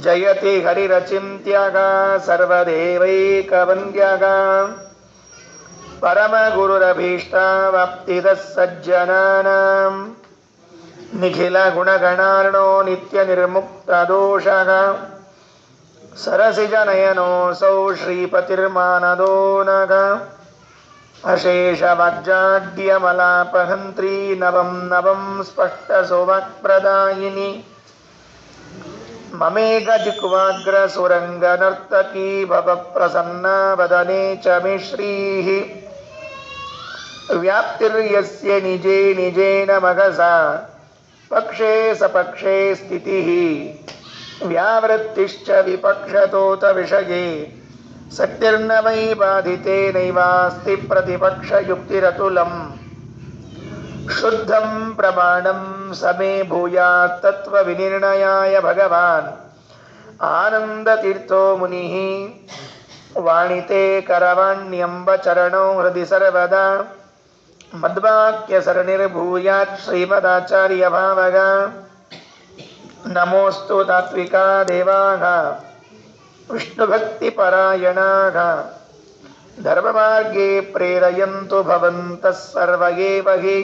ಜಯತಿ ಹರಿರಚಿಂತ್ಯಗ ಸರ್ವದೇವೈಕವಂದ್ಯಗ ಪರಮಗುರುರಭೀಷ್ಟವಾಪ್ತಿದಃ ಸಜ್ಜನಾನಾಂ ನಿಖಿಲ ಗುಣಗಣಾರ್ಣೋ ನಿತ್ಯ ನಿರ್ಮುಕ್ತದೋಷಃ ಸರಸಿಜನಯನೋऽಸೌ ಶ್ರೀಪತಿರ್ಮಾನದೋ ನಃ ಅಶೇಷ ವಾಗ್ಜಾಡ್ಯಮಲಾಪಹಂತ್ರಿ ನವಂ ನವಂ ಸ್ಪಷ್ಟಸುವಾಕ್ಪ್ರದಾಯಿನಿ ಮಮೇಘ ಜಿಕ್ವಾಗ್ರ ಸುರಂಗ ನರ್ತಕೀ ಭವ ಪ್ರಸನ್ನ ವದನೆ ಚ ಮೇ ಶ್ರೀಃ ವ್ಯಾಪ್ತಿರ್ಯಸ್ಯ ನಿಜೇ ನಿಜೇನ ಮಗಸಾ ಪಕ್ಷೇ ಸಪಕ್ಷೇ ಸ್ಥಿತಿಃ ವ್ಯಾವೃತ್ತಿಶ್ಚ ವಿಪಕ್ಷತೋತ ವಿಷಯೇ ಸತ್ಯರ್ನ ವೈ ಬಾಧಿತೆ ನೈವಾಸ್ತಿ ಪ್ರತಿಪಕ್ಷಯುಕ್ತಿರತುಲಂ ಶುದ್ಧಂ ಪ್ರಮಾಣಂ ಸಮೇ ಭೂಯಾತ್ ತತ್ವ ವಿನಿರ್ಣಯಾಯ ಭಗವಾನ್ ಆನಂದತೀರ್ಥೋ ಮುನಿಃ ವಾಣಿತೆ ಕರವಾಣ್ಯಂಬ ಚರಣೋ ಹೃದಯ ಸರ್ವದಾ ಮದ್ವಾಕ್ಯ ಸರಣಿರ್ಭೂಯಾತ್ ಶ್ರೀಮದಾಚಾರ್ಯ ಭಾವಗ ನಮೋಸ್ತು ತಾತ್ವಿಕಾ ದೇವಾಃ ವಿಷ್ಣುಭಕ್ತಿಪರಾಯಣಾಃ ಧರ್ಮಮಾರ್ಗೇ ಪ್ರೇರಯಂತು ಭವಂತಃ ಸರ್ವ ಏವ ಹಿ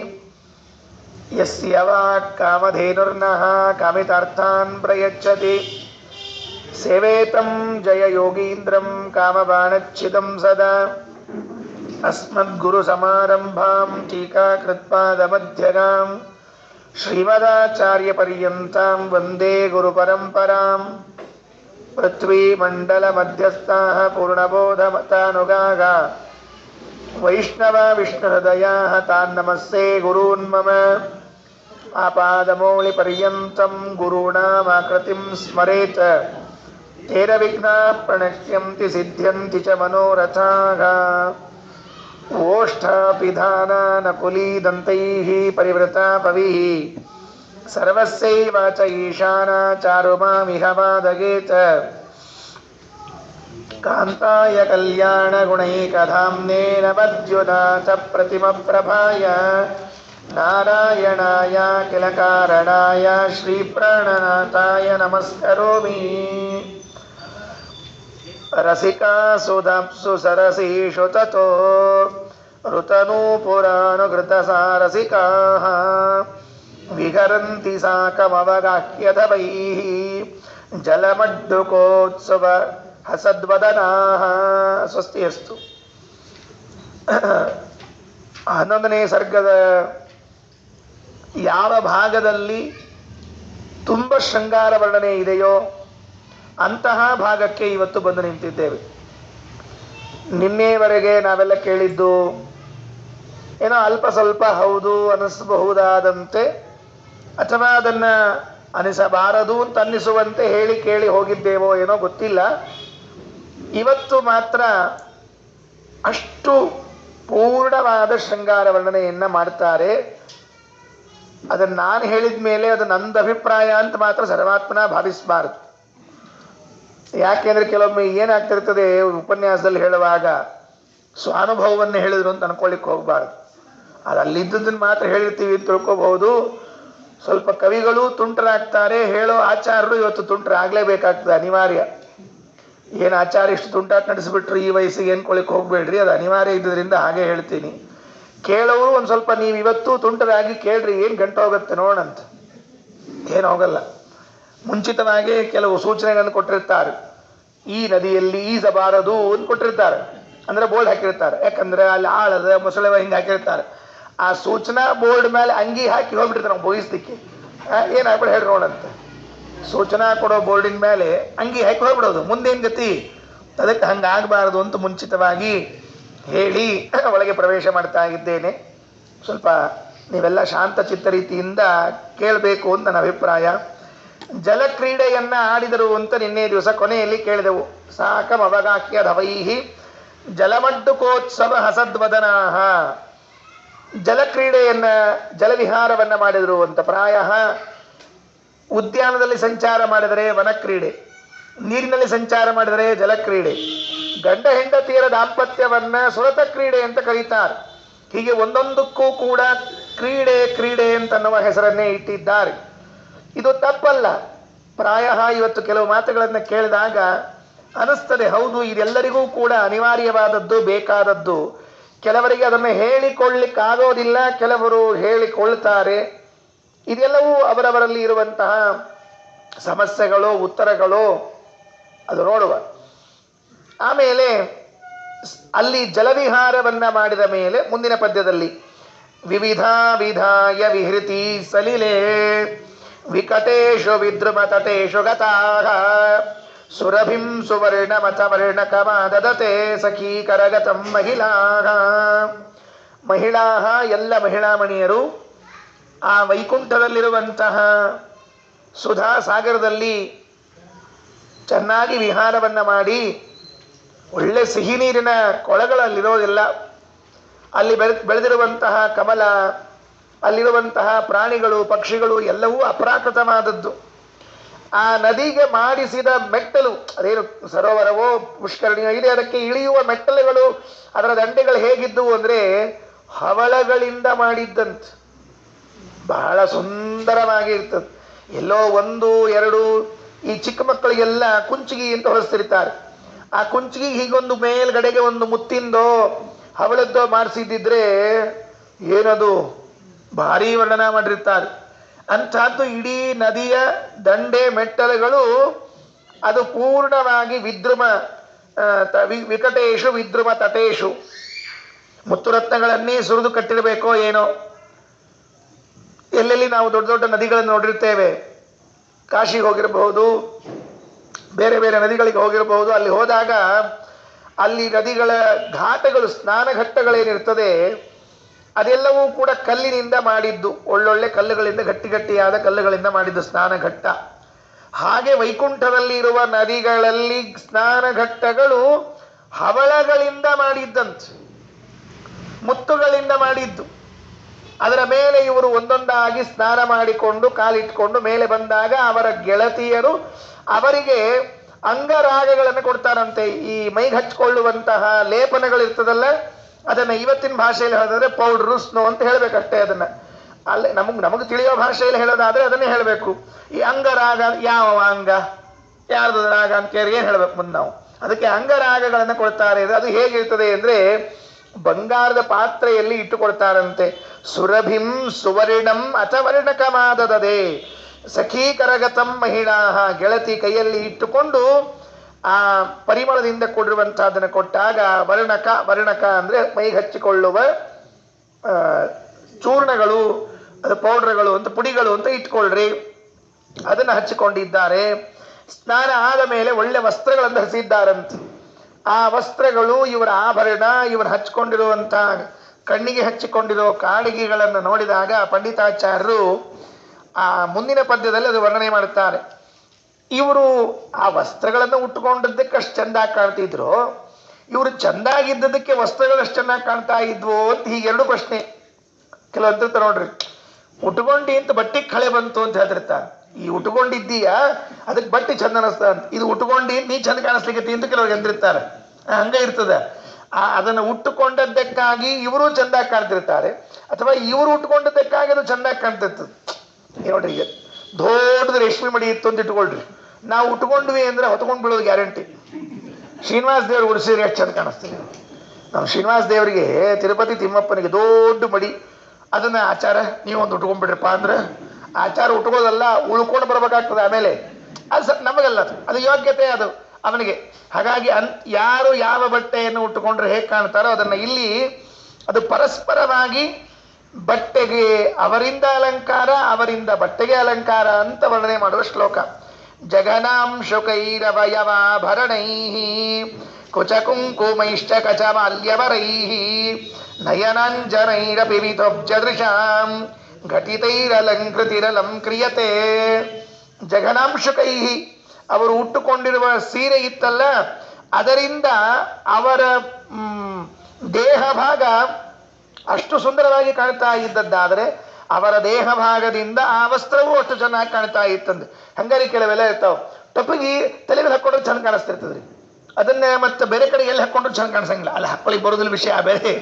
ಯಸ್ಯ ವಾಕ್ ಕಾಮಧೇನುರ್ನಃ ಕಾಮಿತಾರ್ಥಾನ್ ಪ್ರಯಚ್ಛತಿ ಸೇವೇತಂ ಜಯ ಯೋಗೀಂದ್ರಂ ಕಾಮಬಾಣಚ್ಛಿದಂ ಸದಾ ಅಸ್ಮದ್ಗುರುಸಮಾರಂಭಾಂ ಟೀಕಾಕೃತ್ಪಾದಮಧ್ಯಗಾಂ ಶ್ರೀಮದಾಚಾರ್ಯಪರ್ಯಂತಾಂ ವಂದೇ ಗುರುಪರಂಪರಾಂ ಪೃಥ್ವೀಮಂಡಲಮಧ್ಯಸ್ಥಾಃ ಪೂರ್ಣಬೋಧಮತಾನುಗಾಃ ವೈಷ್ಣವ ವಿಷ್ಣುಹೃದಯಾಃ ತಾನ್ ನಮಸ್ತೆ ಗುರೂನ್ ಮಮ ಆಪಾದಮೌಳಿಪರ್ಯಂತಂ ಗುರುಣಾಮಾಕೃತಿಂ ಸ್ಮರೇತ್ ತೇನ ವಿಘ್ನಾಃ ಪ್ರಣಶ್ಯಂತಿ ಸಿದ್ಧ್ಯಂತಿ ಚ ಮನೋರಥಾಃ ಓಷ್ಠಾಪಿಧಾನಾನಕುಲೀದಂತೈಃ ಪರಿವೃತಾ ಪವಿಃ ಸರ್ವಸ್ಯೈವಾಚ ಈಶಾನಾ ಚಾರುಮಾಮಿಹ ವಾದಗೇತ ಕಾಂತಾಯ ಕಲ್ಯಾಣಗುಣೈಕಧಾಮ್ನೇ ನವದ್ಯುನಾಥ ಪ್ರತಿಮಪ್ರಭಾಯ ನಾರಾಯಣಾಯ ಕಿಲಕಾರಣಾಯ ಶ್ರೀಪ್ರಾಣನಾಥಾಯ ನಮಸ್ಕರೋಮಿ ರಸಿಕಾಸುಧಾಪ್ಸು ಸರಸೀಷು ತತೋ ಋತನೂಪುರಾನುಘೃತಸಾರಸಿಕಾಃ ವಿಹರಂತಿ ಸಾಕಮವಗಾಹ್ಯಧವೈಃ ಜಲಮಡ್ಡುಕೋತ್ಸವ ಹಸದ್ವದನಾಃ. ಸ್ವಸ್ತಿ ಅಸ್ತು. 11ನೇ ಸರ್ಗದ ಯಾವ ಭಾಗದಲ್ಲಿ ತುಂಬ ಶೃಂಗಾರ ವರ್ಣನೆ ಇದೆಯೋ ಅಂತಹ ಭಾಗಕ್ಕೆ ಇವತ್ತು ಬಂದು ನಿಂತಿದ್ದೇವೆ. ನಿನ್ನೆವರೆಗೆ ನಾವೆಲ್ಲ ಕೇಳಿದ್ದು ಏನೋ ಅಲ್ಪ ಸ್ವಲ್ಪ ಹೌದು ಅನ್ನಿಸಬಹುದಾದಂತೆ ಅಥವಾ ಅದನ್ನು ಅನಿಸಬಾರದು ಅಂತ ಅನ್ನಿಸುವಂತೆ ಹೇಳಿ ಕೇಳಿ ಹೋಗಿದ್ದೇವೋ ಏನೋ ಗೊತ್ತಿಲ್ಲ. ಇವತ್ತು ಮಾತ್ರ ಅಷ್ಟು ಪೂರ್ಣವಾದ ಶೃಂಗಾರ ವರ್ಣನೆಯನ್ನು ಮಾಡ್ತಾರೆ. ಅದನ್ನು ನಾನು ಹೇಳಿದ ಮೇಲೆ ಅದು ನಂದು ಅಭಿಪ್ರಾಯ ಅಂತ ಮಾತ್ರ ಸರ್ವಾತ್ಮನ ಭಾವಿಸಬಾರದು. ಯಾಕೆಂದರೆ ಕೆಲವೊಮ್ಮೆ ಏನಾಗ್ತಿರ್ತದೆ ಉಪನ್ಯಾಸದಲ್ಲಿ ಹೇಳುವಾಗ ಸ್ವಾನುಭವವನ್ನು ಹೇಳಿದ್ರು ಅಂತ ಅನ್ಕೊಳ್ಳಿಕ್ಕೆ ಹೋಗಬಾರ್ದು. ಅದು ಅಲ್ಲಿದ್ದದನ್ನು ಮಾತ್ರ ಹೇಳಿರ್ತೀವಿ ಅಂತ ತಿಳ್ಕೋಬಹುದು. ಸ್ವಲ್ಪ ಕವಿಗಳು ತುಂಟರಾಗ್ತಾರೆ, ಹೇಳೋ ಆಚಾರ್ಯರು ಇವತ್ತು ತುಂಟರಾಗಲೇಬೇಕಾಗ್ತದೆ, ಅನಿವಾರ್ಯ. ಏನು ಆಚಾರ್ಯ ಇಷ್ಟು ತುಂಟಾಟ ನಡೆಸಿಬಿಟ್ರು ಈ ವಯಸ್ಸಿಗೆ ಅನ್ಕೊಳ್ಳಿಕ್ಕೆ ಹೋಗ್ಬೇಡ್ರಿ, ಅದು ಅನಿವಾರ್ಯ ಇದ್ದದ್ರಿಂದ ಹಾಗೆ ಹೇಳ್ತೀನಿ. ಕೇಳೋರು ಒಂದು ಸ್ವಲ್ಪ ನೀವು ಇವತ್ತು ತುಂಟರಾಗಿ ಕೇಳ್ರಿ, ಏನು ಗಂಟೆ ಹೋಗುತ್ತೆ ನೋಡಂತ. ಏನು ಹೋಗಲ್ಲ. ಮುಂಚಿತವಾಗಿ ಕೆಲವು ಸೂಚನೆಗಳನ್ನು ಕೊಟ್ಟಿರ್ತಾರೆ. ಈ ನದಿಯಲ್ಲಿ ಈಜಬಾರದು ಅಂತ ಕೊಟ್ಟಿರ್ತಾರೆ, ಅಂದರೆ ಬೋರ್ಡ್ ಹಾಕಿರ್ತಾರೆ. ಯಾಕಂದರೆ ಅಲ್ಲಿ ಆಳದ ಮೊಸಳೆವ ಹಿಂಗೆ ಹಾಕಿರ್ತಾರೆ. ಆ ಸೂಚನಾ ಬೋರ್ಡ್ ಮೇಲೆ ಅಂಗಿ ಹಾಕಿ ಹೋಗ್ಬಿಟ್ಟಿರ್ತಾರೆ ನಾವು ಬೋಗಿಸ್ಲಿಕ್ಕೆ. ಏನಾಗ್ಬಿಡ ಹೇಳಿ ನೋಡಂತ. ಸೂಚನಾ ಕೊಡೋ ಬೋರ್ಡಿನ ಮೇಲೆ ಅಂಗಿ ಹಾಕಿ ಹೋಗ್ಬಿಡೋದು, ಮುಂದೇನು ಗತಿ. ಅದಕ್ಕೆ ಹಂಗಾಗಬಾರದು ಅಂತ ಮುಂಚಿತವಾಗಿ ಹೇಳಿ ಒಳಗೆ ಪ್ರವೇಶ ಮಾಡ್ತಾ ಇದ್ದೇನೆ. ಸ್ವಲ್ಪ ನೀವೆಲ್ಲ ಶಾಂತ ಚಿತ್ತ ರೀತಿಯಿಂದ ಕೇಳಬೇಕು ಅಂತ ನನ್ನ ಅಭಿಪ್ರಾಯ. ಜಲಕ್ರೀಡೆಯನ್ನು ಆಡಿದರು ಅಂತ ನಿನ್ನೆ ದಿವಸ ಕೊನೆಯಲ್ಲಿ ಕೇಳಿದೆವು. ಸಾಕಮವಗಾಹ್ಯ ಧವೈಃ ಜಲಮಡ್ಡುಕೋತ್ಸವ ಹಸದ್ವದನಾಃ. ಜಲಕ್ರೀಡೆಯನ್ನು ಜಲವಿಹಾರವನ್ನು ಮಾಡಿದರು ಅಂತ. ಪ್ರಾಯ ಉದ್ಯಾನದಲ್ಲಿ ಸಂಚಾರ ಮಾಡಿದರೆ ವನಕ್ರೀಡೆ, ನೀರಿನಲ್ಲಿ ಸಂಚಾರ ಮಾಡಿದರೆ ಜಲಕ್ರೀಡೆ, ಗಂಡ ಹೆಂಡತಿಯರ ದಾಂಪತ್ಯವನ್ನು ಸುರತ ಕ್ರೀಡೆ ಅಂತ ಕರೀತಾರೆ. ಹೀಗೆ ಒಂದೊಂದಕ್ಕೂ ಕೂಡ ಕ್ರೀಡೆ ಕ್ರೀಡೆ ಅಂತನ್ನುವ ಹೆಸರನ್ನೇ ಇಟ್ಟಿದ್ದಾರೆ. ಇದು ತಪ್ಪಲ್ಲ. ಪ್ರಾಯ ಇವತ್ತು ಕೆಲವು ಮಾತುಗಳನ್ನು ಕೇಳಿದಾಗ ಅನಿಸ್ತದೆ, ಹೌದು ಇದೆಲ್ಲರಿಗೂ ಕೂಡ ಅನಿವಾರ್ಯವಾದದ್ದು, ಬೇಕಾದದ್ದು. ಕೆಲವರಿಗೆ ಅದನ್ನು ಹೇಳಿಕೊಳ್ಳಿಕ್ಕಾಗೋದಿಲ್ಲ, ಕೆಲವರು ಹೇಳಿಕೊಳ್ತಾರೆ. ಇದೆಲ್ಲವೂ ಅವರವರಲ್ಲಿ ಇರುವಂತಹ ಸಮಸ್ಯೆಗಳು, ಉತ್ತರಗಳು, ಅದು ನೋಡುವ. ಆಮೇಲೆ ಅಲ್ಲಿ ಜಲವಿಹಾರವನ್ನ ಮಾಡಿದ ಮೇಲೆ ಮುಂದಿನ ಪದ್ಯದಲ್ಲಿ ವಿವಿಧ ವಿಧಾಯ ವಿಹೃತಿ ಸಲಿಲೆ ವಿಕಟೇಶು ವಿದ್ರುಮ ತಟೇಶು ಗತಾಹ ಸುರಭಿಂ ಸುವರ್ಣ ಮತವರ್ಣ ಕಮಾದದತೆ ಸಖೀ ಕರಗತಂ ಮಹಿಳಾಹ. ಮಹಿಳಾಹ ಎಲ್ಲ ಮಹಿಳಾಮಣಿಯರು ಆ ವೈಕುಂಠದಲ್ಲಿರುವಂತಹ ಸುಧಾ ಸಾಗರದಲ್ಲಿ ಚೆನ್ನಾಗಿ ವಿಹಾರವನ್ನ ಮಾಡಿ, ಒಳ್ಳೆ ಸಿಹಿ ನೀರಿನ ಕೊಳಗಳಲ್ಲಿರೋದಿಲ್ಲ, ಅಲ್ಲಿ ಬೆಳೆದಿರುವಂತಹ ಕಮಲ, ಅಲ್ಲಿರುವಂತಹ ಪ್ರಾಣಿಗಳು ಪಕ್ಷಿಗಳು ಎಲ್ಲವೂ ಅಪ್ರಾಕೃತವಾದದ್ದು. ಆ ನದಿಗೆ ಮಾಡಿಸಿದ ಮೆಟ್ಟಲು, ಅದೇನು ಸರೋವರವೋ ಪುಷ್ಕರಣಿಯೋ ಇದೆ, ಅದಕ್ಕೆ ಇಳಿಯುವ ಮೆಟ್ಟಲುಗಳು, ಅದರ ದಂಡೆಗಳು ಹೇಗಿದ್ದವು ಅಂದ್ರೆ ಹವಳಗಳಿಂದ ಮಾಡಿದ್ದಂತ, ಬಹಳ ಸುಂದರವಾಗಿ ಇರ್ತದೆ. ಎಲ್ಲೋ ಒಂದು ಎರಡು ಈ ಚಿಕ್ಕ ಮಕ್ಕಳಿಗೆಲ್ಲ ಕುಂಚಿಗಿ ಅಂತ ಹೊರಸ್ತಿರ್ತಾರೆ. ಆ ಕುಂಚಿಗೆ ಹೀಗೊಂದು ಮೇಲ್ಗಡೆಗೆ ಒಂದು ಮುತ್ತಿಂದೋ ಹವಳದ್ದೋ ಮಾಡಿಸಿದ್ದಿದ್ರೆ ಏನದು ಭಾರಿ ವರ್ಣನ ಮಾಡಿರ್ತಾರೆ. ಅಂಥದ್ದು ಇಡೀ ನದಿಯ ದಂಡೆ ಮೆಟ್ಟಲುಗಳು ಅದು ಪೂರ್ಣವಾಗಿ ವಿದ್ರುಮ ವಿಕಟೇಶು ವಿದ್ರುಮ ತಟೇಶು, ಮುತ್ತುರತ್ನಗಳನ್ನೇ ಸುರಿದು ಕಟ್ಟಿರಬೇಕೋ ಏನೋ. ಎಲ್ಲೆಲ್ಲಿ ನಾವು ದೊಡ್ಡ ದೊಡ್ಡ ನದಿಗಳನ್ನು ನೋಡಿರ್ತೇವೆ, ಕಾಶಿಗೆ ಹೋಗಿರಬಹುದು, ಬೇರೆ ಬೇರೆ ನದಿಗಳಿಗೆ ಹೋಗಿರಬಹುದು. ಅಲ್ಲಿ ಹೋದಾಗ ಅಲ್ಲಿ ನದಿಗಳ ಘಾಟಗಳು, ಸ್ನಾನ ಘಟ್ಟಗಳೇನಿರ್ತದೆ ಅದೆಲ್ಲವೂ ಕೂಡ ಕಲ್ಲಿನಿಂದ ಮಾಡಿದ್ದು, ಒಳ್ಳೊಳ್ಳೆ ಕಲ್ಲುಗಳಿಂದ, ಗಟ್ಟಿ ಗಟ್ಟಿಯಾದ ಕಲ್ಲುಗಳಿಂದ ಮಾಡಿದ್ದು ಸ್ನಾನ ಘಟ್ಟ. ಹಾಗೆ ವೈಕುಂಠದಲ್ಲಿ ಇರುವ ನದಿಗಳಲ್ಲಿ ಸ್ನಾನ ಘಟ್ಟಗಳು ಹವಳಗಳಿಂದ ಮಾಡಿದ್ದಂತ, ಮುತ್ತುಗಳಿಂದ ಮಾಡಿದ್ದು. ಅದರ ಮೇಲೆ ಇವರು ಒಂದೊಂದಾಗಿ ಸ್ನಾನ ಮಾಡಿಕೊಂಡು ಕಾಲಿಟ್ಕೊಂಡು ಮೇಲೆ ಬಂದಾಗ ಅವರ ಗೆಳತಿಯರು ಅವರಿಗೆ ಅಂಗರಾಗಗಳನ್ನು ಕೊಡ್ತಾರಂತೆ. ಈ ಮೈಗೆ ಹಚ್ಕೊಳ್ಳುವಂತಹ ಲೇಪನಗಳಿರ್ತದಲ್ಲ, ಅದನ್ನ ಇವತ್ತಿನ ಭಾಷೆಯಲ್ಲಿ ಹೇಳಿದ್ರೆ ಪೌಡ್ರು, ಸ್ನೋ ಅಂತ ಹೇಳ್ಬೇಕಷ್ಟೇ. ಅದನ್ನ ಅಲ್ಲೇ ನಮಗೆ ತಿಳಿಯೋ ಭಾಷೆಯಲ್ಲಿ ಹೇಳೋದಾದ್ರೆ ಅದನ್ನೇ ಹೇಳಬೇಕು. ಈ ಅಂಗರಾಗ ಯಾವ ಅಂಗ, ಯಾರ್ದು ರಾಗ ಅಂತ ಕೇಳಿ ಏನ್ ಹೇಳ್ಬೇಕು ಮುಂದೆ ನಾವು. ಅದಕ್ಕೆ ಅಂಗರಾಗಗಳನ್ನು ಕೊಡ್ತಾರೆ. ಅದು ಹೇಗಿರ್ತದೆ ಅಂದ್ರೆ ಬಂಗಾರದ ಪಾತ್ರೆಯಲ್ಲಿ ಇಟ್ಟುಕೊಡ್ತಾರಂತೆ. ಸುರಭಿಂ ಸುವರ್ಣಂ ಅಥವರ್ಣಕಮಾದದದೆ ಸಖೀ ಕರಗತಂ ಮಹಿಳಾ, ಗೆಳತಿ ಕೈಯಲ್ಲಿ ಇಟ್ಟುಕೊಂಡು ಆ ಪರಿಮಳದಿಂದ ಕೂಡಿರುವಂತಹದನ್ನು ಕೊಟ್ಟಾಗ, ವರ್ಣಕ ಅಂದ್ರೆ ಮೈಗೆ ಹಚ್ಚಿಕೊಳ್ಳುವ ಚೂರ್ಣಗಳು, ಅದು ಪೌಡ್ರ್ಗಳು ಅಂತ, ಪುಡಿಗಳು ಅಂತ ಇಟ್ಕೊಳ್ರಿ, ಅದನ್ನು ಹಚ್ಚಿಕೊಂಡಿದ್ದಾರೆ. ಸ್ನಾನ ಆದ ಮೇಲೆ ಒಳ್ಳೆ ವಸ್ತ್ರಗಳನ್ನು ಧರಿಸಿದ್ದಾರಂತೆ. ಆ ವಸ್ತ್ರಗಳು ಇವರ ಆಭರಣ, ಇವರು ಹಚ್ಕೊಂಡಿರುವಂತಹ ಕಣ್ಣಿಗೆ ಹಚ್ಚಿಕೊಂಡಿರೋ ಕಾಡಿಗೆಗಳನ್ನು ನೋಡಿದಾಗ ಪಂಡಿತಾಚಾರ್ಯರು ಆ ಮುಂದಿನ ಪದ್ಯದಲ್ಲಿ ಅದು ವರ್ಣನೆ ಮಾಡುತ್ತಾರೆ. ಇವರು ಆ ವಸ್ತ್ರಗಳನ್ನು ಉಟ್ಟುಕೊಂಡದ್ದಕ್ಕೆ ಅಷ್ಟು ಚೆಂದಾಗಿ ಕಾಣ್ತಿದ್ರು, ಇವರು ಚೆಂದಾಗಿದ್ದದಕ್ಕೆ ವಸ್ತ್ರಗಳು ಅಷ್ಟು ಚೆನ್ನಾಗಿ ಕಾಣ್ತಾ ಇದ್ವು ಅಂತ ಹೀಗೆರಡು ಪ್ರಶ್ನೆ ಕೆಲವಂತಿರ್ತಾರೆ ನೋಡ್ರಿ. ಉಟ್ಕೊಂಡಿ ಅಂತ ಬಟ್ಟೆಗೆ ಕಳೆ ಬಂತು ಅಂತ ಹೇಳ್ತಿರ್ತಾರೆ. ಈ ಉಟ್ಕೊಂಡಿದ್ದೀಯಾ ಅದಕ್ಕೆ ಬಟ್ಟೆ ಚಂದ ಅನಿಸ್ತ ಅಂತ, ಇದು ಉಟ್ಕೊಂಡಿ ನೀ ಚಂದ ಕಾಣಿಸ್ಲಿಕ್ಕೆ ಅಂತ ಕೆಲವ್ರಿಗೆ ಅಂದಿರ್ತಾರೆ. ಹಂಗ ಇರ್ತದ. ಅದನ್ನು ಉಟ್ಟುಕೊಂಡದ್ದಕ್ಕಾಗಿ ಇವರು ಚೆಂದಾಗಿ ಕಾಣ್ತಿರ್ತಾರೆ, ಅಥವಾ ಇವರು ಉಟ್ಕೊಂಡದ್ದಕ್ಕಾಗಿ ಅದು ಚೆಂದಾಗಿ ಕಾಣ್ತಿರ್ತದೆ. ನೋಡ್ರಿ, ಈಗ ದೊಡ್ಡದು ರೇಷ್ಮೆ ಮಡಿ ಇತ್ತು ಅಂತ ಇಟ್ಕೊಳ್ರಿ, ನಾವು ಉಟ್ಕೊಂಡ್ವಿ ಅಂದ್ರೆ ಹೊತ್ಕೊಂಡು ಬೀಳೋದು ಗ್ಯಾರಂಟಿ. ಶ್ರೀನಿವಾಸ ದೇವ್ರು ಉಡಿಸಿದ್ರೆ ಎಷ್ಟು ಚಂದ ಕಾಣಿಸ್ತೀವಿ. ನಾವು ಶ್ರೀನಿವಾಸ ದೇವರಿಗೆ, ತಿರುಪತಿ ತಿಮ್ಮಪ್ಪನಿಗೆ ದೊಡ್ಡ ಮಡಿ, ಅದನ್ನ ಆಚಾರ ನೀವೊಂದು ಉಟ್ಕೊಂಡ್ಬಿಡ್ರಪ್ಪ ಅಂದ್ರೆ ಆಚಾರ ಉಟ್ಕೊಳ್ಳೋದಲ್ಲ, ಉಳ್ಕೊಂಡು ಬರ್ಬೇಕಾಗ್ತದೆ ಆಮೇಲೆ. ಅದು ನಮಗಲ್ಲ, ಅದು ಯೋಗ್ಯತೆ ಅದು ಅವನಿಗೆ. ಹಾಗಾಗಿ ಯಾರು ಯಾವ ಬಟ್ಟೆಯನ್ನು ಉಟ್ಟುಕೊಂಡ್ರೆ ಹೇಗೆ ಕಾಣ್ತಾರೋ ಅದನ್ನ ಇಲ್ಲಿ ಅದು ಪರಸ್ಪರವಾಗಿ ಬಟ್ಟೆಗೆ ಅವರಿಂದ ಅಲಂಕಾರ, ಅವರಿಂದ ಬಟ್ಟೆಗೆ ಅಲಂಕಾರ ಅಂತ ವರ್ಣನೆ ಮಾಡುವ ಶ್ಲೋಕ. ಜಗನಾಂ ಶುಕೈರವಯವಾಭರಣೈ ಕುಚಕುಂಕುಮೈಶ್ಚ ಕಚಮಾಲ್ಯವರೈ ನಯನಾಂಜನೈರಪಿ ವಿಧೋಬ್ಜದೃಶಾಂ ಘಟಿತೈರಲಂಕೃತಿರಲಂ ಕ್ರಿಯತೆ. ಜಗನಾಂಶುಕೈ, ಅವರು ಉಟ್ಟುಕೊಂಡಿರುವ ಸೀರೆ ಇತ್ತಲ್ಲ, ಅದರಿಂದ ಅವರ ದೇಹ ಭಾಗ ಅಷ್ಟು ಸುಂದರವಾಗಿ ಕಾಣ್ತಾ ಇದ್ದದ್ದಾದರೆ ಅವರ ದೇಹ ಭಾಗದಿಂದ ಆ ವಸ್ತ್ರವೂ ಅಷ್ಟು ಚೆನ್ನಾಗಿ ಕಾಣ್ತಾ ಇತ್ತಂದ್ರೆ. ಹಂಗಾರಿ ಕೆಲವೆಲ್ಲ ಇರ್ತಾವ, ಟೊಪ್ಪಿಗೆ ತಲೆ ಮೇಲೆ ಹಾಕೊಂಡ್ರೆ ಚೆಂದ ಕಾಣಿಸ್ತಿರ್ತದ್ರಿ, ಅದನ್ನೇ ಮತ್ತೆ ಬೇರೆ ಕಡೆ ಎಲ್ಲಿ ಹಾಕೊಂಡ್ರು ಚೆಂದ ಕಾಣಿಸಂಗಿಲ್ಲ. ಅಲ್ಲಿ ಹಾಕೊಳ್ಳಿ ಬರೋದಿಲ್ಲ ವಿಷಯ ಬೇರೆ,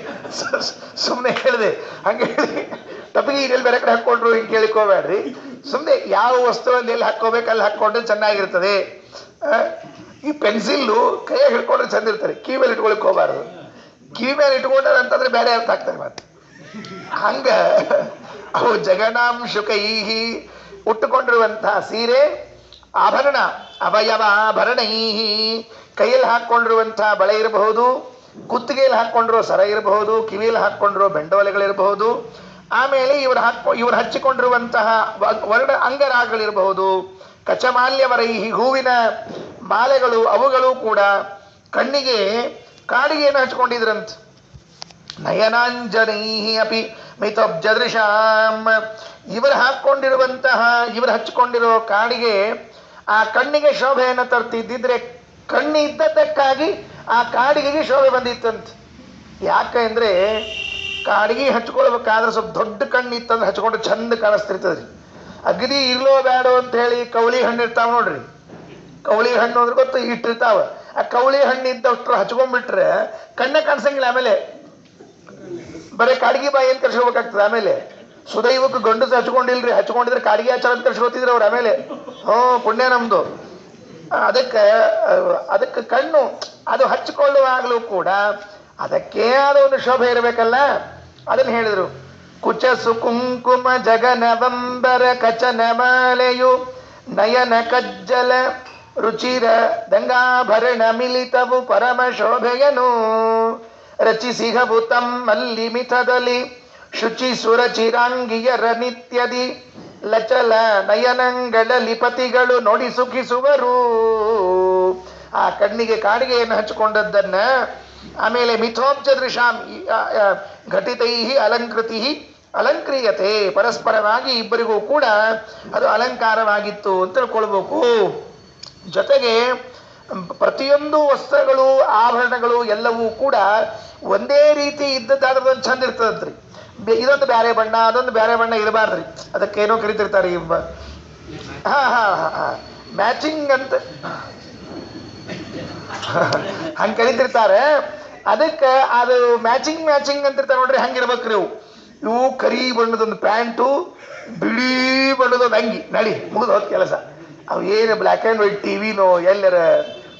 ಸುಮ್ಮನೆ ಹೇಳಿದೆ. ಹಂಗೆ ಹೇಳಿ ಟಪಿಗೆ ಇಲ್ಲಿ ಬೇರೆ ಕಡೆ ಹಾಕೊಂಡ್ರು ಹಿಂಗೆ ಕೇಳಿಕೋಬೇಡ್ರಿ. ಸುಮ್ಮನೆ ಯಾವ ವಸ್ತುವನ್ನು ಎಲ್ಲಿ ಹಾಕೋಬೇಕು ಅಲ್ಲಿ ಹಾಕೊಂಡ್ರೆ ಚೆನ್ನಾಗಿರ್ತದೆ. ಈ ಪೆನ್ಸಿಲ್ಲು ಕೈಯಾಗ ಹಿಡ್ಕೊಂಡ್ರೆ ಚಂದ ಇರ್ತಾರೆ, ಕಿವಿ ಮೇಲೆ ಇಟ್ಕೊಳಕ್ ಹೋಗಬಾರ್ದು. ಕಿವಿ ಮೇಲೆ ಇಟ್ಕೊಂಡ್ರೆ ಅಂತಂದ್ರೆ ಬೇರೆ ಅರ್ಥ ಆಗ್ತಾರೆ ಮತ್ತೆ. ಹಂಗ ಅವು ಜಗನಾಂಶುಕೈಹಿ ಉಟ್ಟುಕೊಂಡಿರುವಂತಹ ಸೀರೆ, ಆಭರಣ ಅವಯವ ಆಭರಣೈಹಿ, ಕೈಯಲ್ಲಿ ಹಾಕೊಂಡಿರುವಂತಹ ಬಳೆ ಇರಬಹುದು, ಕುತ್ತಿಗೆಯಲ್ಲಿ ಹಾಕೊಂಡಿರೋ ಸರ ಇರಬಹುದು, ಕಿವಿಯಲ್ಲಿ ಹಾಕೊಂಡಿರೋ ಬೆಂಡೋಲೆಗಳಿರಬಹುದು, ಆಮೇಲೆ ಇವರು ಹಚ್ಚಿಕೊಂಡಿರುವಂತಹ ವರ್ಣ ಅಂಗರಾಗಗಳಿರಬಹುದು, ಕಚಮಾಲ್ಯವರೈಹಿ ಹೂವಿನ ಮಾಲೆಗಳು, ಅವುಗಳು ಕೂಡ ಕಣ್ಣಿಗೆ ಕಾಡಿಗೆಯನ್ನು ಹಚ್ಕೊಂಡಿದ್ರಂತ. ನಯನಾಂಜನೈಹಿ ಅಪಿ ಮಿತೋಬ್ಜದೃಶಾಂ, ಇವರು ಹಾಕೊಂಡಿರುವಂತಹ ಇವರು ಹಚ್ಚಿಕೊಂಡಿರೋ ಕಾಡಿಗೆ ಆ ಕಣ್ಣಿಗೆ ಶೋಭೆಯನ್ನು ತರ್ತಿದ್ದಿದ್ರೆ ಕಣ್ಣು ಇದ್ದದ್ದಕ್ಕಾಗಿ ಆ ಕಾಡಿಗೆಗೆ ಶೋಭೆ ಬಂದಿತ್ತಂತ. ಯಾಕೆಂದ್ರೆ ಕಾಡಿಗೆ ಹಚ್ಕೊಳ್ಬೇಕಾದ್ರೆ ಸ್ವಲ್ಪ ದೊಡ್ಡ ಕಣ್ಣು ಇತ್ತಂದ್ರೆ ಹಚ್ಕೊಂಡು ಚಂದ ಕಾಣಿಸ್ತಿರ್ತದ್ರಿ. ಅಗದಿ ಇರ್ಲೋ ಬೇಡೋ ಅಂತ ಹೇಳಿ ಕವಳಿ ಹಣ್ಣು ಇರ್ತಾವ ನೋಡ್ರಿ, ಕವಳಿ ಹಣ್ಣು ಅಂದ್ರೆ ಗೊತ್ತು ಇಟ್ಟಿರ್ತಾವ. ಆ ಕವಳಿ ಹಣ್ಣು ಇದ್ದಷ್ಟು ಹಚ್ಕೊಂಡ್ಬಿಟ್ರೆ ಕಣ್ಣ ಕಾಣಿಸಂಗಿಲ್ಲ. ಆಮೇಲೆ ಬರೀ ಕಾಡಿಗೆ ಬಾಯಿ ಅಂತ ಕರ್ಸ್ಕೋಬೇಕಾಗ್ತದೆ. ಆಮೇಲೆ ಸುದೈವಕ್ಕೆ ಗಂಡಸ ಹಚ್ಕೊಂಡಿಲ್ರಿ, ಹಚ್ಕೊಂಡಿದ್ರೆ ಕಾಡಿಗೆ ಆಚಾರ ಅಂತ ಕರ್ಸ್ಕೋತಿದ್ರು ಅವ್ರು. ಆಮೇಲೆ ಪುಣ್ಯ ನಮ್ದು. ಅದಕ್ಕೆ ಕಣ್ಣು ಅದು ಹಚ್ಕೊಳ್ಳುವಾಗಲೂ ಕೂಡ ಅದಕ್ಕೇ ಆದ ಒಂದು ಶೋಭೆ ಇರಬೇಕಲ್ಲ. ಅದನ್ನು ಹೇಳಿದ್ರು. ಕುಚಸು ಕುಂಕುಮ ಜಗನವಂಬರ ಕಚನ ಮಾಲೆಯು ನಯನ ಕಜ್ಜಲ ರುಚಿರ ದಂಗಾಭರಣ ಮಿಲಿತವು ಪರಮ ಶೋಭೆಯನು ರಚಿಸಿಹವು ತಮ್ಮಲ್ಲಿ ಮಿಥದಲ್ಲಿ ಶುಚಿ ಸುರಚಿರಾಂಗಿಯರ ನಿತ್ಯದಿ ಲಚಲ ನಯನಗಳಲ್ಲಿ ಪತಿಗಳು ನೋಡಿ ಸುಖಿಸುವರು. ಆ ಕಣ್ಣಿಗೆ ಕಾಡಿಗೆಯನ್ನು ಹಚ್ಚಿಕೊಂಡದ್ದನ್ನ ಆಮೇಲೆ ಮಿಥೋಬ್ಜದೃಶಾಂ ಘಟಿತೈಹಿ ಅಲಂಕೃತಿ ಅಲಂಕ್ರಿಯತೆ, ಪರಸ್ಪರವಾಗಿ ಇಬ್ಬರಿಗೂ ಕೂಡ ಅದು ಅಲಂಕಾರವಾಗಿತ್ತು ಅಂತ ತಿಳ್ಕೊಳ್ಬೇಕು. ಜೊತೆಗೆ ಪ್ರತಿಯೊಂದು ವಸ್ತ್ರಗಳು ಆಭರಣಗಳು ಎಲ್ಲವೂ ಕೂಡ ಒಂದೇ ರೀತಿ ಇದ್ದದ್ದಾದ್ರೆ ಚಂದ ಇರ್ತದ್ರಿ. ಇದೊಂದು ಬೇರೆ ಬಣ್ಣ ಅದೊಂದು ಬೇರೆ ಬಣ್ಣ ಇರಬಾರ್ದ್ರಿ. ಅದಕ್ಕೇನೋ ಕರಿತಿರ್ತಾರೆ ಮ್ಯಾಚಿಂಗ್ ಅಂತ ಹಂಗೆ ಕರಿತಿರ್ತಾರೆ. ಅದಕ್ಕೆ ಅದು ಮ್ಯಾಚಿಂಗ್ ಅಂತಿರ್ತಾರೆ ನೋಡ್ರಿ, ಹಂಗಿರ್ಬೇಕ್ರಿ. ಇವು ಕರಿ ಬಣ್ಣದೊಂದು ಪ್ಯಾಂಟು, ಬಿಳಿ ಬಣ್ಣದೊಂದು ಅಂಗಿ, ನಡಿ ಮುಗಿದು ಹೋದ ಕೆಲಸ. ಅವು ಏನು ಬ್ಲ್ಯಾಕ್ ಆ್ಯಂಡ್ ವೈಟ್ ಟಿವಿನೋ ಎಲ್ಲರ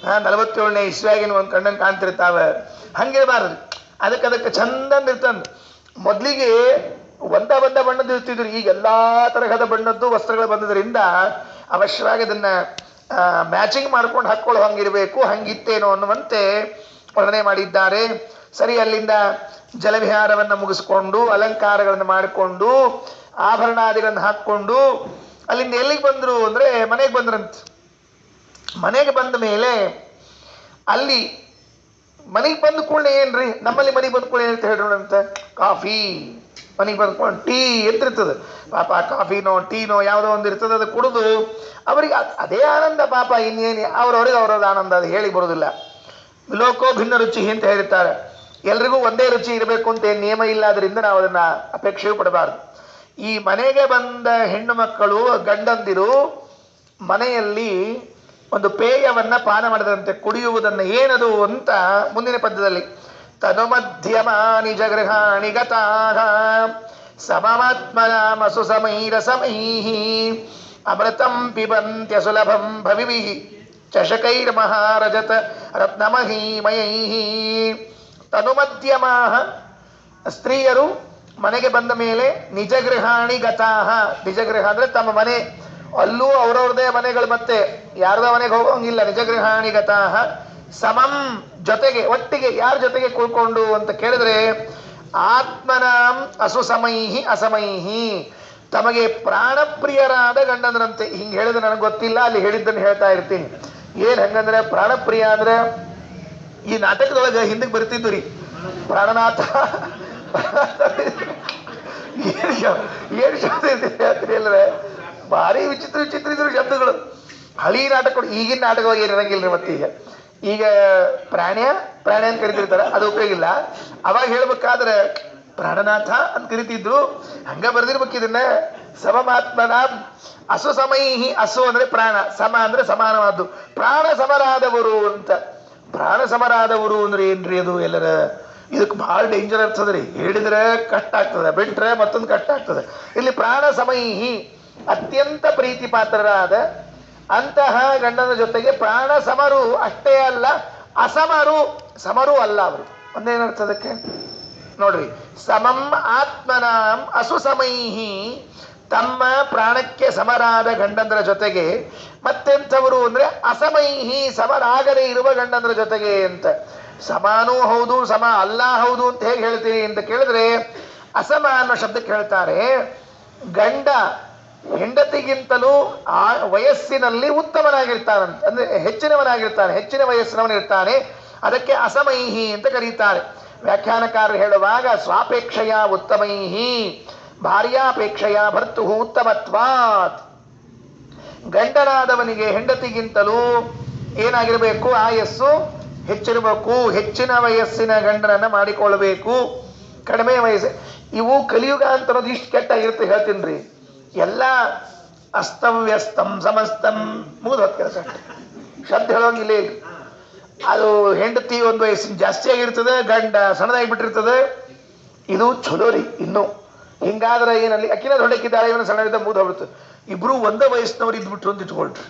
47ನೇ ಇಸ್ವಿಯಾಗಿನ ಒಂದು ಕಣ್ಣನ್ನು ಕಾಣ್ತಿರ್ತಾವೆ, ಹಂಗಿರಬಾರ್ದು. ಅದಕ್ಕೆ ಚಂದಂದ ಇರ್ತಂದು. ಮೊದಲಿಗೆ ಒಂದ ಬಣ್ಣದ್ದು ಇರ್ತಿದ್ರು, ಈಗ ಎಲ್ಲ ತರಹದ ಬಣ್ಣದ್ದು ವಸ್ತ್ರಗಳು ಬಂದದ್ರಿಂದ ಅವಶ್ಯವಾಗಿ ಅದನ್ನ ಮ್ಯಾಚಿಂಗ್ ಮಾಡ್ಕೊಂಡು ಹಾಕ್ಕೊಳ್ಳೋ ಹಂಗಿರಬೇಕು. ಹಂಗಿತ್ತೇನೋ ಅನ್ನುವಂತೆ ವರ್ಣನೆ ಮಾಡಿದ್ದಾರೆ. ಸರಿ, ಅಲ್ಲಿಂದ ಜಲವಿಹಾರವನ್ನು ಮುಗಿಸ್ಕೊಂಡು ಅಲಂಕಾರಗಳನ್ನು ಮಾಡಿಕೊಂಡು ಆಭರಣಾದಿಗಳನ್ನು ಹಾಕ್ಕೊಂಡು ಅಲ್ಲಿಂದ ಎಲ್ಲಿಗೆ ಬಂದರು ಅಂದರೆ ಮನೆಗೆ ಬಂದ್ರಂತ. ಮನೆಗೆ ಬಂದ ಮೇಲೆ ಅಲ್ಲಿ ಮನೆಗೆ ಬಂದ ಕೂಡಲೇ ಏನ್ರಿ, ನಮ್ಮಲ್ಲಿ ಮನೆಗೆ ಬಂದ ಕೂಡಲೇ ಏನಂತ ಹೇಳ್ರಂತ, ಕಾಫಿ. ಮನೆಗೆ ಬಂದ್ಕೊಂಡು ಟೀ ಎತ್ತಿರ್ತದೆ ಪಾಪ, ಕಾಫಿನೋ ಟೀನೋ ಯಾವುದೋ ಒಂದು ಇರ್ತದೆ, ಅದು ಕುಡಿದು ಅವರಿಗೆ ಅದೇ ಆನಂದ ಪಾಪ. ಇನ್ನೇನು ಅವ್ರವ್ರಿಗೆ ಅವ್ರವ್ರ ಆನಂದ, ಅದು ಹೇಳಿ ಬರೋದಿಲ್ಲ. ಲೋಕೋ ಭಿನ್ನ ರುಚಿ ಅಂತ ಹೇಳಿರ್ತಾರೆ. ಎಲ್ರಿಗೂ ಒಂದೇ ರುಚಿ ಇರಬೇಕು ಅಂತ ಏನು ನಿಯಮ ಇಲ್ಲ, ಅದರಿಂದ ನಾವು ಅದನ್ನ ಅಪೇಕ್ಷೆ ಪಡಬಾರ್ದು. ಈ ಮನೆಗೆ ಬಂದ ಹೆಣ್ಣು ಮಕ್ಕಳು ಗಂಡಂದಿರು ಮನೆಯಲ್ಲಿ ಒಂದು ಪೇಯವನ್ನ ಪಾನ ಮಾಡಿದಂತೆ, ಕುಡಿಯುವುದನ್ನು. ಏನದು ಅಂತ ಮುಂದಿನ ಪದ್ಯದಲ್ಲಿ ತನು ಮಧ್ಯಮಾನಿ ಜಗೃಹಾಣಿ ಗತಾಹ ಸಮಮಾತ್ಮನಾಮಸು ಸಮೈರಸಮೈಹಿ ಅಮೃತಂ ಪಿಬಂತ್ಯ ಸುಲಭಂ ಭವಿವಿಹಿ ಚಷಕೈರ್ಮಹಾರಜತ ರತ್ನಮಹೀಮಯೈಹಿ. ತನುಮಧ್ಯಮಾಹ, ಸ್ತ್ರೀಯರು ಮನೆಗೆ ಬಂದ ಮೇಲೆ ನಿಜಗೃಹಾಣಿ ಗತಾಹ, ನಿಜಗೃಹ ಅಂದ್ರೆ ತಮ್ಮ ಮನೆ, ಅಲ್ಲೂ ಅವ್ರವ್ರದೇ ಮನೆಗಳು, ಮತ್ತೆ ಯಾರ್ದೋ ಮನೆಗೆ ಹೋಗೋಂಗಿಲ್ಲ. ನಿಜಗೃಹಾಣಿ ಗತಾಹ ಸಮಂ, ಜೊತೆಗೆ ಒಟ್ಟಿಗೆ. ಯಾರ ಜೊತೆಗೆ ಕೂತ್ಕೊಂಡು ಅಂತ ಕೇಳಿದ್ರೆ ಆತ್ಮನಾಂ ಅಸುಸಮೈಹಿ ಅಸಮೈಹಿ, ತಮಗೆ ಪ್ರಾಣಪ್ರಿಯರಾದ ಗಂಡಂದ್ರಂತೆ. ಹಿಂಗೆ ಹೇಳಿದ್ರೆ ನನಗೆ ಗೊತ್ತಿಲ್ಲ, ಅಲ್ಲಿ ಹೇಳಿದ್ದನ್ನು ಹೇಳ್ತಾ ಇರ್ತೀನಿ. ಏನ್ ಹಂಗಂದ್ರೆ ಪ್ರಾಣಪ್ರಿಯ ಅಂದ್ರೆ ಈ ನಾಟಕದೊಳಗೆ ಹಿಂದಕ್ಕೆ ಬರ್ತಿದ್ದು ರೀ, ಪ್ರಾಣನಾಥ ಏನು ಶಬ್ದ ಹೇಳ್ತೀರಿ ಅಲ್ವೇ, ಭಾರಿ ವಿಚಿತ್ರ ಇದ್ರು ಶಬ್ದಗಳು. ಹಳಿ ನಾಟಕಗಳು, ಈಗಿನ ನಾಟಕವಾಗಿ ಏನು ಇರಂಗಿಲ್ರಿ. ಮತ್ತೆ ಈಗ ಪ್ರಾಣ್ಯ ಅಂತ ಕರಿತಿರ್ತಾರೆ, ಅದು ಉಪಯೋಗ ಇಲ್ಲ. ಅವಾಗ ಹೇಳ್ಬೇಕಾದ್ರೆ ಪ್ರಾಣನಾಥ ಅಂತ ಕರಿತಿದ್ರು. ಹಂಗ ಬರ್ದಿರ್ಬೇಕು ಇದನ್ನ. ಸಮಮಾತ್ಮನ ಅಸು ಸಮೈಹಿ, ಅಸು ಅಂದ್ರೆ ಪ್ರಾಣ, ಸಮ ಅಂದ್ರೆ ಸಮಾನವಾದ್ದು. ಪ್ರಾಣ ಸಮರಾದವರು ಅಂತ. ಪ್ರಾಣ ಸಮರಾದವರು ಅಂದ್ರೆ ಏನ್ರಿ ಅದು? ಎಲ್ಲರ ಇದಕ್ಕೆ ಭಾಳ ಡೇಂಜರ್ ಇರ್ತದೆ ರೀ. ಹೇಳಿದ್ರೆ ಕಷ್ಟ ಆಗ್ತದೆ, ಬಿಟ್ರೆ ಮತ್ತೊಂದು ಕಷ್ಟ ಆಗ್ತದೆ. ಇಲ್ಲಿ ಪ್ರಾಣ ಸಮೈಹಿ ಅತ್ಯಂತ ಪ್ರೀತಿ ಪಾತ್ರರಾದ ಅಂತಹ ಗಂಡನ ಜೊತೆಗೆ ಪ್ರಾಣ ಸಮರು ಅಷ್ಟೇ ಅಲ್ಲ, ಅಸಮರು, ಸಮರು ಅಲ್ಲ ಅವರು. ಒಂದೇನರ್ಥ ಅದಕ್ಕೆ ನೋಡ್ರಿ, ಸಮಂ ಆತ್ಮನಾಂ ಅಸುಸಮೈಹಿ, ತಮ್ಮ ಪ್ರಾಣಕ್ಕೆ ಸಮರಾದ ಗಂಡಂದ್ರ ಜೊತೆಗೆ, ಮತ್ತೆಂಥವರು ಅಂದ್ರೆ ಅಸಮೈಹಿ, ಸಮರಾಗದೇ ಇರುವ ಗಂಡಂದ್ರ ಜೊತೆಗೆ ಅಂತ. ಸಮಾನೂ ಹೌದು, ಸಮ ಅಲ್ಲ ಹೌದು ಅಂತ ಹೇಗೆ ಹೇಳ್ತೀರಿ ಅಂತ ಕೇಳಿದ್ರೆ, ಅಸಮ ಅನ್ನೋ ಶಬ್ದಕ್ಕೆ ಹೇಳ್ತಾರೆ, ಗಂಡ ಹೆಂಡತಿಗಿಂತಲೂ ಆ ವಯಸ್ಸಿನಲ್ಲಿ ಉತ್ತಮನಾಗಿರ್ತಾನಂತ, ಅಂದ್ರೆ ಹೆಚ್ಚಿನವನಾಗಿರ್ತಾನೆ, ಹೆಚ್ಚಿನ ವಯಸ್ಸಿನವನಿರ್ತಾನೆ. ಅದಕ್ಕೆ ಅಸಮೈಹಿ ಅಂತ ಕರೀತಾರೆ. ವ್ಯಾಖ್ಯಾನಕಾರರು ಹೇಳುವಾಗ ಸ್ವಾಪೇಕ್ಷೆಯ ಉತ್ತಮೈಹಿ ಭಾರ್ಯಾಪೇಕ್ಷೆಯ ಭರ್ತು ಉತ್ತಮತ್ವಾತ್, ಗಂಡನಾದವನಿಗೆ ಹೆಂಡತಿಗಿಂತಲೂ ಏನಾಗಿರಬೇಕು, ಆಯಸ್ಸು ಹೆಚ್ಚಿರಬೇಕು, ಹೆಚ್ಚಿನ ವಯಸ್ಸಿನ ಗಂಡನನ್ನ ಮಾಡಿಕೊಳ್ಬೇಕು. ಕಡಿಮೆ ವಯಸ್ಸು ಇವು ಕಲಿಯುಗ ಅಂತ ಅನ್ನೋದು ಇಷ್ಟು ಕೆಟ್ಟಾಗಿರುತ್ತೆ ಹೇಳ್ತೀನಿ ರೀ. ಎಲ್ಲ ಅಸ್ತವ್ಯಸ್ತಂ ಸಮಸ್ತಂ ಮುಗಿದು ಹೊತ್ತು ಕೆಲಸ, ಶಬ್ದ ಹೇಳೋಂಗಿಲ್ಲ ಇಲ್ಲ. ಅದು ಹೆಂಡತಿ ಒಂದು ವಯಸ್ಸಿನ ಜಾಸ್ತಿ ಆಗಿರ್ತದೆ, ಗಂಡ ಸಣ್ಣದಾಗಿ ಬಿಟ್ಟಿರ್ತದೆ. ಇದು ಚಲೋ ರೀ. ಇನ್ನು ಹಿಂಗಾದ್ರೆ ಏನಲ್ಲಿ ಅಕ್ಕಿನ ದೊಡ್ಡಕ್ಕಿದ್ದಾಳೆ, ಇವನು ಸಣ್ಣದಿದ್ದ ಮುಗಿದು ಹೋಗ್ಬಿಡ್ತು. ಇಬ್ರು ಒಂದೇ ವಯಸ್ಸಿನವ್ರು ಇದ್ಬಿಟ್ರು ಅಂತ ಇಟ್ಕೊಳ್ರಿ.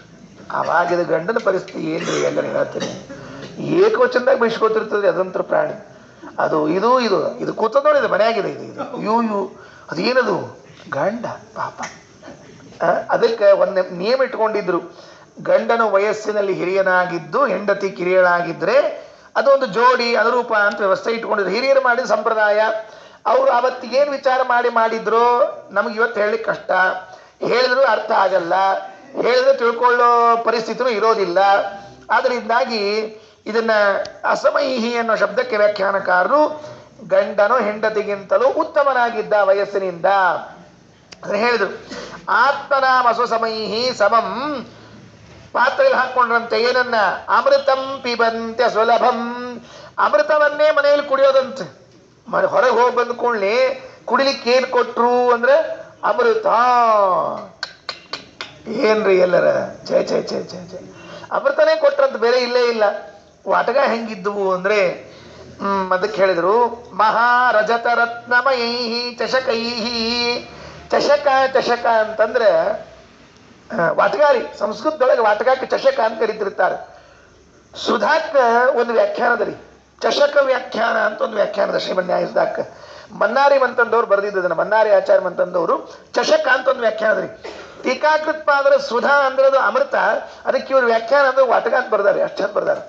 ಆವಾಗಿದ ಗಂಡನ ಪರಿಸ್ಥಿತಿ ಏನ್ರಿ ಎಲ್ಲ ಹೇಳ್ತೀನಿ. ಏಕವಚನದಾಗ ಬಯಸ್ಕೊತಿರ್ತದೆ ಅದಂತರ ಪ್ರಾಣಿ. ಅದು ಇದು ಇದು ಇದು ಕೂತ ನೋಡಿದೆ ಮನೆಯಾಗಿದೆ, ಇದು ಇದು ಇವು ಅದೇನದು ಗಂಡ ಪಾಪ. ಅದಕ್ಕೆ ಒಂದು ನಿಯಮ ಇಟ್ಕೊಂಡಿದ್ರು, ಗಂಡನು ವಯಸ್ಸಿನಲ್ಲಿ ಹಿರಿಯನಾಗಿದ್ದು ಹೆಂಡತಿ ಕಿರಿಯಳಾಗಿದ್ರೆ ಅದೊಂದು ಜೋಡಿ ಅನುರೂಪ ಅಂತ ವ್ಯವಸ್ಥೆ ಇಟ್ಕೊಂಡಿದ್ರು. ಹಿರಿಯರು ಮಾಡಿದ ಸಂಪ್ರದಾಯ. ಅವರು ಅವತ್ತಿಗೇನು ವಿಚಾರ ಮಾಡಿದ್ರು ನಮ್ಗೆ ಇವತ್ತು ಹೇಳಲಿಕ್ಕೆ ಕಷ್ಟ, ಹೇಳಿದ್ರು ಅರ್ಥ ಆಗಲ್ಲ, ಹೇಳಿದ್ರೆ ತಿಳ್ಕೊಳ್ಳೋ ಪರಿಸ್ಥಿತಿನೂ ಇರೋದಿಲ್ಲ. ಆದ್ದರಿಂದಾಗಿ ಇದನ್ನ ಅಸಮೈಹಿ ಅನ್ನೋ ಶಬ್ದಕ್ಕೆ ವ್ಯಾಖ್ಯಾನಕಾರರು ಗಂಡನು ಹೆಂಡತಿಗಿಂತಲೂ ಉತ್ತಮನಾಗಿದ್ದ ವಯಸ್ಸಿನಿಂದ ಅದನ್ನ ಹೇಳಿದ್ರು. ಆತ್ಮನಾಮ ಅಸುಸಮೈಹಿ ಸಮಂ, ಪಾತ್ರೆಯಲ್ಲಿ ಹಾಕೊಂಡ್ರಂತೆ ಏನನ್ನ, ಅಮೃತಂ ಪಿಬಂತ್ಯ ಸುಲಭಂ, ಅಮೃತವನ್ನೇ ಮನೆಯಲ್ಲಿ ಕುಡಿಯೋದಂತೆ. ಹೊರಗೆ ಹೋಗಿ ಬಂದ ಕೂಡಲೇ ಕುಡಿಲಿಕ್ಕೆ ಏನ್ ಕೊಟ್ರು ಅಂದ್ರೆ ಅಮೃತ. ಏನ್ರಿ ಎಲ್ಲರ ಛೇ ಛೇ ಛೇ ಛೇ ಛೇ, ಅಮೃತನೇ ಕೊಟ್ರಂತ, ಬೇರೆ ಇಲ್ಲೇ ಇಲ್ಲ. ವಾಟಗ ಹೆಂಗಿದ್ದುವು ಅಂದ್ರೆ ಅದಕ್ಕೆ ಹೇಳಿದ್ರು ಮಹಾರಜತ ರತ್ನಮಯೈಹಿ ಚಷಕೈಹಿ. ಚಷಕ ಚಷಕ ಅಂತಂದ್ರೆ ವಾಟಗಾರಿ, ಸಂಸ್ಕೃತದೊಳಗೆ ವಾಟಗಾಕ್ಕೆ ಚಷಕ ಅಂತ ಕರೀತಿರ್ತಾರೆ. ಸುಧಾಕ ಒಂದು ವ್ಯಾಖ್ಯಾನದಲ್ಲಿ ಚಷಕ ವ್ಯಾಖ್ಯಾನ ಅಂತ ಒಂದು ವ್ಯಾಖ್ಯಾನದ ಶ್ರೀಮನ್ ನ್ಯಾಯಸುಧಾಕ ಮನ್ನಾರಿ ಮಂತಂದವ್ರು ಬರೆದಿದ್ದದನ್ನ, ಮನ್ನಾರಿ ಆಚಾರ್ಯ ಮಂತಂದವರು ಚಷಕ ಅಂತ ಒಂದು ವ್ಯಾಖ್ಯಾನದ್ರಿ. ಟೀಕಾಕೃತ್ಪಾದರ ಸುಧಾ ಅಂದ್ರೆ ಅದು ಅಮೃತ, ಅದಕ್ಕೆ ಇವ್ರು ವ್ಯಾಖ್ಯಾನ ಅಂದ್ರೆ ವಾಟಗ ಅಂತ ಬರ್ದಾರೆ. ಅಷ್ಟು ಚಂದ ಬರ್ದಾರೆ,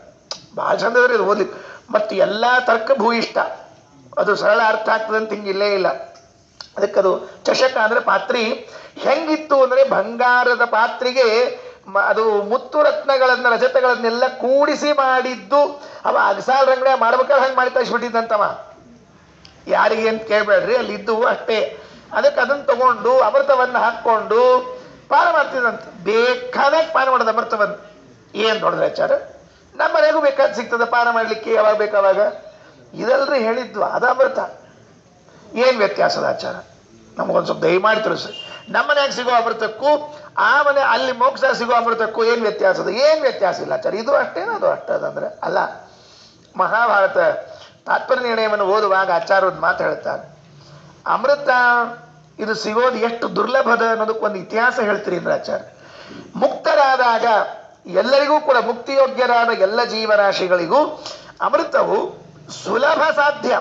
ಭಾಳ ಚಂದ ಅದ್ರಿ ಇದು ಓದ್ಲಿಕ್ಕೆ. ಮತ್ತು ಎಲ್ಲ ತರ್ಕ ಭೂಯಿಷ್ಠ, ಅದು ಸರಳ ಅರ್ಥ ಆಗ್ತದೆ ಅಂತ ಹಿಂಗಿಲ್ಲೇ ಇಲ್ಲ. ಅದಕ್ಕದು ಚಷಕ ಅಂದ್ರೆ ಪಾತ್ರಿ. ಹೆಂಗಿತ್ತು ಅಂದ್ರೆ ಬಂಗಾರದ ಪಾತ್ರೆಗೆ ಅದು ಮುತ್ತು ರತ್ನಗಳನ್ನ ರಜತಗಳನ್ನೆಲ್ಲ ಕೂಡಿಸಿ ಮಾಡಿದ್ದು. ಅವ ಅಗಸಾಲ್ ರಂಗಡೆ ಮಾಡ್ಬೇಕಾದ್ರೆ ಹಂಗೆ ಮಾಡಿ ಕಳಿಸ್ಬಿಟ್ಟಿದ್ದಂತವ. ಯಾರಿಗೆ ಅಂತ ಕೇಳ್ಬೇಡ್ರಿ, ಅಲ್ಲಿ ಇದ್ದು ಅಷ್ಟೇ. ಅದಕ್ಕೆ ಅದನ್ನ ತಗೊಂಡು ಅಮೃತವನ್ನ ಹಾಕೊಂಡು ಪಾನ ಮಾಡ್ತಿದ್ದಂತ. ಬೇಕಾದಾಗ ಪಾನ ಮಾಡೋದು ಅಮೃತವನ್ನು. ಏನ್ ದೊಡ್ಡದ ಆಚಾರ, ನಮ್ಮ ಮನೆಗೂ ಬೇಕಾದ ಸಿಗ್ತದೆ ಪಾನ ಮಾಡ್ಲಿಕ್ಕೆ, ಯಾವಾಗ ಬೇಕಾವಾಗ. ಇದಲ್ರಿ ಹೇಳಿದ್ವು, ಅದು ಅಮೃತ. ಏನ್ ವ್ಯತ್ಯಾಸದ ಆಚಾರ ನಮಗೊಂದು ಸ್ವಲ್ಪ ದಯಮಾಡಿ ತಿಳಿಸಿ. ನಮ್ಮ ಮನ್ಯಾಗ ಸಿಗೋ ಅಮೃತಕ್ಕೂ ಆ ಮನೆ ಅಲ್ಲಿ ಮೋಕ್ಷ ಸಿಗೋ ಅಮೃತಕ್ಕೂ ಏನ್ ವ್ಯತ್ಯಾಸದ? ಏನ್ ವ್ಯತ್ಯಾಸ ಇಲ್ಲ ಆಚಾರ. ಇದು ಅಷ್ಟೇನ ಅದು ಅಷ್ಟದಂದ್ರೆ ಅಲ್ಲ. ಮಹಾಭಾರತ ತಾತ್ಪರ್ಯ ನಿರ್ಣಯವನ್ನು ಓದುವಾಗ ಆಚಾರ ಒಂದು ಮಾತು ಹೇಳ್ತಾರೆ, ಅಮೃತ ಇದು ಸಿಗೋದು ಎಷ್ಟು ದುರ್ಲಭದ ಅನ್ನೋದಕ್ಕೊಂದು ಇತಿಹಾಸ ಹೇಳ್ತೀರಿ ಅಂದ್ರೆ ಆಚಾರ. ಮುಕ್ತರಾದಾಗ ಎಲ್ಲರಿಗೂ ಕೂಡ, ಮುಕ್ತಿಯೋಗ್ಯರಾದ ಎಲ್ಲ ಜೀವರಾಶಿಗಳಿಗೂ ಅಮೃತವು ಸುಲಭ ಸಾಧ್ಯ.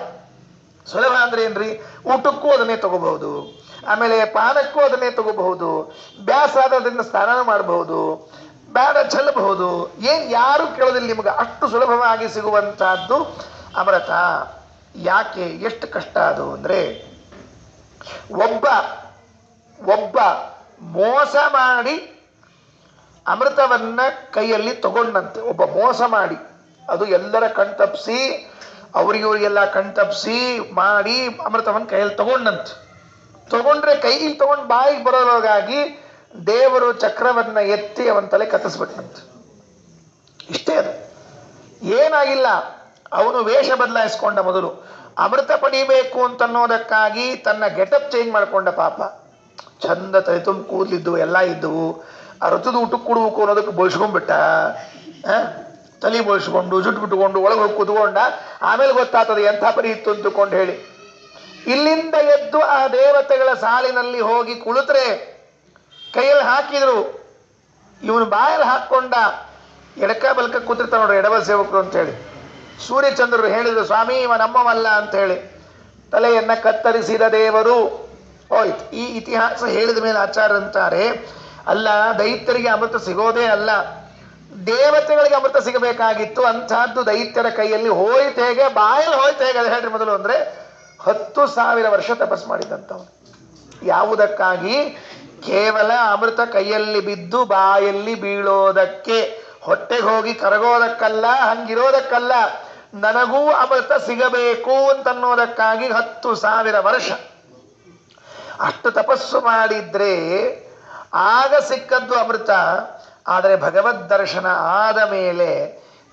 ಸುಲಭ ಅಂದ್ರೆ ಏನ್ರಿ, ಊಟಕ್ಕೂ ಅದನ್ನೇ ತಗೋಬಹುದು, ಆಮೇಲೆ ಪಾನಕ್ಕೂ ಅದನ್ನೇ ತಗೋಬಹುದು, ಬ್ಯಾಸಾದ್ರಿಂದ ಸ್ನಾನ ಮಾಡಬಹುದು, ಬೇಡ ಚೆಲ್ಲಬಹುದು. ಏನ್ ಯಾರು ಕೇಳೋದಿಲ್ಲ ನಿಮ್ಗೆ, ಅಷ್ಟು ಸುಲಭವಾಗಿ ಸಿಗುವಂತಹದ್ದು ಅಮೃತ. ಯಾಕೆ ಎಷ್ಟು ಕಷ್ಟ ಅದು ಅಂದ್ರೆ, ಒಬ್ಬ ಮೋಸ ಮಾಡಿ ಅಮೃತವನ್ನ ಕೈಯಲ್ಲಿ ತಗೊಂಡಂತೆ. ಒಬ್ಬ ಮೋಸ ಮಾಡಿ, ಅದು ಎಲ್ಲರ ಕಣ್ತಪ್ಪಿಸಿ, ಅವ್ರಿಗೆಲ್ಲ ಕಣ್ತಪ್ಪಿಸಿ ಮಾಡಿ ಅಮೃತವನ್ನ ಕೈಯಲ್ಲಿ ತಗೊಂಡಂತೆ. ತಗೊಂಡ್ರೆ ಕೈಗೆ ತಗೊಂಡು ಬಾಯಿಗೆ ಬರೋದ್ರೊಳಗಾಗಿ ದೇವರು ಚಕ್ರವನ್ನ ಎತ್ತಿ ಅವನ ತಲೆ ಕತ್ತಿಸ್ಬಿಟ್ಟಂತೆ. ಇಷ್ಟೇ ಅದು, ಏನಾಗಿಲ್ಲ. ಅವನು ವೇಷ ಬದಲಾಯಿಸ್ಕೊಂಡ. ಮೊದಲು ಅಮೃತ ಪಡಿಬೇಕು ಅಂತನ್ನೋದಕ್ಕಾಗಿ ತನ್ನ ಗೆಟಪ್ ಚೇಂಜ್ ಮಾಡ್ಕೊಂಡ. ಪಾಪ ಚಂದ ತಲೆ ತುಂಬ ಕೂದಲಿದ್ದು ಎಲ್ಲ ಇದ್ದವು. ಆ ಋತುದ ಊಟಕ್ಕೆ ಕೊಡ್ಬೇಕು ಅನ್ನೋದಕ್ಕೆ ಬಳ್ಸ್ಕೊಂಡ್ಬಿಟ್ಟ. ತಲೆ ಬೋಳಿಸ್ಕೊಂಡು ಜುಟ್ಟು ಬಿಟ್ಟುಕೊಂಡು ಒಳಗೆ ಹೋಗಿ ಕೂತ್ಕೊಂಡ. ಆಮೇಲೆ ಗೊತ್ತಾಗ್ತದೆ ಎಂಥ ಪರಿ ಇತ್ತು ಅಂತಕೊಂಡು ಹೇಳಿ. ಇಲ್ಲಿಂದ ಎದ್ದು ಆ ದೇವತೆಗಳ ಸಾಲಿನಲ್ಲಿ ಹೋಗಿ ಕುಳಿತರೆ ಕೈಯಲ್ಲಿ ಹಾಕಿದ್ರು, ಇವನು ಬಾಯಲ್ಲಿ ಹಾಕ್ಕೊಂಡ. ಎಡಕ ಬಲಕ ಕೂತಿರ್ತಾನೆ ನೋಡ್ರಿ ಎಡಬಲ ಸೇವಕರು ಅಂತ ಹೇಳಿ. ಸೂರ್ಯಚಂದ್ರರು ಹೇಳಿದ್ರು, ಸ್ವಾಮಿ ಇವ ನಮ್ಮವಲ್ಲ ಅಂತ ಹೇಳಿ. ತಲೆಯನ್ನ ಕತ್ತರಿಸಿದ ದೇವರು ಹೋಯ್ತು. ಈ ಇತಿಹಾಸ ಹೇಳಿದ ಮೇಲೆ ಆಚಾರ್ಯ ಅಂತಾರೆ, ಅಲ್ಲ ದೈತ್ಯರಿಗೆ ಅಮೃತ ಸಿಗೋದೇ ಅಲ್ಲ, ದೇವತೆಗಳಿಗೆ ಅಮೃತ ಸಿಗಬೇಕಾಗಿತ್ತು. ಅಂಥದ್ದು ದೈತ್ಯರ ಕೈಯಲ್ಲಿ ಹೋಯ್ತು ಹೇಗೆ, ಬಾಯಲ್ಲಿ ಹೋಯ್ತು ಹೇಗೆ ಅದು ಹೇಳ್ರಿ ಮೊದಲು. ಅಂದ್ರೆ 10,000 ವರ್ಷ ತಪಸ್ ಮಾಡಿದಂಥವನು. ಯಾವುದಕ್ಕಾಗಿ? ಕೇವಲ ಅಮೃತ ಕೈಯಲ್ಲಿ ಬಿದ್ದು ಬಾಯಲ್ಲಿ ಬೀಳೋದಕ್ಕೆ, ಹೊಟ್ಟೆಗೆ ಹೋಗಿ ಕರಗೋದಕ್ಕಲ್ಲ, ಹಂಗಿರೋದಕ್ಕಲ್ಲ, ನನಗೂ ಅಮೃತ ಸಿಗಬೇಕು ಅಂತನ್ನೋದಕ್ಕಾಗಿ 10,000 ವರ್ಷ ಅಷ್ಟು ತಪಸ್ಸು ಮಾಡಿದ್ರೆ ಆಗ ಸಿಕ್ಕದ್ದು ಅಮೃತ. ಆದರೆ ಭಗವದ್ ದರ್ಶನ ಆದ ಮೇಲೆ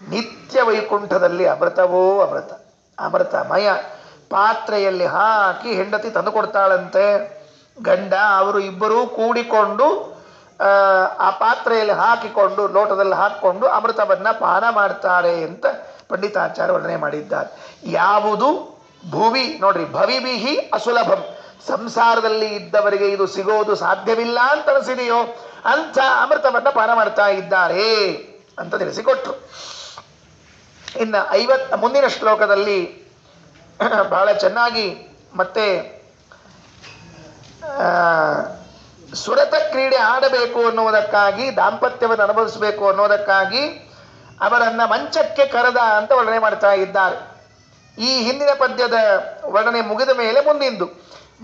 ನಿತ್ಯ ವೈಕುಂಠದಲ್ಲಿ ಅಮೃತವೋ ಅಮೃತ, ಅಮೃತಮಯ. ಪಾತ್ರೆಯಲ್ಲಿ ಹಾಕಿ ಹೆಂಡತಿ ತಂದು ಕೊಡ್ತಾಳಂತೆ. ಗಂಡ ಅವರು ಇಬ್ಬರೂ ಕೂಡಿಕೊಂಡು ಆ ಪಾತ್ರೆಯಲ್ಲಿ ಹಾಕಿಕೊಂಡು ಲೋಟದಲ್ಲಿ ಹಾಕಿಕೊಂಡು ಅಮೃತವನ್ನ ಪಾನ ಮಾಡ್ತಾರೆ ಅಂತ ಪಂಡಿತಾಚಾರ್ಯ ವರ್ಣನೆ ಮಾಡಿದ್ದಾರೆ. ಯಾವುದು ಭುವಿ ನೋಡ್ರಿ, ಭವಿಭಿಹಿ ಅಸುಲಭಂ, ಸಂಸಾರದಲ್ಲಿ ಇದ್ದವರಿಗೆ ಇದು ಸಿಗೋದು ಸಾಧ್ಯವಿಲ್ಲ ಅಂತ ಅನಿಸಿದೆಯೋ ಅಂಥ ಅಮೃತವನ್ನ ಪಾನ ಮಾಡ್ತಾ ಇದ್ದಾರೆ ಅಂತ ತಿಳಿಸಿಕೊಟ್ರು. ಇನ್ನು ಮುಂದಿನ ಶ್ಲೋಕದಲ್ಲಿ ಬಹಳ ಚೆನ್ನಾಗಿ ಮತ್ತೆ ಸುರತ ಕ್ರೀಡೆ ಆಡಬೇಕು ಅನ್ನುವುದಕ್ಕಾಗಿ, ದಾಂಪತ್ಯವನ್ನು ಅನುಭವಿಸಬೇಕು ಅನ್ನೋದಕ್ಕಾಗಿ ಅವರನ್ನ ಮಂಚಕ್ಕೆ ಕರೆದ ಅಂತ ವರ್ಣನೆ ಮಾಡ್ತಾ ಇದ್ದಾರೆ. ಈ ಹಿಂದಿನ ಪದ್ಯದ ವರ್ಣನೆ ಮುಗಿದ ಮೇಲೆ ಮುಂದಿಂದು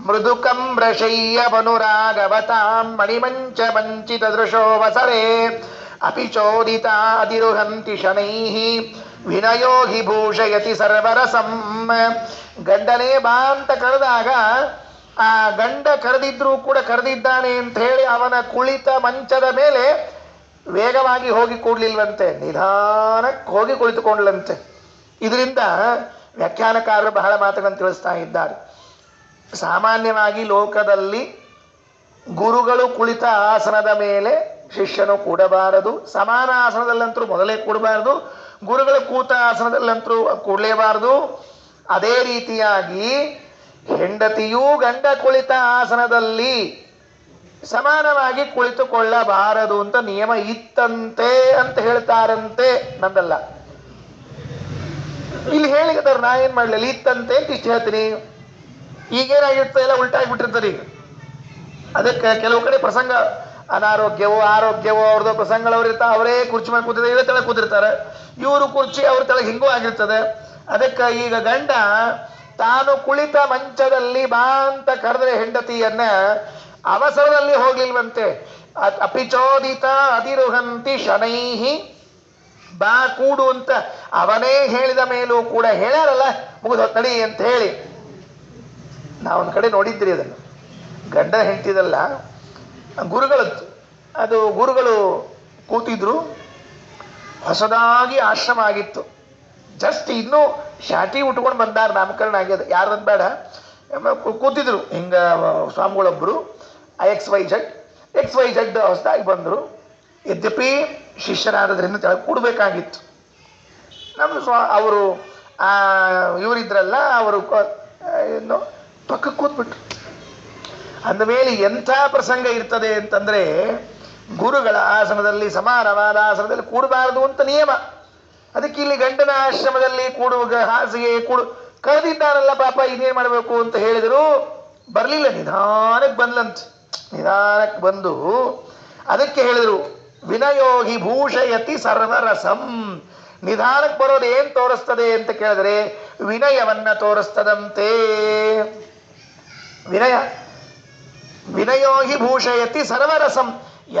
ಮೃದುಕಂ ರಶಯ್ಯ ಬನುರಾಗವತಾಂ ಮಣಿಮಂಚ ಮಂಚಿತ ದೃಶೋ ವಸರೆ ಅಪಿ ಚೋದಿತ ಅಧಿರುಹಂತಿ ಶನೈಃ ವಿನಯೋ ಹಿ ಭೂಷಯತಿ ಸರ್ವರಸಂ. ಗಂಡನೇ ಬಾ ಅಂತ ಕರೆದಾಗ ಆ ಗಂಡ ಕರೆದಿದ್ರೂ ಕೂಡ ಕರೆದಿದ್ದಾನೆ ಅಂತ ಹೇಳಿ ಅವನ ಕುಳಿತ ಮಂಚದ ಮೇಲೆ ವೇಗವಾಗಿ ಹೋಗಿ ಕೂಡ್ಲಿಲ್ವಂತೆ, ನಿಧಾನಕ್ಕೆ ಹೋಗಿ ಕುಳಿತುಕೊಂಡ್ಲಂತೆ. ಇದರಿಂದ ವ್ಯಾಖ್ಯಾನಕಾರರು ಬಹಳ ಮಾತುಗಳನ್ನು ತಿಳಿಸ್ತಾ ಇದ್ದಾರೆ. ಸಾಮಾನ್ಯವಾಗಿ ಲೋಕದಲ್ಲಿ ಗುರುಗಳು ಕುಳಿತ ಆಸನದ ಮೇಲೆ ಶಿಷ್ಯನು ಕೂಡಬಾರದು, ಸಮಾನ ಆಸನದಲ್ಲಂತರೂ ಮೊದಲೇ ಕೂಡಬಾರದು, ಗುರುಗಳು ಕೂತ ಆಸನದಲ್ಲಂತರೂ ಕೂಡಲೇಬಾರದು. ಅದೇ ರೀತಿಯಾಗಿ ಹೆಂಡತಿಯೂ ಗಂಡ ಕುಳಿತ ಆಸನದಲ್ಲಿ ಸಮಾನವಾಗಿ ಕುಳಿತುಕೊಳ್ಳಬಾರದು ಅಂತ ನಿಯಮ ಇತ್ತಂತೆ ಅಂತ ಹೇಳ್ತಾರಂತೆ, ನಂದಲ್ಲ. ಇಲ್ಲಿ ಹೇಳಿದ್ರು, ನಾ ಏನ್ ಮಾಡ್ಲಿಲ್ಲ, ಇತ್ತಂತೆ ಅಂತ ಇಷ್ಟು ಹೇಳ್ತೀನಿ. ಈಗೇನಾಗಿರ್ತದೆ ಎಲ್ಲ ಉಲ್ಟಾಗಿಬಿಟ್ಟಿರ್ತಾರೆ. ಈಗ ಅದಕ್ಕೆ ಕೆಲವು ಕಡೆ ಪ್ರಸಂಗ ಅನಾರೋಗ್ಯವೋ ಆರೋಗ್ಯವೋ ಅವ್ರದ್ದು ಪ್ರಸಂಗಗಳವ್ರು ಇರ್ತಾರೆ, ಅವರೇ ಕುರ್ಚಿ ಮೇಲೆ ಕೂತಿರ್ತಾರೆ, ಇವೇ ತೆಳಗೆ ಕೂತಿರ್ತಾರೆ, ಇವರು ಕುರ್ಚಿ ಅವ್ರ ತೆಳಗೆ ಹಿಂಗೂ ಆಗಿರ್ತದೆ. ಅದಕ್ಕೆ ಈಗ ಗಂಡ ತಾನು ಕುಳಿತ ಮಂಚದಲ್ಲಿ ಬಾ ಅಂತ ಕರೆದ್ರೆ ಹೆಂಡತಿಯನ್ನ ಅವಸರದಲ್ಲಿ ಹೋಗ್ಲಿಲ್ವಂತೆ. ಅಪಿಚೋದಿತ ಅಧಿರುಹಂತಿ ಶನೈಹಿ, ಬಾ ಕೂಡು ಅಂತ ಅವನೇ ಹೇಳಿದ ಮೇಲೂ ಕೂಡ ಹೇಳ್ಯಾರಲ್ಲ, ಮುಗಿದು ನಡಿ ಅಂತ ಹೇಳಿ. ನಾವೊಂದು ಕಡೆ ನೋಡಿದ್ರಿ ಅದನ್ನು, ಗಂಡ ಹೆಂಡ್ತಿದಲ್ಲ ಗುರುಗಳದ್ದು. ಅದು ಗುರುಗಳು ಕೂತಿದ್ರು, ಹೊಸದಾಗಿ ಆಶ್ರಮ ಆಗಿತ್ತು, ಜಸ್ಟ್ ಇನ್ನೂ ಶಾಟಿ ಉಟ್ಕೊಂಡು ಬಂದಾರ, ನಾಮಕರಣ ಆಗ್ಯದ, ಯಾರದ್ ಬೇಡ. ಕೂತಿದ್ರು ಹಿಂಗ ಸ್ವಾಮಿಗಳೊಬ್ಬರು XYZ ಹೊಸದಾಗಿ ಬಂದರು. ಯದ್ಯಪಿ ಶಿಷ್ಯರಾದ್ರಿಂದ ತೆಳಗೆ ಕೂಡಬೇಕಾಗಿತ್ತು. ನಮ್ಮ ಅವರು ಇವರಿದ್ರಲ್ಲ, ಅವರು ಪಕ್ಕಕ್ಕೆ ಕೂತ್ಬಿಟ್ರು. ಅಂದಮೇಲೆ ಎಂಥ ಪ್ರಸಂಗ ಇರ್ತದೆ ಅಂತಂದ್ರೆ, ಗುರುಗಳ ಆಸನದಲ್ಲಿ ಸಮಾನವಾದ ಆಸನದಲ್ಲಿ ಕೂಡಬಾರದು ಅಂತ ನಿಯಮ. ಅದಕ್ಕೆ ಇಲ್ಲಿ ಗಂಡನ ಆಶ್ರಮದಲ್ಲಿ ಕೂಡುವಾಗ ಹಾಸಿಗೆ ಕರೆದಿದ್ದಾರಲ್ಲ ಪಾಪ, ಇನ್ನೇನು ಮಾಡಬೇಕು ಅಂತ ಹೇಳಿದ್ರು. ಬರಲಿಲ್ಲ, ನಿಧಾನಕ್ಕೆ ಬಂದ್ಲಂತ. ನಿಧಾನಕ್ಕೆ ಬಂದು ಅದಕ್ಕೆ ಹೇಳಿದ್ರು, ವಿನಯೋಹಿ ಭೂಷಯತಿ ಸರ್ವರಸಂ. ನಿಧಾನಕ್ಕೆ ಬರೋದು ಏನ್ ತೋರಿಸ್ತದೆ ಅಂತ ಕೇಳಿದ್ರೆ ವಿನಯವನ್ನ ತೋರಿಸ್ತದಂತೆ. ವಿನಯೋಹಿ ಭೂಷಯತಿ ಸರ್ವರಸಂ.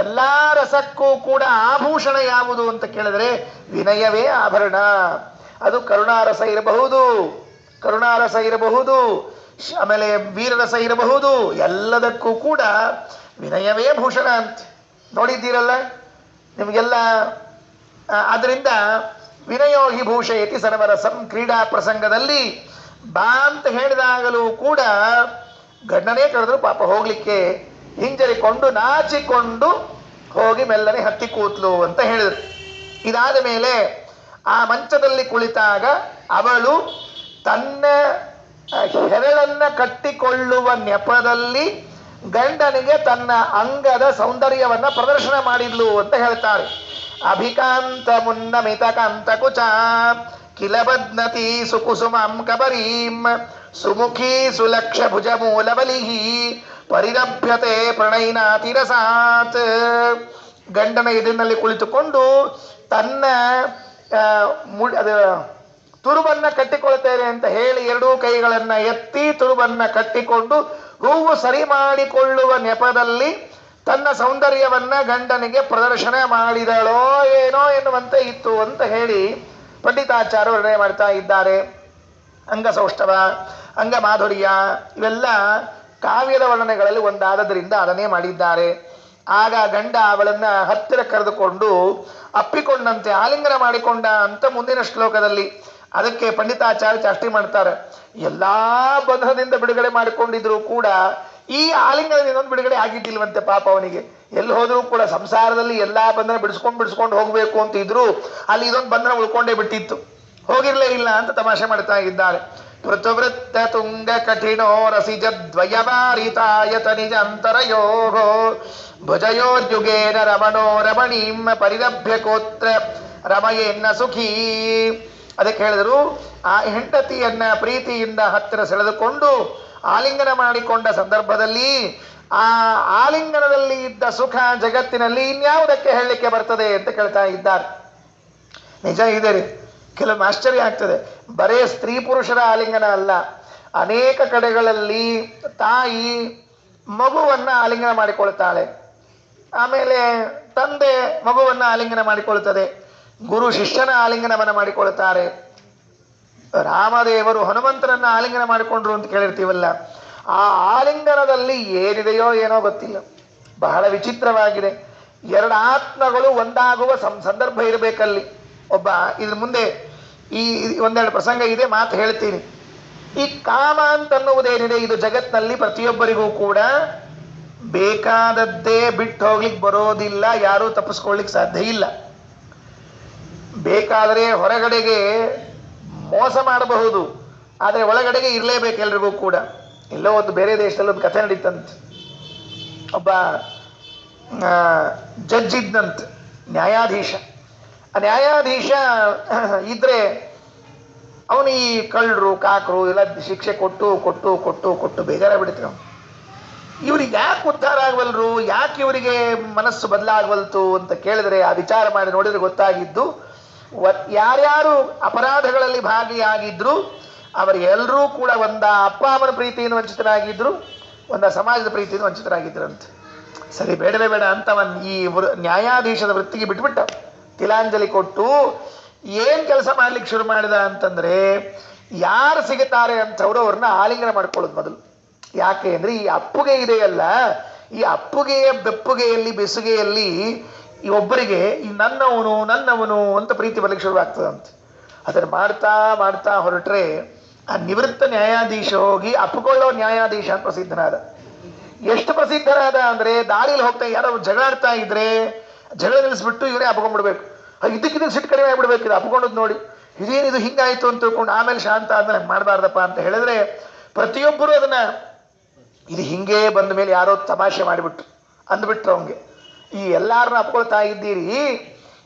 ಎಲ್ಲಾ ರಸಕ್ಕೂ ಕೂಡ ಆಭೂಷಣ ಯಾವುದು ಅಂತ ಕೇಳಿದ್ರೆ ವಿನಯವೇ ಆಭರಣ. ಅದು ಕರುಣಾರಸ ಇರಬಹುದು, ಆಮೇಲೆ ವೀರರಸ ಇರಬಹುದು, ಎಲ್ಲದಕ್ಕೂ ಕೂಡ ವಿನಯವೇ ಭೂಷಣ ಅಂತ ನೋಡಿದ್ದೀರಲ್ಲ ನಿಮಗೆಲ್ಲ. ಆದ್ರಿಂದ ವಿನಯೋಹಿ ಭೂಷಯತಿ ಸರ್ವರಸಂ. ಕ್ರೀಡಾ ಪ್ರಸಂಗದಲ್ಲಿ ಬಾ ಅಂತ ಹೇಳಿದಾಗಲೂ ಕೂಡ ಗಂಡನೇ ಕರೆದ್ರು ಪಾಪ ಹೋಗ್ಲಿಕ್ಕೆ ಹಿಂಜರಿಕೊಂಡು ನಾಚಿಕೊಂಡು ಹೋಗಿ ಮೆಲ್ಲನೆ ಹತ್ತಿ ಕೂತ್ಲು ಅಂತ ಹೇಳಿದ್ರು. ಇದಾದ ಮೇಲೆ ಆ ಮಂಚದಲ್ಲಿ ಕುಳಿತಾಗ ಅವಳು ತನ್ನ ಹೆರಳನ್ನ ಕಟ್ಟಿಕೊಳ್ಳುವ ನೆಪದಲ್ಲಿ ಗಂಡನಿಗೆ ತನ್ನ ಅಂಗದ ಸೌಂದರ್ಯವನ್ನ ಪ್ರದರ್ಶನ ಮಾಡಿದ್ಲು ಅಂತ ಹೇಳ್ತಾರೆ. ಅಭಿಕಾಂತ ಮುನ್ನಮಿತ ಕಾಂತ ಕುಚ ಕಿಲ ಬದ್ನತಿ ಸುಕುಸುಮಾಂ ಕಬರೀಂ ಸುಮುಖಿ ಸುಲಕ್ಷ ಭುಜ ಮೂಲ ಬಲಿಹಿ ಪರಿರಭ್ಯತೆ ಪ್ರಣಯಿನಾತಿ ರಸಾತ್. ಗಂಡನ ಎದುರಿನಲ್ಲಿ ಕುಳಿತುಕೊಂಡು ತನ್ನ ತುರುಬನ್ನ ಕಟ್ಟಿಕೊಳ್ತೇನೆ ಅಂತ ಹೇಳಿ ಎರಡೂ ಕೈಗಳನ್ನ ಎತ್ತಿ ತುರುಬನ್ನ ಕಟ್ಟಿಕೊಂಡು ಹೂವು ಸರಿ ಮಾಡಿಕೊಳ್ಳುವ ನೆಪದಲ್ಲಿ ತನ್ನ ಸೌಂದರ್ಯವನ್ನ ಗಂಡನಿಗೆ ಪ್ರದರ್ಶನ ಮಾಡಿದಳೋ ಏನೋ ಎನ್ನುವಂತೆ ಇತ್ತು ಅಂತ ಹೇಳಿ ಪಂಡಿತಾಚಾರ್ಯ ವರ್ಣನೆ ಮಾಡ್ತಾ ಇದ್ದಾರೆ. ಅಂಗಸೌಷ್ಠವ, ಅಂಗ ಮಾಧುರ್ಯ ಇವೆಲ್ಲ ಕಾವ್ಯದ ವರ್ಣನೆಗಳಲ್ಲಿ ಒಂದಾದದ್ರಿಂದ ಅದನ್ನೇ ಮಾಡಿದ್ದಾರೆ. ಆಗ ಗಂಡ ಅವಳನ್ನ ಹತ್ತಿರ ಕರೆದುಕೊಂಡು ಅಪ್ಪಿಕೊಂಡಂತೆ ಆಲಿಂಗನ ಮಾಡಿಕೊಂಡ ಅಂತ ಮುಂದಿನ ಶ್ಲೋಕದಲ್ಲಿ. ಅದಕ್ಕೆ ಪಂಡಿತಾಚಾರ್ಯ ಚಾಷ್ಟಿ ಮಾಡ್ತಾರೆ, ಎಲ್ಲಾ ಬಂಧನದಿಂದ ಬಿಡುಗಡೆ ಮಾಡಿಕೊಂಡಿದ್ರು ಕೂಡ ಈ ಆಲಿಂಗನದಿಂದ ಬಿಡುಗಡೆ ಆಗಿದ್ದಿಲ್ವಂತೆ ಪಾಪ ಅವನಿಗೆ. ಎಲ್ಲಿ ಹೋದ್ರೂ ಕೂಡ ಸಂಸಾರದಲ್ಲಿ ಎಲ್ಲಾ ಬಂಧನ ಬಿಡಿಸ್ಕೊಂಡು ಹೋಗ್ಬೇಕು ಅಂತ ಇದ್ರು, ಅಲ್ಲಿ ಇದೊಂದು ಬಂಧನ ಉಳ್ಕೊಂಡೇ ಬಿಟ್ಟಿತ್ತು, ಹೋಗಿರ್ಲೇ ಇಲ್ಲ ಅಂತ ತಮಾಷೆ ಮಾಡ್ತಾ ಇದ್ದಾರೆ. ಪೃಥುವೃತ್ತ ತುಂಗ ಕಠಿಣೋ ರಸಿಜ ದ್ವಯವಾರಿತಾಯತ ನಿಜ ಅಂತರಯೋಗೋ ಭುಜಯೋರ್ಯುಗೇನ ರಮಣೋ ರಮಣೀಂ ಪರಿರಭ್ಯಕೋತ್ರ ರಮಯೇನ್ನ ಸುಖೀ. ಅದಕ್ಕೆ ಹೇಳಿದರು, ಆ ಹೆಂಡತಿಯನ್ನ ಪ್ರೀತಿಯಿಂದ ಹತ್ತಿರ ಸೆಳೆದುಕೊಂಡು ಆಲಿಂಗನ ಮಾಡಿಕೊಂಡ ಸಂದರ್ಭದಲ್ಲಿ ಆ ಆಲಿಂಗನದಲ್ಲಿ ಇದ್ದ ಸುಖ ಜಗತ್ತಿನಲ್ಲಿ ಇನ್ಯಾವುದಕ್ಕೆ ಹೇಳಲಿಕ್ಕೆ ಬರ್ತದೆ ಅಂತ ಕೇಳ್ತಾ ಇದ್ದಾರೆ. ನಿಜ ಇದೆ ರೀ, ಕೆಲವು ಆಶ್ಚರ್ಯ ಆಗ್ತದೆ. ಬರೇ ಸ್ತ್ರೀ ಪುರುಷರ ಆಲಿಂಗನ ಅಲ್ಲ, ಅನೇಕ ಕಡೆಗಳಲ್ಲಿ ತಾಯಿ ಮಗುವನ್ನ ಆಲಿಂಗನ ಮಾಡಿಕೊಳ್ತಾಳೆ, ಆಮೇಲೆ ತಂದೆ ಮಗುವನ್ನ ಆಲಿಂಗನ ಮಾಡಿಕೊಳ್ತದೆ, ಗುರು ಶಿಷ್ಯನ ಆಲಿಂಗನವನ್ನ ಮಾಡಿಕೊಳ್ತಾರೆ. ರಾಮದೇವರು ಹನುಮಂತರನ್ನ ಆಲಿಂಗನ ಮಾಡಿಕೊಂಡ್ರು ಅಂತ ಕೇಳಿರ್ತೀವಲ್ಲ, ಆ ಆಲಿಂಗನದಲ್ಲಿ ಏನಿದೆಯೋ ಏನೋ ಗೊತ್ತಿಲ್ಲ, ಬಹಳ ವಿಚಿತ್ರವಾಗಿದೆ. ಎರಡು ಆತ್ಮಗಳು ಒಂದಾಗುವ ಸಂದರ್ಭ ಇರಬೇಕಲ್ಲಿ. ಒಬ್ಬ ಇದ್ರ ಮುಂದೆ ಈ ಒಂದೆರಡು ಪ್ರಸಂಗ ಇದೆ, ಮಾತು ಹೇಳ್ತೀನಿ. ಈ ಕಾಮ ಅಂತನ್ನುವುದೇನಿದೆ, ಇದು ಜಗತ್ನಲ್ಲಿ ಪ್ರತಿಯೊಬ್ಬರಿಗೂ ಕೂಡ ಬೇಕಾದದ್ದೇ ಬಿಟ್ಟು ಹೋಗ್ಲಿಕ್ಕೆ ಬರೋದಿಲ್ಲ, ಯಾರೂ ತಪ್ಪಿಸ್ಕೊಳ್ಳಿಕ್ಕೆ ಸಾಧ್ಯ ಇಲ್ಲ. ಬೇಕಾದರೆ ಹೊರಗಡೆಗೆ ಮೋಸ ಮಾಡಬಹುದು, ಆದರೆ ಒಳಗಡೆಗೆ ಇರಲೇಬೇಕು ಎಲ್ರಿಗೂ ಕೂಡ. ಎಲ್ಲೋ ಒಂದು ಬೇರೆ ದೇಶದಲ್ಲಿ ಒಂದು ಕಥೆ ನಡೀತಂತೆ. ಒಬ್ಬ ಜಡ್ಜ್ ಇದ್ದಂತೆ, ನ್ಯಾಯಾಧೀಶ. ಆ ನ್ಯಾಯಾಧೀಶ ಇದ್ರೆ ಅವನು ಈ ಕಳ್ಳರು ಕಾಕರು ಎಲ್ಲ ಶಿಕ್ಷೆ ಕೊಟ್ಟು ಕೊಟ್ಟು ಕೊಟ್ಟು ಕೊಟ್ಟು ಬೇಜಾರ ಬಿಡ್ತೀವಿ. ಅವನು ಇವ್ರಿಗೆ ಯಾಕೆ ಉದ್ಧಾರ ಆಗವಲ್ರು, ಯಾಕೆ ಇವರಿಗೆ ಮನಸ್ಸು ಬದಲಾಗವಲ್ತು ಅಂತ ಕೇಳಿದ್ರೆ, ಆ ವಿಚಾರ ಮಾಡಿ ನೋಡಿದ್ರೆ ಗೊತ್ತಾಗಿದ್ದು, ಯಾರ್ಯಾರು ಅಪರಾಧಗಳಲ್ಲಿ ಭಾಗಿಯಾಗಿದ್ರು ಅವರೆಲ್ಲರೂ ಕೂಡ ಒಂದ ಅಪ್ಪ ಅಮ್ಮನ ಪ್ರೀತಿಯನ್ನು ವಂಚಿತರಾಗಿದ್ರು, ಒಂದ ಸಮಾಜದ ಪ್ರೀತಿಯನ್ನು ವಂಚಿತರಾಗಿದ್ರಂತೆ. ಸರಿ, ಬೇಡವೇ ಬೇಡ ಅಂತ ಈ ನ್ಯಾಯಾಧೀಶದ ವೃತ್ತಿಗೆ ಬಿಟ್ಬಿಟ್ಟ. ತಿಲಾಂಜಲಿ ಕೊಟ್ಟು ಏನ್ ಕೆಲಸ ಮಾಡ್ಲಿಕ್ಕೆ ಶುರು ಮಾಡಿದ ಅಂತಂದ್ರೆ, ಯಾರು ಸಿಗುತ್ತಾರೆ ಅಂಥವ್ರು ಅವ್ರನ್ನ ಆಲಿಂಗನ ಮಾಡ್ಕೊಳ್ಳೋದು ಮೊದಲು. ಯಾಕೆ ಅಂದ್ರೆ, ಈ ಅಪ್ಪುಗೆ ಇದೆಯಲ್ಲ, ಈ ಅಪ್ಪುಗೆಯ ಬೆಪ್ಪುಗೆಯಲ್ಲಿ ಬೆಸುಗೆಯಲ್ಲಿ ಈ ಒಬ್ಬರಿಗೆ ಈ ನನ್ನವನು ಅಂತ ಪ್ರೀತಿ ಬರ್ಲಿಕ್ಕೆ ಶುರುವಾಗ್ತದಂತೆ. ಅದನ್ನು ಮಾಡ್ತಾ ಮಾಡ್ತಾ ಹೊರಟ್ರೆ ಆ ನಿವೃತ್ತ ನ್ಯಾಯಾಧೀಶ ಹೋಗಿ ಅಪ್ಪಿಕೊಳ್ಳೋ ನ್ಯಾಯಾಧೀಶ ಅಂತ ಪ್ರಸಿದ್ಧನಾದ. ಎಷ್ಟು ಪ್ರಸಿದ್ಧನಾದ ಅಂದ್ರೆ, ದಾರಿಯಲ್ಲಿ ಹೋಗ್ತಾ ಯಾರೋ ಜಗಳಾಡ್ತಾ ಇದ್ರೆ ಜಗಳ ನಿಲ್ಲಿಸ್ಬಿಟ್ಟು ಇವರೇ ಅಪ್ಕೊಂಡ್ಬಿಡ್ಬೇಕು. ಇದಕ್ಕಿಂತ ಸಿಟ್ಟು ಕಡಿಮೆ ಆಗ್ಬಿಡ್ಬೇಕು, ಇದು ಅಪ್ಕೊಂಡದ್ ನೋಡಿ ಇದೇನಿದು ಹಿಂಗಾಯ್ತು ಅಂತ ತಿಳ್ಕೊಂಡು ಆಮೇಲೆ ಶಾಂತ ಆದ್ಮೇಲೆ ಮಾಡಬಾರ್ದಪ್ಪ ಅಂತ ಹೇಳಿದ್ರೆ, ಪ್ರತಿಯೊಬ್ಬರು ಅದನ್ನ ಇದು ಹಿಂಗೆ ಬಂದ ಮೇಲೆ ಯಾರೋ ತಮಾಷೆ ಮಾಡಿಬಿಟ್ರು ಅಂದ್ಬಿಟ್ರು ಅವಂಗೆ, ಈ ಎಲ್ಲಾರನ್ನ ಅಪ್ಕೊಳ್ತಾ ಇದ್ದೀರಿ,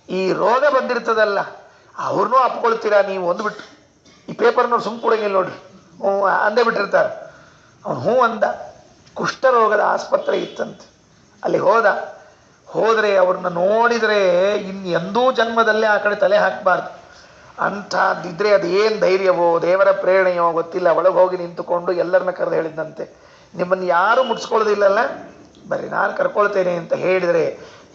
ಈ ರೋಗ ಬಂದಿರ್ತದಲ್ಲ ಅವ್ರನ್ನೂ ಅಪ್ಕೊಳ್ತೀರಾ ನೀವು ಅಂದ್ಬಿಟ್ಟು. ಈ ಪೇಪರ್ನವ್ರು ಸುಮ್ ಕೊಡಂಗಿಲ್ಲ ನೋಡ್ರಿ, ಅಂದೇ ಬಿಟ್ಟಿರ್ತಾರೆ. ಅವನು ಹ್ಞೂ ಅಂದ. ಕುಷ್ಠರೋಗದ ಆಸ್ಪತ್ರೆ ಇತ್ತಂತೆ, ಅಲ್ಲಿ ಹೋದ್ರೆ ಅವ್ರನ್ನ ನೋಡಿದ್ರೆ ಎಂದೂ ಜನ್ಮದಲ್ಲೇ ಆ ಕಡೆ ತಲೆ ಹಾಕಬಾರ್ದು ಅಂಥದ್ದಿದ್ರೆ ಅದು ಏನು ಧೈರ್ಯವೋ ದೇವರ ಪ್ರೇರಣೆಯೋ ಗೊತ್ತಿಲ್ಲ. ಒಳಗೆ ಹೋಗಿ ನಿಂತುಕೊಂಡು ಎಲ್ಲರನ್ನ ಕರೆದು ಹೇಳಿದಂತೆ, ನಿಮ್ಮನ್ನು ಯಾರೂ ಮುಟ್ಸ್ಕೊಳ್ಳೋದಿಲ್ಲಲ್ಲ, ಬರೀ ನಾನು ಕರ್ಕೊಳ್ತೇನೆ ಅಂತ ಹೇಳಿದರೆ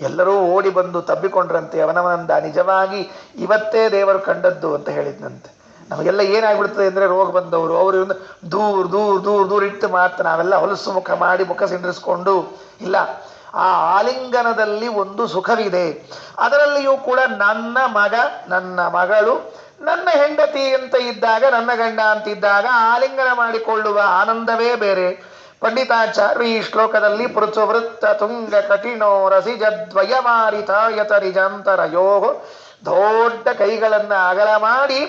ಎಲ್ಲರೂ ಓಡಿ ಬಂದು ತಬ್ಬಿಕೊಂಡ್ರಂತೆ. ಅವನವನಂದ, ನಿಜವಾಗಿ ಇವತ್ತೇ ದೇವರು ಕಂಡದ್ದು ಅಂತ ಹೇಳಿದ್ನಂತೆ. ನಮಗೆಲ್ಲ ಏನಾಗ್ಬಿಡ್ತದೆ ಅಂದರೆ, ರೋಗ ಬಂದವರು ಅವರು ದೂರ ದೂರ ದೂರ ದೂರ ಇಟ್ಟು ಮಾತ್ರ ನಾವೆಲ್ಲ ಹೊಲಸು ಮುಖ ಮಾಡಿ ಮುಖ ಸಿಂಡ್ರಿಸ್ಕೊಂಡು ಇಲ್ಲ. ಆ ಆಲಿಂಗನದಲ್ಲಿ ಒಂದು ಸುಖವಿದೆ. ಅದರಲ್ಲಿಯೂ ಕೂಡ ನನ್ನ ಮಗ, ನನ್ನ ಮಗಳು, ನನ್ನ ಹೆಂಡತಿ ಅಂತ ಇದ್ದಾಗ, ನನ್ನ ಗಂಡ ಅಂತಿದ್ದಾಗ ಆಲಿಂಗನ ಮಾಡಿಕೊಳ್ಳುವ ಆನಂದವೇ ಬೇರೆ. ಪಂಡಿತಾಚಾರ್ಯ ಈ ಶ್ಲೋಕದಲ್ಲಿ ಪೃಥುವೃತ್ತ ತುಂಗ ಕಠಿಣೋ ರಸಿಜ ದ್ವಯಮಾರಿತಾಯತ ನಿಜಾಂತರಯೋ ದೊಡ್ಡ ಕೈಗಳನ್ನ ಅಗಲ ಮಾಡಿ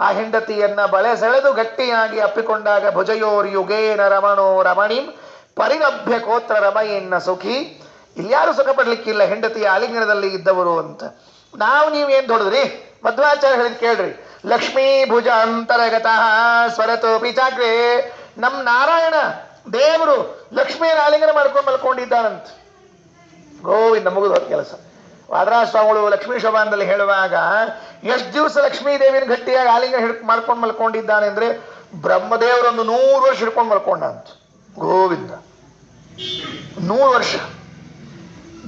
ಆ ಹೆಂಡತಿಯನ್ನ ಬಳೆ ಸೆಳೆದು ಗಟ್ಟಿಯಾಗಿ ಅಪ್ಪಿಕೊಂಡಾಗ ಭುಜಯೋರ್ಯುಗೇನ ರಮಣೋ ರಮಣಿಂ ಪರಿರಭ್ಯ ಕೋತ್ರ ರಮಯೇನ್ನ ಸುಖಿ. ಇಲ್ಯಾರು ಸುಖ ಪಡ್ಲಿಕ್ಕಿಲ್ಲ ಹೆಂಡತಿಯ ಆಲಿಂಗನದಲ್ಲಿ ಇದ್ದವರು ಅಂತ. ನೀವೇನ್ ದೊಡ್ಡದ್ರಿ? ಮಧ್ವಾಚಾರ್ಯ ಹೇಳಿದ್ ಕೇಳ್ರಿ. ಲಕ್ಷ್ಮೀ ಭುಜ ಅಂತರಗತಃ ಸ್ವರತೋ ಪಿಚಾಗ್ರೆ. ನಮ್ ನಾರಾಯಣ ದೇವರು ಲಕ್ಷ್ಮಿಯರ ಆಲಿಂಗನ ಮಾಡ್ಕೊಂಡು ಮಲ್ಕೊಂಡಿದ್ದಾನಂತ. ಗೋವಿಂದ ಮುಗಿದು ಹೋದ ಕೆಲಸ. ವಾದರಾಜ ಸ್ವಾಮಿಗಳು ಲಕ್ಷ್ಮೀ ಶೋಭಾನದಲ್ಲಿ ಹೇಳುವಾಗ ಎಷ್ಟು ದಿವಸ ಲಕ್ಷ್ಮೀ ದೇವಿನ ಗಟ್ಟಿಯಾಗಿ ಆಲಿಂಗ ಮಾಡ್ಕೊಂಡು ಮಲ್ಕೊಂಡಿದ್ದಾನೆ ಅಂದ್ರೆ ಬ್ರಹ್ಮದೇವರೊಂದು 100 ವರ್ಷ ಹಿಡ್ಕೊಂಡು ಮಲ್ಕೊಂಡ ಅಂತ. ಗೋವಿಂದ 100 ವರ್ಷ.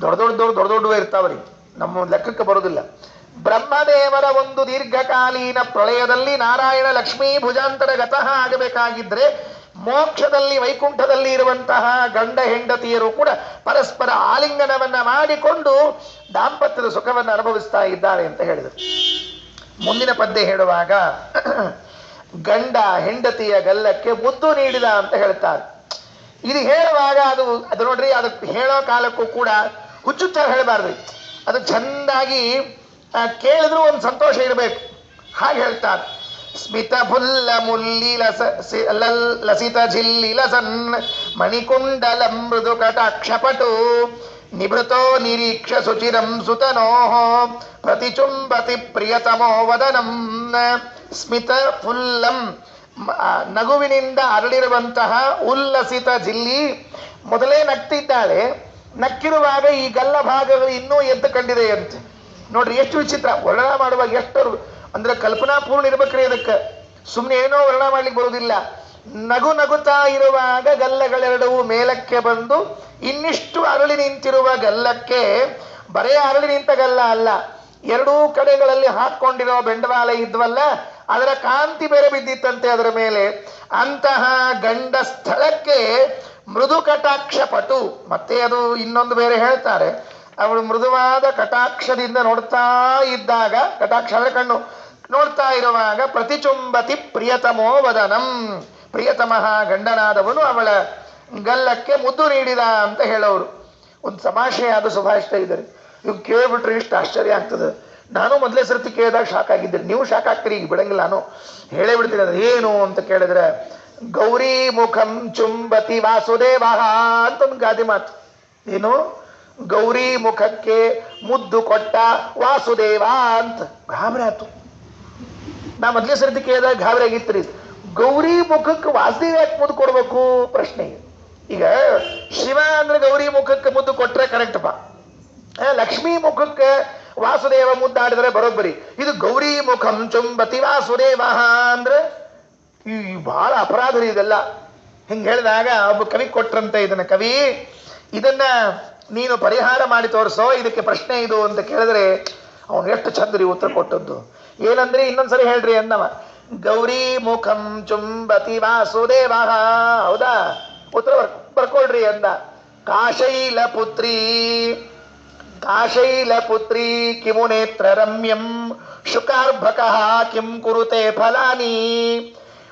ದೊಡ್ಡ ಇರ್ತಾವ್ರಿ, ನಮ್ಮ ಲೆಕ್ಕಕ್ಕೆ ಬರೋದಿಲ್ಲ. ಬ್ರಹ್ಮದೇವರ ಒಂದು ದೀರ್ಘಕಾಲೀನ ಪ್ರಳಯದಲ್ಲಿ ನಾರಾಯಣ ಲಕ್ಷ್ಮೀ ಭುಜಾಂತರ ಗತಃ ಆಗಬೇಕಾಗಿದ್ರೆ ಮೋಕ್ಷದಲ್ಲಿ ವೈಕುಂಠದಲ್ಲಿ ಇರುವಂತಹ ಗಂಡ ಹೆಂಡತಿಯರು ಕೂಡ ಪರಸ್ಪರ ಆಲಿಂಗನವನ್ನ ಮಾಡಿಕೊಂಡು ದಾಂಪತ್ಯದ ಸುಖವನ್ನು ಅನುಭವಿಸ್ತಾ ಇದ್ದಾರೆ ಅಂತ ಹೇಳಿದರು. ಮುಂದಿನ ಪದ್ಯ ಹೇಳುವಾಗ ಗಂಡ ಹೆಂಡತಿಯ ಗಲ್ಲಕ್ಕೆ ಮುದ್ದು ನೀಡಿದ ಅಂತ ಹೇಳ್ತಾರೆ. ಇದು ಹೇಳುವಾಗ ಅದು ನೋಡ್ರಿ, ಅದು ಹೇಳೋ ಕಾಲಕ್ಕೂ ಕೂಡ ಹುಚ್ಚುಚ್ಚಾರ ಹೇಳಬಾರ್ದು. ಅದು ಚಂದಾಗಿ ಕೇಳಿದ್ರು ಒಂದು ಸಂತೋಷ ಇರಬೇಕು. ಹಾಗೆ ಹೇಳ್ತಾರೆ. ಸ್ಮಿತ ಫುಲ್ಲ ಮುಲ್ಲಿ ಲಸಿತ ಝಿಲ್ಲಿ ಲಸನ್ ಮಣಿಕುಂಡಲ ಮೃದು ಕಟಾಕ್ಷಪಟು ನಿಭೃತೋ ನಿರೀಕ್ಷ ಸುಚಿರಂ ಸುತನೋ ಪ್ರತಿಚುಂಬತಿ ಪ್ರಿಯತಮೋ ವದನಂ. ಸ್ಮಿತ ಫುಲ್ಲಂ ನಗುವಿನಿಂದ ಅರಳಿರುವಂತಹ ಉಲ್ಲಸಿತ ಜಿಲ್ಲಿ. ಮೊದಲೇ ನಗ್ತಿದ್ದಾಳೆ. ನಕ್ಕಿರುವಾಗ ಈ ಗಲ್ಲ ಭಾಗಗಳು ಇನ್ನೂ ಎದ್ದು ಕಂಡಿದೆ ಅಂತೆ. ನೋಡ್ರಿ ಎಷ್ಟು ವಿಚಿತ್ರ. ವರ್ಣನ ಮಾಡುವಾಗ ಎಷ್ಟು ಅಂದ್ರೆ ಕಲ್ಪನಾಪೂರ್ಣ ಇರ್ಬೇಕ್ರಿ. ಅದಕ್ಕೆ ಸುಮ್ಮನೆ ಏನೋ ವರ್ಣನ ಮಾಡ್ಲಿಕ್ಕೆ ಬರುವುದಿಲ್ಲ. ನಗುತ್ತಾ ಇರುವಾಗ ಗಲ್ಲಗಳೆರಡವು ಮೇಲಕ್ಕೆ ಬಂದು ಇನ್ನಿಷ್ಟು ಅರಳಿ ನಿಂತಿರುವ ಗಲ್ಲಕ್ಕೆ ಬರೇ ಅರಳಿ ನಿಂತ ಗಲ್ಲ ಅಲ್ಲ, ಎರಡೂ ಕಡೆಗಳಲ್ಲಿ ಹಾಕೊಂಡಿರೋ ಬೆಂಡವಾಳ ಇದ್ವಲ್ಲ, ಅದರ ಕಾಂತಿ ಬೇರೆ ಬಿದ್ದಿತ್ತಂತೆ ಅದರ ಮೇಲೆ. ಅಂತಹ ಗಂಡ ಸ್ಥಳಕ್ಕೆ ಮೃದು ಕಟಾಕ್ಷ ಪಟು. ಮತ್ತೆ ಅದು ಇನ್ನೊಂದು ಬೇರೆ ಹೇಳ್ತಾರೆ. ಅವಳು ಮೃದುವಾದ ಕಟಾಕ್ಷದಿಂದ ನೋಡ್ತಾ ಇದ್ದಾಗ, ಕಟಾಕ್ಷ ಅಂದ್ರೆ ಕಣ್ಣು, ನೋಡ್ತಾ ಇರುವಾಗ ಪ್ರತಿಚುಂಬತಿ ಪ್ರಿಯತಮೋ ವದನಂ. ಪ್ರಿಯತಮಃ ಗಂಡನಾದವನು ಅವಳ ಗಲ್ಲಕ್ಕೆ ಮುದ್ದು ನೀಡಿದ ಅಂತ ಹೇಳೋರು. ಒಂದು ತಮಾಷೆಯಾದ ಸುಭಾಷಿತ ಇದ್ದಾರೆ. ಇವ್ ಕೇಳ್ಬಿಟ್ರೆ ಇಷ್ಟು ಆಶ್ಚರ್ಯ ಆಗ್ತದೆ. ನಾನು ಮೊದಲೇ ಸರ್ತಿ ಕೇಳಿದಾಗ ಶಾಕ್ ಆಗಿದ್ದೆ. ನೀವು ಶಾಕ್ ಆಗ್ತೀರಿ, ಈಗ ಬಿಡಂಗಿಲ್ಲ, ನಾನು ಹೇಳೇ ಬಿಡ್ತೀನಿ. ಅದು ಏನು ಅಂತ ಕೇಳಿದ್ರೆ, ಗೌರಿ ಮುಖಂ ಚುಂಬತಿ ವಾಸುದೇವ ಅಂತ ಒಂದು ಗಾದೆ ಮಾತು. ಏನು? ಗೌರಿ ಮುಖಕ್ಕೆ ಮುದ್ದು ಕೊಟ್ಟ ವಾಸುದೇವ ಅಂತ. ಗಾಬರಿ ಆಯ್ತು. ನಾ ಮೊದಲೇ ಸರ್ತಿ ಕೇಳಿದಾಗ ಗಾಬರಿ ಆಗಿತ್ರಿ. ಗೌರಿ ಮುಖಕ್ಕೆ ವಾಸುದೇವ ಯಾಕೆ ಮುದ್ದು ಕೊಡ್ಬೇಕು ಪ್ರಶ್ನೆ. ಈಗ ಶಿವ ಅಂದ್ರೆ ಗೌರಿ ಮುಖಕ್ಕೆ ಮುದ್ದು ಕೊಟ್ರೆ ಕರೆಕ್ಟಪ್ಪ. ಲಕ್ಷ್ಮೀ ಮುಖಕ್ಕೆ ವಾಸುದೇವ ಮುದ್ದಾಡಿದ್ರೆ ಬರೋಬ್ಬರಿ. ಇದು ಗೌರಿ ಮುಖಂ ಚುಂಬತಿ ವಾಸುದೇವ ಅಂದ್ರೆ ಈ ಬಹಳ ಅಪರಾಧ ಇದೆಲ್ಲ. ಹಿಂಗೆ ಹೇಳಿದಾಗ ಒಬ್ಬ ಕವಿ ಕೊಟ್ರಂತೆ ಇದನ್ನ. ಕವಿ, ಇದನ್ನ ನೀನು ಪರಿಹಾರ ಮಾಡಿ ತೋರಿಸೋ, ಇದಕ್ಕೆ ಪ್ರಶ್ನೆ ಇದು ಅಂತ ಕೇಳಿದ್ರೆ ಅವನು ಎಷ್ಟು ಚಂದ್ರಿ ಉತ್ತರ ಕೊಟ್ಟದ್ದು. ಏನಂದ್ರೆ ಇನ್ನೊಂದ್ಸರಿ ಹೇಳ್ರಿ ಅಂದವ. ಗೌರಿ ಮುಖಂ ಚುಂಬತಿ ವಾಸುದೇವ. ಹೌದಾ, ಉತ್ತರ ಬರ್ಕೊಳ್ರಿ ಅಂದ. ಕಾಶೈಲ ಪುತ್ರಿ ಕಿಮು ನೇತ್ರ ರಮ್ಯಂ ಶುಕಾರ್ಭಕಃ ಕಿಂ ಕುರುತೆ ಫಲಾನಿ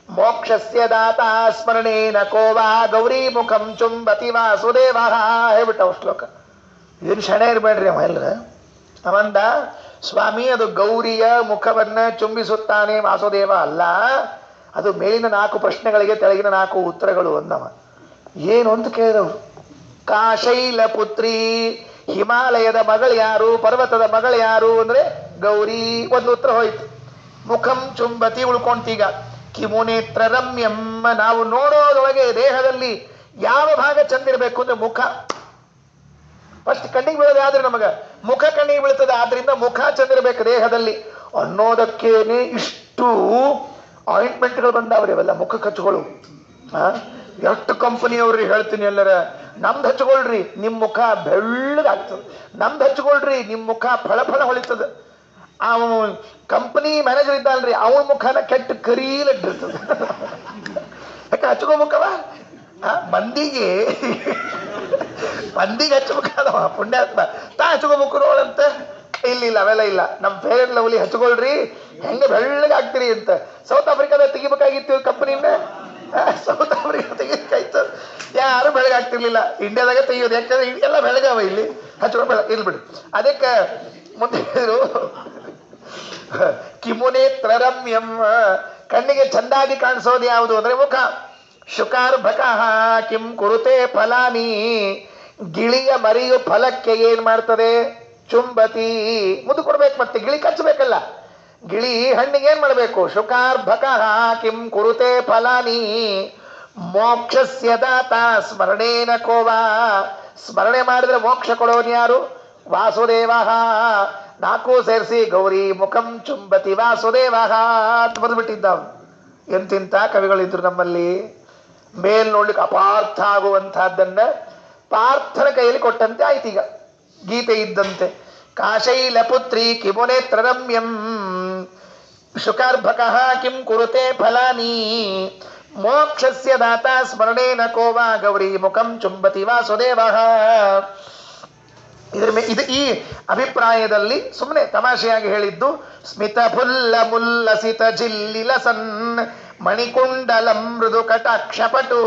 ಮೋಕ್ಷಸ್ಯ ದಾತ ಸ್ಮರಣೇನ ಕೋವಾ ಗೌರಿ ಮುಖಂ ಚುಂಬತಿ ವಾಸುದೇವ. ಹೇಳ್ಬಿಟ್ಟ ಶ್ಲೋಕ. ಏನು ಶಣೆ ಇರಬೇಡ್ರಿ ಅವ ಎಲ್ಲ. ಅವಂದ, ಸ್ವಾಮಿ ಅದು ಗೌರಿಯ ಮುಖವನ್ನ ಚುಂಬಿಸುತ್ತಾನೆ ವಾಸುದೇವ ಅಲ್ಲ, ಅದು ಮೇಲಿನ 4 ಪ್ರಶ್ನೆಗಳಿಗೆ ತೆಳಗಿನ 4 ಉತ್ತರಗಳು ಅಂದವ. ಏನು ಅಂತ ಕೇಳಿದವರು. ಕಾಶೈಲ ಪುತ್ರಿ, ಹಿಮಾಲಯದ ಮಗಳು ಯಾರು, ಪರ್ವತದ ಮಗಳು ಯಾರು ಅಂದ್ರೆ ಗೌರಿ. ಒಂದು ಉತ್ತರ ಹೋಯ್ತು. ಮುಖಂ ಚುಂಬತಿ ಉಳ್ಕೊಂತೀಗ. ಕಿಮುನೇತ್ರ ರಮ್ಯಂ, ನಾವು ನೋಡೋದೊಳಗೆ ದೇಹದಲ್ಲಿ ಯಾವ ಭಾಗ ಚಂದಿರಬೇಕು ಅಂದ್ರೆ ಮುಖ. ಫಸ್ಟ್ ಕಣ್ಣಿಗೆ ಬೀಳೋದು ಆದ್ರೆ ನಮಗ ಮುಖ ಕಣ್ಣಿಗೆ ಬೀಳ್ತದೆ. ಆದ್ರಿಂದ ಮುಖ ಚಂದಿರಬೇಕು ದೇಹದಲ್ಲಿ ಅನ್ನೋದಕ್ಕೇನೆ ಇಷ್ಟು ಆಯಿಂಟ್ಮೆಂಟ್ಗಳು ಬಂದಾವ್ರಿ. ಅವೆಲ್ಲ ಮುಖಕ್ಕೆ ಹಚ್ಕೊಳ್ಳು. ಎಷ್ಟು ಕಂಪನಿಯವ್ರಿ ಹೇಳ್ತೀನಿ ಎಲ್ಲರ, ನಮ್ದು ಹಚ್ಕೊಳ್ರಿ ನಿಮ್ ಮುಖ ಬೆಳ್ಳಗಾಗ್ತದೆ. ನಮ್ದು ಹಚ್ಕೊಳ್ರಿ ನಿಮ್ ಮುಖ ಫಳ ಹೊಳಿತದೆ. ಅವನು ಕಂಪನಿ ಮ್ಯಾನೇಜರ್ ಇದ್ದಲ್ರಿ, ಅವನ ಮುಖನ ಕೆಟ್ಟ ಕರೀಲಿಟ್ಟಿರ್ತದೆ. ಯಾಕೆ ಹಚ್ಕೋ ಮುಖವ ಮಂದಿಗೆ ಹಚ್ಚಬೇಕಾದವ ಪುಣ್ಯಾತ್ಮ. ಹಚ್ಕೋ ಮುಖ ನೋಡಂತ. ಇಲ್ಲ ಅವೆಲ್ಲ ಇಲ್ಲ. ನಮ್ಮ ಫೇರ್ ಅಂಡ್ ಲವ್ಲಿ ಹಚ್ಕೊಳ್ರಿ, ಹೆಂಗೆ ಬೆಳ್ಳಗಾಗ್ತೀರಿ ಅಂತ. ಸೌತ್ ಆಫ್ರಿಕಾದಾಗ ತೆಗಿಬೇಕಾಗಿತ್ತು ಕಂಪನಿನ. ಸೌತ್ ಆಫ್ರಿಕಾ ತೆಗಿಬೇಕಾಯ್ತು, ಯಾರು ಬೆಳಗಾಗ್ತಿರ್ಲಿಲ್ಲ. ಇಂಡಿಯಾದಾಗ ತೆಗಿಯೋದು, ಯಾಕಂದ್ರೆ ಎಲ್ಲ ಬೆಳಗಾವ ಇಲ್ಲಿ ಹಚ್ಕೊಂಡು ಇಲ್ಲಿ ಬಿಡಿ. ಅದಕ್ಕೆ ಮುಂದೆ ಹೇಳಿದ್ರು, ಕಿಮುನೇತ್ರ ರಮ್ಯಂ, ಕಣ್ಣಿಗೆ ಚಂದಾಗಿ ಕಾಣಿಸೋದು ಯಾವುದು ಅಂದ್ರೆ ಮುಖ. ಶುಕಾರ್ಭಕ ಕಿಂ ಕುರುತೆ ಫಲಾನಿ, ಗಿಳಿಯ ಮರಿಯು ಫಲಕ್ಕೆ ಏನ್ ಮಾಡ್ತದೆ? ಚುಂಬತಿ, ಮುದ್ದು ಕೊಡ್ಬೇಕು, ಮತ್ತೆ ಗಿಳಿ ಕಚ್ಚಬೇಕಲ್ಲ. ಗಿಳಿ ಹಣ್ಣಿಗೆ ಏನ್ ಮಾಡಬೇಕು? ಶುಕಾರ್ಭಕ ಕಿಂ ಕುರುತೆ ಫಲಾನಿ ಮೋಕ್ಷಸ್ಯ ದಾತ ಸ್ಮರಣೇನ ಕೋವಾ, ಸ್ಮರಣೆ ಮಾಡಿದ್ರೆ ಮೋಕ್ಷ ಕೊಡೋನು ಯಾರು? ವಾಸುದೇವ. ನಾಲ್ಕು ಸೇರಿಸಿ ಗೌರಿ ಮುಖಂ ಚುಂಬತಿ ವಾಸುದೇವ ಅಂತ ಬರೆದ್ಬಿಟ್ಟಿದ್ದಾವ. ಎಂತಿಂತ ಕವಿಗಳಿದ್ರು ನಮ್ಮಲ್ಲಿ. ಮೇಲ್ ನೋಡ್ಲಿಕ್ಕೆ ಅಪಾರ್ಥ ಆಗುವಂತಹದ್ದನ್ನ ಪಾರ್ಥನ ಕೈಯಲ್ಲಿ ಕೊಟ್ಟಂತೆ ಆಯ್ತೀಗ. ಗೀತೆ ಇದ್ದಂತೆ ಕಾಶೈಲ ಪುತ್ರಿ ಕಿಮುನೇತ್ರ ರಮ್ಯಂ ಶುಕಾರ್ಭಕ ಕಿಂ ಕುರುತೆ ಫಲಾನಿ ಮೋಕ್ಷಸ್ಯ ದಾತ ಸ್ಮರಣೇನ ಕೋವಾ ಗೌರಿ ಮುಖಂ ಚುಂಬತಿ ವಾಸುದೇವ. ಇದು ಈ ಅಭಿಪ್ರಾಯದಲ್ಲಿ ಸುಮ್ಮನೆ ತಮಾಷೆಯಾಗಿ ಹೇಳಿದ್ದು. ಸ್ಮಿತ ಫುಲ್ಲ ಮುಲ್ಲಸಿತ ಜಿಲ್ಲಿಲಸನ್ ಮಣಿಕುಂಡಲಂ ಮೃದು ಕಟಾಕ್ಷಪಟು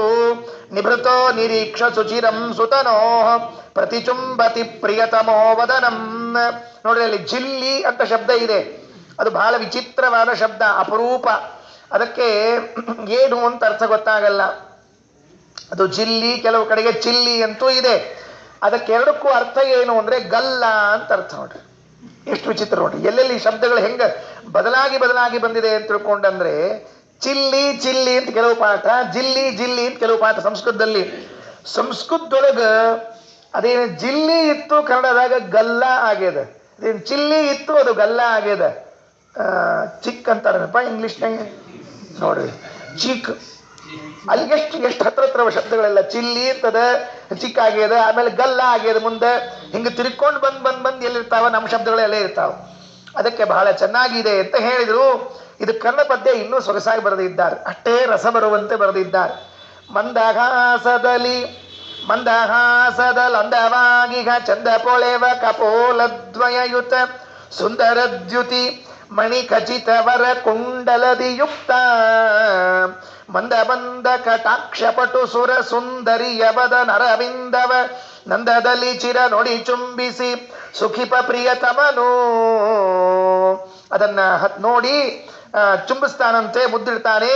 ನಿಭೃತೋ ನಿರೀಕ್ಷ ಸುಚಿರಂ ಸುತನೋ ಪ್ರತಿಚುಂಬತಿ ಪ್ರಿಯತಮೋ ವದನಂ. ನೋಡ್ರಿ, ಅಲ್ಲಿ ಜಿಲ್ಲಿ ಅಂತ ಶಬ್ದ ಇದೆ. ಅದು ಬಹಳ ವಿಚಿತ್ರವಾದ ಶಬ್ದ, ಅಪರೂಪ. ಅದಕ್ಕೆ ಏನು ಅಂತ ಅರ್ಥ ಗೊತ್ತಾಗಲ್ಲ. ಅದು ಜಿಲ್ಲಿ, ಕೆಲವು ಕಡೆಗೆ ಚಿಲ್ಲಿ ಅಂತೂ ಇದೆ. ಅದಕ್ಕೆರಡಕ್ಕೂ ಅರ್ಥ ಏನು ಅಂದ್ರೆ ಗಲ್ಲ ಅಂತ ಅರ್ಥ. ನೋಡ್ರಿ ಎಷ್ಟು ವಿಚಿತ್ರ. ನೋಡ್ರಿ ಎಲ್ಲೆಲ್ಲಿ ಶಬ್ದಗಳು ಹೆಂಗ ಬದಲಾಗಿ ಬದಲಾಗಿ ಬಂದಿದೆ ಅಂತ ತಿಳ್ಕೊಂಡಂದ್ರೆ, ಚಿಲ್ಲಿ ಚಿಲ್ಲಿ ಅಂತ ಕೆಲವು ಪಾಠ, ಜಿಲ್ಲಿ ಜಿಲ್ಲಿ ಅಂತ ಕೆಲವು ಪಾಠ ಸಂಸ್ಕೃತದಲ್ಲಿ. ಸಂಸ್ಕೃತದೊಳಗ ಅದೇನು ಜಿಲ್ಲಿ ಇತ್ತು, ಕನ್ನಡದಾಗ ಗಲ್ಲ ಆಗ್ಯದ. ಅದೇನು ಚಿಲ್ಲಿ ಇತ್ತು, ಅದು ಗಲ್ಲ ಆಗ್ಯದ. ಚಿಕ್ ಅಂತಾರಪ್ಪ ಇಂಗ್ಲಿಷ್ನಾಗ. ನೋಡ್ರಿ ಚಿಕ್, ಅಲ್ಲಿ ಎಷ್ಟು ಹತ್ರ ಶಬ್ದಗಳೆಲ್ಲ. ಚಿಲ್ಲಿ ಅಂತದ, ಚಿಕ್ಕ ಆಗ್ಯದ, ಆಮೇಲೆ ಗಲ್ಲ ಆಗ್ಯದ. ಮುಂದೆ ಹಿಂಗೆ ತಿರ್ಕೊಂಡು ಬಂದ್ ಎಲ್ಲಿರ್ತಾವ ನಮ್ಮ ಶಬ್ದಗಳೆಲ್ಲ ಇರ್ತಾವ. ಅದಕ್ಕೆ ಬಹಳ ಚೆನ್ನಾಗಿದೆ ಅಂತ ಹೇಳಿದ್ರು. ಇದು ಕನ್ನಡ ಪದ್ಯ ಇನ್ನೂ ಸೊಗಸಾಗಿ ಬರೆದಿದ್ದಾರೆ, ಅಷ್ಟೇ ರಸ ಬರುವಂತೆ ಬರೆದಿದ್ದಾರೆ. ಮಂದಹಾಸದಲ್ಲಿ ಅಂದವಾಗಿಗ ಚಂದ ಪೊಳೆವ ಕಪೋಲದ್ವಯಯುತ ಸುಂದರ ದ್ಯುತಿ ಮಣಿ ಖಚಿತವರ ಕುಂಡಲದಿ ಯುಕ್ತ ಮಂದ ಕಟಾಕ್ಷಪಟು ಸುರ ಸುಂದರಿಯವದ ನರವಿಂದವ ನಂದದಲ್ಲಿ ಚಿರ ನೋಡಿ ಚುಂಬಿಸಿ ಸುಖಿಪ ಪ್ರಿಯತಮನು. ಅದನ್ನ ನೋಡಿ ಚುಂಬಿಸ್ತಾನಂತೆ, ಮುದ್ದಿಡ್ತಾನೆ.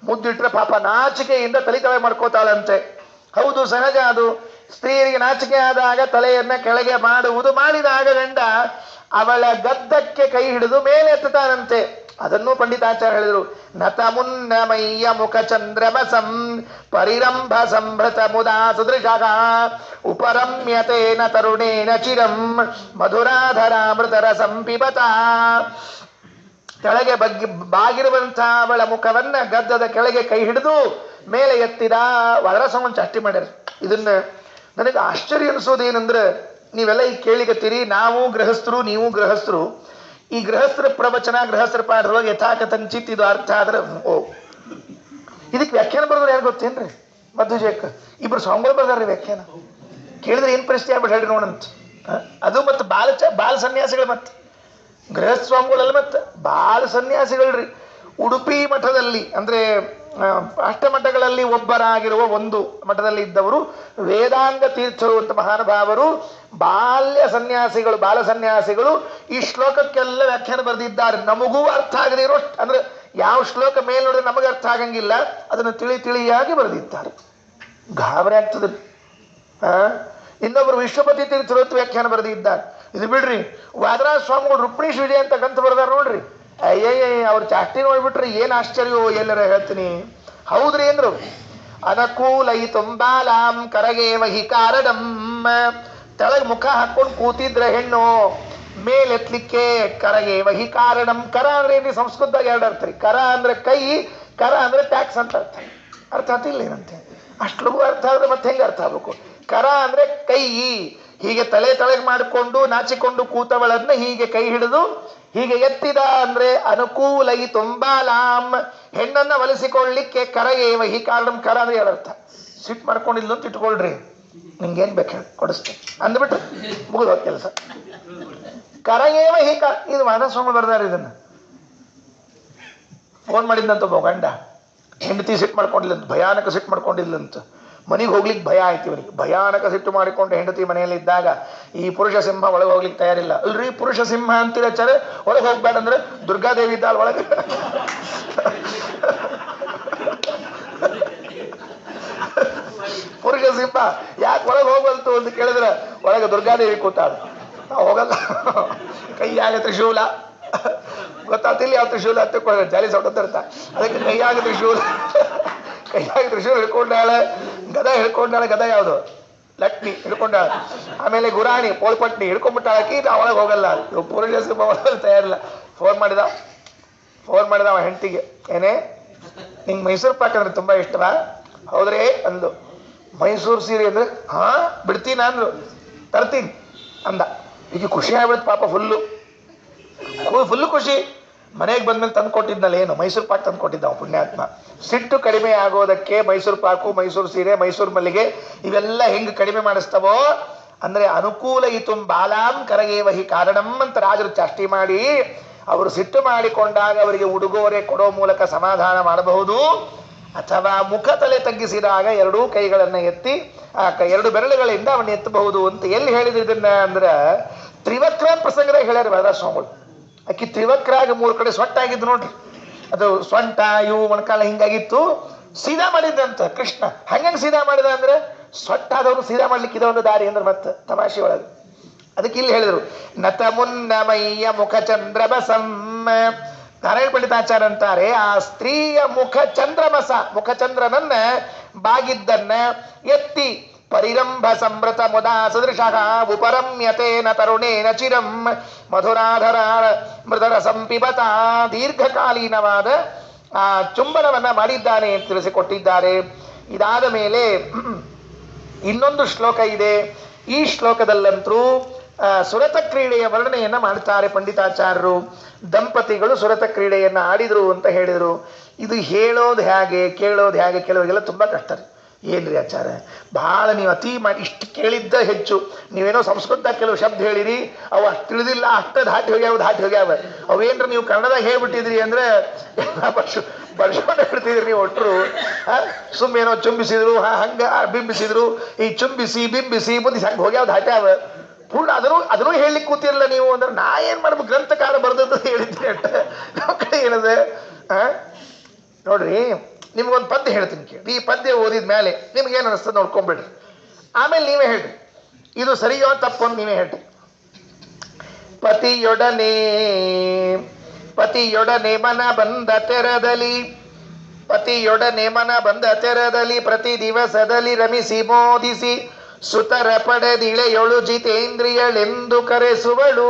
ಮುದ್ದಿಟ್ರೆ ಪಾಪ ನಾಚಿಕೆಯಿಂದ ತಲೆ ಮಾಡ್ಕೋತಾಳಂತೆ. ಹೌದು, ಸಹಜ ಅದು. ಸ್ತ್ರೀಯರಿಗೆ ನಾಚಿಕೆ ಆದಾಗ ತಲೆಯನ್ನ ಕೆಳಗೆ ಮಾಡುವುದು. ಮಾಡಿದಾಗ ಗಂಡ ಅವಳ ಗದ್ದಕ್ಕೆ ಕೈ ಹಿಡಿದು ಮೇಲೆ ಎತ್ತುತ್ತಾನಂತೆ. ಅದನ್ನು ಪಂಡಿತಾಚಾರ್ಯ ಹೇಳಿದರು. ನತ ಮುನ್ನಮಯ್ಯ ಮುಖ ಚಂದ್ರಮಸಂ ಪರಿರಂಭ ಸಂಭೃತ ಮುದಾ ಸುದೃಶಃ ಉಪರಮ್ಯತೇನ ತರುಣೇನ ಚಿರಂ ಮಧುರಾಧರಾಮೃತರ ಸಂಪಿಬತ. ಕೆಳಗೆ ಬಾಗಿರುವಂತಹ ಅವಳ ಮುಖವನ್ನ ಗದ್ದದ ಕೆಳಗೆ ಕೈ ಹಿಡಿದು ಮೇಲೆ ಎತ್ತಿದ. ವರಸವನ್ನು ಚಾಷ್ಟಿ ಮಾಡ್ಯಾರ. ಇದನ್ನ ನನಗೆ ಆಶ್ಚರ್ಯ ಅನಿಸೋದೇನೆಂದ್ರೆ, ನೀವೆಲ್ಲ ಈಗ ಕೇಳಿಕತ್ತೀರಿ, ನಾವು ಗೃಹಸ್ಥರು, ನೀವು ಗೃಹಸ್ಥರು. ಈ ಗೃಹಸ್ಥರ ಪ್ರವಚನ, ಗೃಹಸ್ಥರ ಪಾಠದೊಳಗೆ ಯಥಾಕಥಂಚಿತ್ ಇದು ಅರ್ಥ ಆದ್ರೆ ಇದಕ್ಕೆ ವ್ಯಾಖ್ಯಾನ ಬರೋದ್ರೆ ಯಾರು ಗೊತ್ತೇನ್ರಿ? ಮಧ್ವಜಯಕ್ಕ ಇಬ್ರು ಸ್ವಾಮಿಗಳು ಬರ್ದಾರ್ರಿ ವ್ಯಾಖ್ಯಾನ. ಕೇಳಿದ್ರೆ ಏನ್ ಪರಿಸ್ಥಿತಿ ಆಗ್ಬಿಟ್ಟು ಹೇಳ್ರಿ ನೋಡಂತ. ಅದು ಮತ್ತೆ ಬಾಲ ಸನ್ಯಾಸಿಗಳು, ಮತ್ತೆ ಗೃಹಸ್ಥ ಸ್ವಾಮಿಗಳಲ್ಲ, ಮತ್ತೆ ಬಾಲ ಸನ್ಯಾಸಿಗಳ್ರಿ. ಉಡುಪಿ ಮಠದಲ್ಲಿ ಅಂದ್ರೆ ಅಷ್ಟಮಠಗಳಲ್ಲಿ ಒಬ್ಬರಾಗಿರುವ ಒಂದು ಮಠದಲ್ಲಿ ಇದ್ದವರು ವೇದಾಂಗ ತೀರ್ಥರು ಅಂತ ಮಹಾನುಭಾವರು, ಬಾಲ್ಯ ಸನ್ಯಾಸಿಗಳು, ಬಾಲ ಸನ್ಯಾಸಿಗಳು. ಈ ಶ್ಲೋಕಕ್ಕೆಲ್ಲ ವ್ಯಾಖ್ಯಾನ ಬರೆದಿದ್ದಾರೆ. ನಮಗೂ ಅರ್ಥ ಆಗದೆ ಇರೋ, ಅಂದ್ರೆ ಯಾವ ಶ್ಲೋಕ ಮೇಲೆ ನೋಡಿದ್ರೆ ನಮಗೆ ಅರ್ಥ ಆಗಂಗಿಲ್ಲ, ಅದನ್ನು ತಿಳಿಯಾಗಿ ಬರೆದಿದ್ದಾರೆ. ಗಾಬರಿ ಆಗ್ತದೆ. ಇನ್ನೊಬ್ಬರು ವಿಶ್ವಪತಿ ತೀರ್ಥರು ಅಂತ ವ್ಯಾಖ್ಯಾನ ಬರೆದಿದ್ದಾರೆ. ಇದು ಬಿಡ್ರಿ, ವಾದರಾಜ ಸ್ವಾಮಿಗಳು ರುಕ್ಮಿಣೀಶ್ ವಿಜಯ ಅಂತ ಕಂತು ಬರ್ದಾರ ನೋಡ್ರಿ. ಅಯ್ಯಯ್ಯ, ಅವ್ರ ಚಾಷ್ಟಿ ನೋಡ್ಬಿಟ್ರಿ ಏನ್ ಆಶ್ಚರ್ಯವೋ, ಎಲ್ಲರ ಹೇಳ್ತೀನಿ. ಹೌದ್ರಿ ಅಂದ್ರು. ಅನಕೂಲೈ ತುಂಬಾಲಾಂ ಕರಗೇವ ಹಿ ಕಾರಣಂ. ತೆಳಗ್ ಮುಖ ಹಾಕೊಂಡು ಕೂತಿದ್ರೆ ಹೆಣ್ಣು, ಮೇಲೆತ್ಲಿಕ್ಕೆ ಕರಗೇವ ಹಿ ಕಾರಣಂ. ಕರ ಅಂದ್ರೆ ಏನ್ರಿ? ಸಂಸ್ಕೃತದಾಗ ಎರಡು ಅರ್ಥ ರೀ. ಕರ ಅಂದ್ರೆ ಕೈ, ಕರ ಅಂದ್ರೆ ಟ್ಯಾಕ್ಸ್ ಅಂತ ಅರ್ಥ. ಅರ್ಥ ಆತಿಲ್ಲ ಏನಂತೆ? ಅಷ್ಟು ಲಘು ಅರ್ಥ ಆದ್ರೆ ಮತ್ತೆ ಹೆಂಗೆ ಅರ್ಥ ಆಗ್ಬೇಕು? ಕರ ಅಂದ್ರೆ ಕೈ, ಹೀಗೆ ತಲೆ ತಳಗ್ ಮಾಡಿಕೊಂಡು ನಾಚಿಕೊಂಡು ಕೂತವಳನ್ನ ಹೀಗೆ ಕೈ ಹಿಡಿದು ಹೀಗೆ ಎತ್ತಿದ ಅಂದ್ರೆ ಅನುಕೂಲೈ ತುಂಬಾಲಾಂ, ಹೆಣ್ಣನ್ನ ಒಲಿಸಿಕೊಳ್ಳಿಕ್ಕೆ ಕರಗೇವ ಹಿ ಕಾರಣಂ. ಕರ ಅಂದ್ರೆ ಎರಡು ಅರ್ಥ. ಸಿಟ್ ಮಾಡ್ಕೊಂಡಿಲ್ಲ ಅಂತ ಇಟ್ಕೊಳ್ರಿ, ನಿಂಗೇನ್ ಬೇಕು ಹೇಳಿ ಕೊಡಿಸ್ತೇನೆ ಅಂದ್ಬಿಟ್ರೆ ಮುಗಿದ ಕೆಲಸ. ಕರಗೇವ ಹಿ ಇದು ಮಾಧವಸ್ವಾಮಿ ಬರ್ದಾರ. ಇದನ್ನ ಫೋನ್ ಮಾಡಿದ್ದಂತ ಒಬ್ಬ ಗಂಡ ಹೆಂಡತಿ ಸಿಟ್ ಮಾಡ್ಕೊಂಡಿಲ್ಲಂತ, ಭಯಾನಕ ಸಿಟ್ ಮಾಡ್ಕೊಂಡಿಲ್ಲಂತ. ಮನೆಗೆ ಹೋಗ್ಲಿಕ್ಕೆ ಭಯ ಆಯ್ತು ಇವನಿಗೆ. ಭಯಾನಕ ಸಿಟ್ಟು ಮಾಡಿಕೊಂಡು ಹೆಂಡತಿ ಮನೆಯಲ್ಲಿ ಇದ್ದಾಗ ಈ ಪುರುಷ ಸಿಂಹ ಒಳಗೆ ಹೋಗ್ಲಿಕ್ಕೆ ತಯಾರಿಲ್ಲ. ಅಲ್ರಿ ಪುರುಷ ಸಿಂಹ ಅಂತೀರ ಚರೆ, ಒಳಗೆ ಹೋಗ್ಬೇಡ ಅಂದ್ರೆ ದುರ್ಗಾದೇವಿ ಇದ್ದಾಳ ಒಳಗೆ. ಪುರುಷ ಸಿಂಹ ಯಾಕೆ ಒಳಗೆ ಹೋಗ್ಬಲ್ತು ಅಂತ ಕೇಳಿದ್ರೆ ಒಳಗೆ ದುರ್ಗಾದೇವಿ ಕೂತಾಳ. ನಾವು ಹೋಗಲ್ಲ, ಕೈಯಾಗ ತ್ರಿಶೂಲ ಗೊತ್ತಾತಿಲ್ಲ, ಯಾವ ತ್ರಿಶೂಲ ಅಂತ ಜಾಲಿ ಸೊಟ್ಟಿರ್ತ, ಅದಕ್ಕೆ ಕೈಯಾಗ ತ್ರಿಶೂಲ ಹಿಡ್ಕೊಂಡಾಳೆ, ಗದ ಹಿಡ್ಕೊಂಡಾಳೆ. ಗದ ಯಾವುದು? ಲಕ್ಷ್ಮಿ ಹಿಡ್ಕೊಂಡಾಳ. ಆಮೇಲೆ ಗುರಾಣಿ ಪೋಳ್ಪಟ್ನಿ ಹಿಡ್ಕೊಂಡ್ಬಿಟ್ಟಾಳಕಿ. ಒಳಗೆ ಹೋಗಲ್ಲ. ಪುರುಷ ಸಿಂಹ ಒಳಗೆ ತಯಾರಿಲ್ಲ. ಫೋನ್ ಮಾಡಿದ ಅವ ಹೆಂಡತಿಗೆ, ಏನೇ ನಿಂಗೆ ಮೈಸೂರು ಪಾಕ್ ಅಂದ್ರೆ ತುಂಬಾ ಇಷ್ಟವಾ? ಹೌದ್ರೇ ಅಂದು. ಮೈಸೂರು ಸೀರೆ ಅಂದ್ರೆ ಹಾ ಬಿಡ್ತೀನಿ ಅಂದ್ರು, ತರ್ತೀನಿ ಅಂದ. ಈಗ ಖುಷಿ ಆಗ್ಬಿಡ್ತು ಪಾಪ, ಫುಲ್ಲು ಖುಷಿ. ಮನೆಗೆ ಬಂದ್ಮೇಲೆ ತಂದು ಕೊಟ್ಟಿದ್ನಲ್ಲ, ಏನು ಮೈಸೂರು ಪಾಕ್ ತಂದು ಕೊಟ್ಟಿದ್ದ ಅವ ಪುಣ್ಯಾತ್ಮ. ಸಿಟ್ಟು ಕಡಿಮೆ ಆಗೋದಕ್ಕೆ ಮೈಸೂರು ಪಾಕು, ಮೈಸೂರು ಸೀರೆ, ಮೈಸೂರು ಮಲ್ಲಿಗೆ ಇವೆಲ್ಲ ಹೆಂಗೆ ಕಡಿಮೆ ಮಾಡಿಸ್ತಾವೋ ಅಂದ್ರೆ ಅನುಕೂಲ ಇತು ಬಾಲಾಂ ಕರಗೇವಹಿ ಕಾರಣಂ ಅಂತ ರಾಜರು ಚಾಷ್ಟಿ ಮಾಡಿ ಅವರು ಸಿಟ್ಟು ಮಾಡಿಕೊಂಡಾಗ ಅವರಿಗೆ ಉಡುಗೊರೆ ಕೊಡೋ ಮೂಲಕ ಸಮಾಧಾನ ಮಾಡಬಹುದು. ಅಥವಾ ಮುಖ ತಲೆ ತಗ್ಗಿಸಿದಾಗ ಎರಡೂ ಕೈಗಳನ್ನು ಎತ್ತಿ ಎರಡು ಬೆರಳುಗಳಿಂದ ಅವನ್ನ ಎತ್ತಬಹುದು ಅಂತ ಎಲ್ಲಿ ಹೇಳಿದ್ರು ಇದನ್ನ ಅಂದ್ರೆ ತ್ರಿವಕ್ರ ಪ್ರಸಂಗದಾಗ ಹೇಳ್ಯಾರ ವರದಾಸ ಸ್ವಾಮಿಗಳು. ಅಕ್ಕಿ ತ್ರಿವಕ್ರಾಗ 3 ಕಡೆ ಸೊಟ್ಟಾಗಿದ್ದು ನೋಡ್ರಿ, ಅದು ಸೊಂಟ ಇವು ಮೊಣಕಾಲ ಹಿಂಗಾಗಿತ್ತು. ಸೀದಾ ಮಾಡಿದ್ದಂತ ಕೃಷ್ಣ. ಹಂಗಂಗೆ ಸೀದಾ ಮಾಡಿದ ಅಂದ್ರೆ ಸೊಟ್ಟಾದವರು ಸೀದಾ ಮಾಡ್ಲಿಕ್ಕೆ ಇದೊಂದು ದಾರಿ ಅಂದ್ರೆ ಮತ್ತೆ ತಮಾಷೆ ಒಳಗೆ. ಅದಕ್ಕೆ ಇಲ್ಲಿ ಹೇಳಿದ್ರು ನತ ಮುನ್ನಮಯ್ಯ ಮುಖ ಚಂದ್ರಮಸಮ್ಮ. ನಾರಾಯಣ ಪಂಡಿತಾಚಾರ್ಯ ಅಂತಾರೆ, ಆ ಸ್ತ್ರೀಯ ಮುಖಚಂದ್ರನನ್ನ ಬಾಗಿದ್ದನ್ನ ಎತ್ತಿ ಪರಿರಂಭ ಸಂಭೃತ ಮುದಾ ಸದೃಶ ಉಪರಮ್ಯತೇನ ತರುಣೇನ ಚಿರಂ ಮಧುರಾಧರ ಮೃದರ ಸಂಪಿಬತ. ದೀರ್ಘಕಾಲೀನವಾದ ಆ ಚುಂಬನವನ್ನ ಮಾಡಿದ್ದಾನೆ ಅಂತ ತಿಳಿಸಿಕೊಟ್ಟಿದ್ದಾರೆ. ಇದಾದ ಮೇಲೆ ಇನ್ನೊಂದು ಶ್ಲೋಕ ಇದೆ. ಈ ಶ್ಲೋಕದಲ್ಲಂತರೂ ಸುರತ ಕ್ರೀಡೆಯ ವರ್ಣನೆಯನ್ನ ಮಾಡ್ತಾರೆ ಪಂಡಿತಾಚಾರ್ಯರು. ದಂಪತಿಗಳು ಸುರತ ಕ್ರೀಡೆಯನ್ನ ಆಡಿದ್ರು ಅಂತ ಹೇಳಿದ್ರು. ಇದು ಹೇಳೋದು ಹೇಗೆ, ಕೇಳೋದು ಹೇಗೆ, ಕೆಲವರಿಗೆಲ್ಲ ತುಂಬಾ ಕಷ್ಟ ರೀ. ಏನ್ರಿ ಆಚಾರ್ಯ ಬಹಳ ನೀವು ಅತಿ ಮಾಡಿ ಇಷ್ಟು ಕೇಳಿದ್ದ ಹೆಚ್ಚು. ನೀವೇನೋ ಸಂಸ್ಕೃತ ಕೆಲವು ಶಬ್ದ ಹೇಳಿರಿ, ಅವು ಅಷ್ಟು ತಿಳಿದಿಲ್ಲ, ಅಷ್ಟು ದಾಟಿ ಹೋಗ್ಯಾವ. ಅವೇನ್ರ ನೀವು ಕನ್ನಡದಾಗ ಹೇಳ್ಬಿಟ್ಟಿದ್ರಿ ಅಂದ್ರೆ ಬರ್ಸ್ಕೊಂಡು ಹೇಳ್ತಿದ್ರಿ ನೀವು ಒಟ್ಟರು. ಸುಮ್ಮೇನೋ ಚುಂಬಿಸಿದ್ರು, ಹಂಗ ಬಿಂಬಿಸಿದ್ರು, ಈ ಚುಂಬಿಸಿ ಬಿಂಬಿಸಿ ಮುಂದೆ ಹಂಗೆ ಹೋಗ್ಯಾವ ದಾಟ್ಯಾವ. ಪೂರ್ಣ ಅದನ್ನು ಹೇಳಲಿಕ್ಕೆ ಕೂತಿರಲ್ಲ ನೀವು ಅಂದ್ರೆ ನಾ ಏನ್ ಮಾಡ್ಬೇಕು, ಗ್ರಂಥಕಾರ ಬರ್ದದ್ದು ಹೇಳಿದ್ರಿ ಅಟ್ಟ. ನಮ್ಮ ಕಡೆ ಏನದ ನೋಡ್ರಿ, ನಿಮ್ಗೊಂದು ಪದ್ಯ ಹೇಳ್ತೀನಿ ಕೇಳಿ. ಈ ಪದ್ಯ ಓದಿದ ಮೇಲೆ ನಿಮ್ಗೇನು ಅನಿಸ್ತದೆ ನೋಡ್ಕೊಂಬಿಡ್ರಿ. ಆಮೇಲೆ ನೀವೇ ಹೇಳ್ರಿ ಇದು ಸರಿಯೋ ತಪ್ಪು ಅಂತ ನೀವೇ ಹೇಳ್ರಿ. ಪತಿಯೊಡನೆ ಮನ ಬಂದ ತೆರದಲ್ಲಿ ಪ್ರತಿ ದಿವಸದಲ್ಲಿ ರಮಿಸಿ ಮೋದಿಸಿ ಸುತರ ಪಡೆದಿಳೆಯೊಳು ಜಿತೇಂದ್ರಿಯಳೆಂದು ಕರೆಸುವಳು.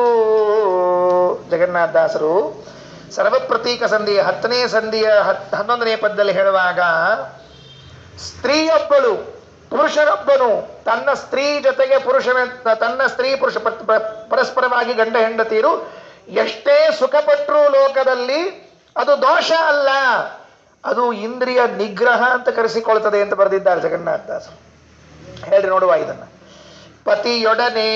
ಜಗನ್ನಾಥದಾಸರು ಸರ್ವಪ್ರತೀಕ ಸಂಧಿಯ 10ನೇ ಸಂಧಿಯ 11ನೇ ಪದ್ಯದಲ್ಲಿ ಹೇಳುವಾಗ ಸ್ತ್ರೀಯೊಬ್ಬಳು ಪುರುಷನೊಬ್ಬನು ತನ್ನ ಸ್ತ್ರೀ ಜೊತೆಗೆ ತನ್ನ ಸ್ತ್ರೀ ಪುರುಷ ಪರಸ್ಪರವಾಗಿ ಗಂಡ ಹೆಂಡತಿಯರು ಎಷ್ಟೇ ಸುಖಪಟ್ಟರು ಲೋಕದಲ್ಲಿ ಅದು ದೋಷ ಅಲ್ಲ, ಅದು ಇಂದ್ರಿಯ ನಿಗ್ರಹ ಅಂತ ಕರೆಸಿಕೊಳ್ತದೆ ಅಂತ ಬರೆದಿದ್ದಾರೆ ಜಗನ್ನಾಥದಾಸರು. ಹೇಳ್ರಿ ನೋಡುವ ಇದನ್ನ. ಪತಿಯೊಡನೆ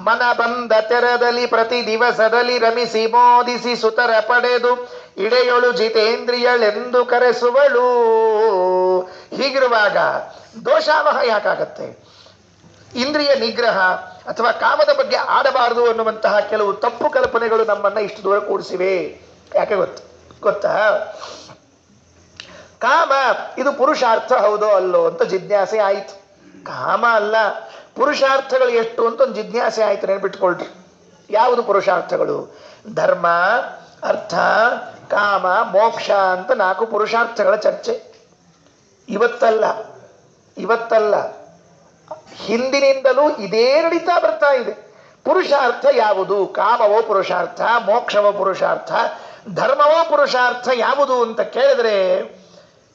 ಮನ ಬಂದ ತೆರದಲ್ಲಿ ಪ್ರತಿ ದಿವಸದಲ್ಲಿ ರಮಿಸಿ ಮೋದಿಸಿ ಸುತರ ಪಡೆದು ಇಡೆಯೊಳು ಜಿತೇಂದ್ರಿಯಳೆಂದು ಕರೆಸುವಳು. ಹೀಗಿರುವಾಗ ದೋಷಾವಹ ಯಾಕಾಗತ್ತೆ? ಇಂದ್ರಿಯ ನಿಗ್ರಹ ಅಥವಾ ಕಾಮದ ಬಗ್ಗೆ ಆಡಬಾರದು ಅನ್ನುವಂತಹ ಕೆಲವು ತಪ್ಪು ಕಲ್ಪನೆಗಳು ನಮ್ಮನ್ನ ಇಷ್ಟು ದೂರ ಕೂಡಿಸಿವೆ. ಯಾಕೆ ಗೊತ್ತಾ? ಕಾಮ ಇದು ಪುರುಷಾರ್ಥ ಹೌದೋ ಅಲ್ಲೋ ಅಂತ ಜಿಜ್ಞಾಸೆ ಆಯಿತು. ಕಾಮ ಅಲ್ಲ, ಪುರುಷಾರ್ಥಗಳು ಎಷ್ಟು ಅಂತ ಒಂದು ಜಿಜ್ಞಾಸೆ ಆಯ್ತು. ನೆನ್ಬಿಟ್ಕೊಳ್ರಿ, ಯಾವುದು ಪುರುಷಾರ್ಥಗಳು? ಧರ್ಮ, ಅರ್ಥ, ಕಾಮ, ಮೋಕ್ಷ ಅಂತ 4 ಪುರುಷಾರ್ಥಗಳ ಚರ್ಚೆ. ಇವತ್ತಲ್ಲ ಹಿಂದಿನಿಂದಲೂ ಇದೇ ನಡೀತಾ ಬರ್ತಾ ಇದೆ. ಪುರುಷಾರ್ಥ ಯಾವುದು? ಕಾಮವೋ ಪುರುಷಾರ್ಥ, ಮೋಕ್ಷವೋ ಪುರುಷಾರ್ಥ, ಧರ್ಮವೋ ಪುರುಷಾರ್ಥ ಯಾವುದು ಅಂತ ಕೇಳಿದ್ರೆ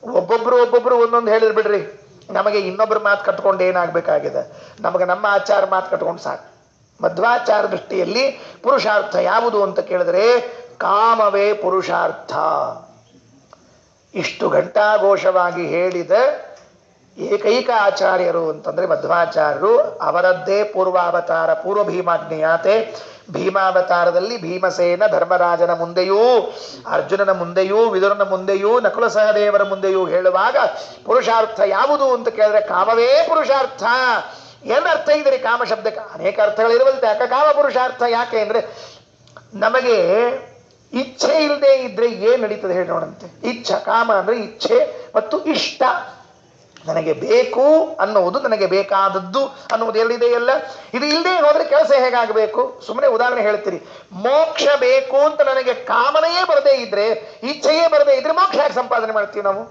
ಒಬ್ಬೊಬ್ರು ಒಂದೊಂದು ಹೇಳಿದ್ರು ಬಿಡ್ರಿ. ನಮಗೆ ಇನ್ನೊಬ್ಬರ ಮಾತು ಕಟ್ಕೊಂಡು ಏನಾಗಬೇಕಾಗಿದೆ? ನಮಗೆ ನಮ್ಮ ಆಚಾರ ಮಾತು ಕಟ್ಕೊಂಡು ಸಾಕು. ಮಧ್ವಾಚಾರ ದೃಷ್ಟಿಯಲ್ಲಿ ಪುರುಷಾರ್ಥ ಯಾವುದು ಅಂತ ಕೇಳಿದ್ರೆ ಕಾಮವೇ ಪುರುಷಾರ್ಥ. ಇಷ್ಟು ಘಂಟಾಘೋಷವಾಗಿ ಹೇಳಿದ ಏಕೈಕ ಆಚಾರ್ಯರು ಅಂತಂದ್ರೆ ಮಧ್ವಾಚಾರ್ಯರು. ಅವರದ್ದೇ ಪೂರ್ವಾವತಾರ ಪೂರ್ವ ಭೀಮಾಗ್ನೇಯಾತೆ ಭೀಮಾವತಾರದಲ್ಲಿ ಭೀಮಸೇನ ಧರ್ಮರಾಜನ ಮುಂದೆಯೂ ಅರ್ಜುನನ ಮುಂದೆಯೂ ವಿದುರನ ಮುಂದೆಯೂ ನಕುಲ ಸಹದೇವರ ಮುಂದೆಯೂ ಹೇಳುವಾಗ ಪುರುಷಾರ್ಥ ಯಾವುದು ಅಂತ ಕೇಳಿದ್ರೆ ಕಾಮವೇ ಪುರುಷಾರ್ಥ. ಏನು ಅರ್ಥ ಇದೆ ಕಾಮ ಶಬ್ದಕ್ಕೆ? ಅನೇಕ ಅರ್ಥಗಳಿರುವಂತೆ. ಯಾಕೆ ಕಾಮ ಪುರುಷಾರ್ಥ? ಯಾಕೆ ಅಂದ್ರೆ ನಮಗೆ ಇಚ್ಛೆ ಇಲ್ಲದೆ ಇದ್ರೆ ಏನ್ ನಡೀತದೆ ಹೇಳಿ ನೋಡಂತೆ. ಇಚ್ಛಾ, ಕಾಮ ಅಂದ್ರೆ ಇಚ್ಛೆ ಮತ್ತು ಇಷ್ಟ. ನನಗೆ ಬೇಕು ಅನ್ನುವುದು, ನನಗೆ ಬೇಕಾದದ್ದು ಅನ್ನುವುದು ಎರಡಿದೆಯಲ್ಲ. ಇದು ಇಲ್ಲದೆ ಹೋದ್ರೆ ಕೆಲಸ ಹೇಗಾಗಬೇಕು? ಸುಮ್ಮನೆ ಉದಾಹರಣೆ ಹೇಳ್ತೀರಿ, ಮೋಕ್ಷ ಬೇಕು ಅಂತ ನನಗೆ ಕಾಮನೆಯೇ ಬರದೇ ಇದ್ರೆ, ಇಚ್ಛೆಯೇ ಬರದೇ ಇದ್ರೆ ಮೋಕ್ಷ ಯಾಕೆ ಸಂಪಾದನೆ ಮಾಡ್ತೀವಿ ನಾವು?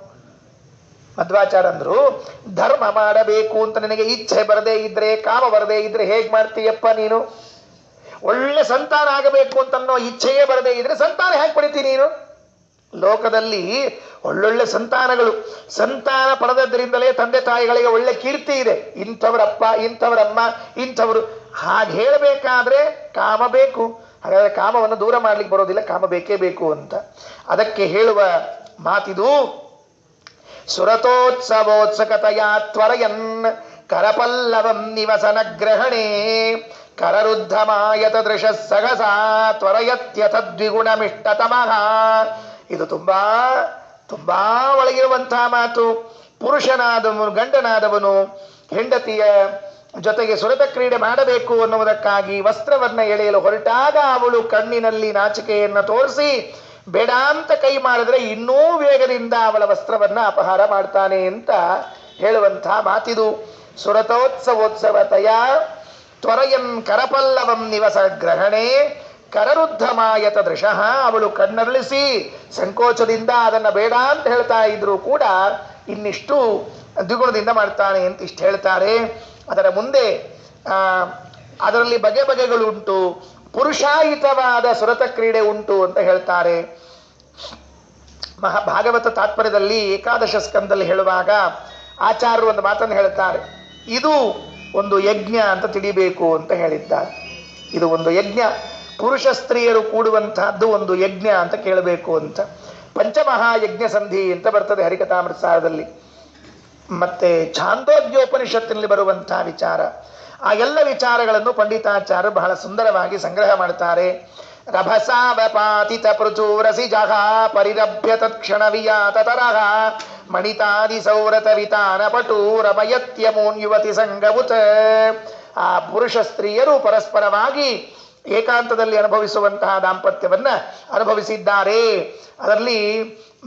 ಮಧ್ವಾಚಾರ ಅಂದ್ರು, ಧರ್ಮ ಮಾಡಬೇಕು ಅಂತ ನನಗೆ ಇಚ್ಛೆ ಬರದೇ ಇದ್ರೆ, ಕಾಮ ಬರದೇ ಇದ್ರೆ ಹೇಗ್ ಮಾಡ್ತೀಯಪ್ಪ ನೀನು? ಒಳ್ಳೆ ಸಂತಾನ ಆಗಬೇಕು ಅಂತನ್ನೋ ಇಚ್ಛೆಯೇ ಬರದೇ ಇದ್ರೆ ಸಂತಾನ ಹೇಗೆ ಪಡಿತೀನಿ ನೀನು? ಲೋಕದಲ್ಲಿ ಒಳ್ಳೊಳ್ಳೆ ಸಂತಾನಗಳು, ಸಂತಾನ ಪಡೆದದ್ರಿಂದಲೇ ತಂದೆ ತಾಯಿಗಳಿಗೆ ಒಳ್ಳೆ ಕೀರ್ತಿ ಇದೆ. ಇಂಥವರಪ್ಪ, ಇಂಥವರಮ್ಮ, ಇಂಥವರು. ಹಾಗೆ ಹೇಳಬೇಕಾದ್ರೆ ಕಾಮ ಬೇಕು. ಹಾಗಾದ್ರೆ ಕಾಮವನ್ನು ದೂರ ಮಾಡ್ಲಿಕ್ಕೆ ಬರೋದಿಲ್ಲ, ಕಾಮ ಬೇಕೇ ಬೇಕು ಅಂತ. ಅದಕ್ಕೆ ಹೇಳುವ ಮಾತಿದು, ಸುರತೋತ್ಸವೋತ್ಸಕತೆಯ ತ್ವರಯನ್ ಕರಪಲ್ಲವಂ ನಿವಸನ ಗ್ರಹಣೆ ಕರರುದ್ಧಮಾಯತ ದೃಶ ಸಹಸಾ ತ್ವರಯತ್ಯಥ ದ್ವಿಗುಣಮಿಷ್ಟತಮಃ. ಇದು ತುಂಬಾ ತುಂಬಾ ಒಳಗಿರುವಂತಹ ಮಾತು. ಪುರುಷನಾದವನು, ಗಂಡನಾದವನು ಹೆಂಡತಿಯ ಜೊತೆಗೆ ಸುರತ ಕ್ರೀಡೆ ಮಾಡಬೇಕು ಅನ್ನುವುದಕ್ಕಾಗಿ ವಸ್ತ್ರವನ್ನ ಎಳೆಯಲು ಹೊರಟಾಗ ಅವಳು ಕಣ್ಣಿನಲ್ಲಿ ನಾಚಿಕೆಯನ್ನು ತೋರಿಸಿ ಬೇಡ ಅಂತ ಕೈ ಮಾಡಿದ್ರೆ ಇನ್ನೂ ವೇಗದಿಂದ ಅವಳ ವಸ್ತ್ರವನ್ನ ಅಪಹಾರ ಮಾಡ್ತಾನೆ ಅಂತ ಹೇಳುವಂತಹ ಮಾತಿದು. ಸುರತೋತ್ಸವೋತ್ಸವತೆಯ ತ್ವರಯನ್ ಕರಪಲ್ಲವಂ ನಿವಸ ಗ್ರಹಣೆ ಕರರುದ್ಧಮಾಯತ ದೃಶಃ. ಅವಳು ಕಣ್ಣರಳಿಸಿ ಸಂಕೋಚದಿಂದ ಅದನ್ನ ಬೇಡ ಅಂತ ಹೇಳ್ತಾ ಇದ್ರು ಕೂಡ ಇನ್ನಿಷ್ಟು ದ್ವಿಗುಣದಿಂದ ಮಾಡ್ತಾನೆ ಅಂತ ಇಷ್ಟು ಹೇಳ್ತಾರೆ. ಅದರ ಮುಂದೆ ಅದರಲ್ಲಿ ಬಗೆ ಬಗೆಗಳು ಉಂಟು, ಪುರುಷಾಯಿತವಾದ ಸುರತ ಕ್ರೀಡೆ ಉಂಟು ಅಂತ ಹೇಳ್ತಾರೆ. ಭಾಗವತ ತಾತ್ಪರ್ಯದಲ್ಲಿ ಏಕಾದಶ ಸ್ಕಂದಲ್ಲಿ ಹೇಳುವಾಗ ಆಚಾರ್ಯರು ಒಂದು ಮಾತನ್ನು ಹೇಳ್ತಾರೆ, ಇದು ಒಂದು ಯಜ್ಞ ಅಂತ ತಿಳಿಬೇಕು ಅಂತ ಹೇಳಿದ್ದಾರೆ. ಇದು ಒಂದು ಯಜ್ಞ, ಪುರುಷ ಸ್ತ್ರೀಯರು ಕೂಡುವಂತಹದ್ದು ಒಂದು ಯಜ್ಞ ಅಂತ ಕೇಳಬೇಕು ಅಂತ. ಪಂಚಮಹಾಯಜ್ಞ ಸಂಧಿ ಅಂತ ಬರ್ತದೆ ಹರಿಕಥಾಮೃತಸಾರದಲ್ಲಿ. ಮತ್ತೆ ಛಾಂದೋಗ್ಯೋಪನಿಷತ್ತಿನಲ್ಲಿ ಬರುವಂತಹ ವಿಚಾರ, ಆ ಎಲ್ಲ ವಿಚಾರಗಳನ್ನು ಪಂಡಿತಾಚಾರ್ಯರು ಬಹಳ ಸುಂದರವಾಗಿ ಸಂಗ್ರಹ ಮಾಡ್ತಾರೆ. ರಭಸಾವಪಾತಿತ ಪೃಚೂರಸಿ ಜಹ ಪರಿರಭ್ಯ ತತ್ಕ್ಷಣ ವಿಯಾತ ತರಹ ಮಣಿತಾದಿ ಸೌರತ ವಿತಾನ ಪಟು ರಮಯತ್ಯಮೋನ್ ಯುವತಿ ಸಂಗವುತ. ಆ ಪುರುಷ ಸ್ತ್ರೀಯರು ಪರಸ್ಪರವಾಗಿ ಏಕಾಂತದಲ್ಲಿ ಅನುಭವಿಸುವಂತಹ ದಾಂಪತ್ಯವನ್ನ ಅನುಭವಿಸಿದ್ದಾರೆ. ಅದರಲ್ಲಿ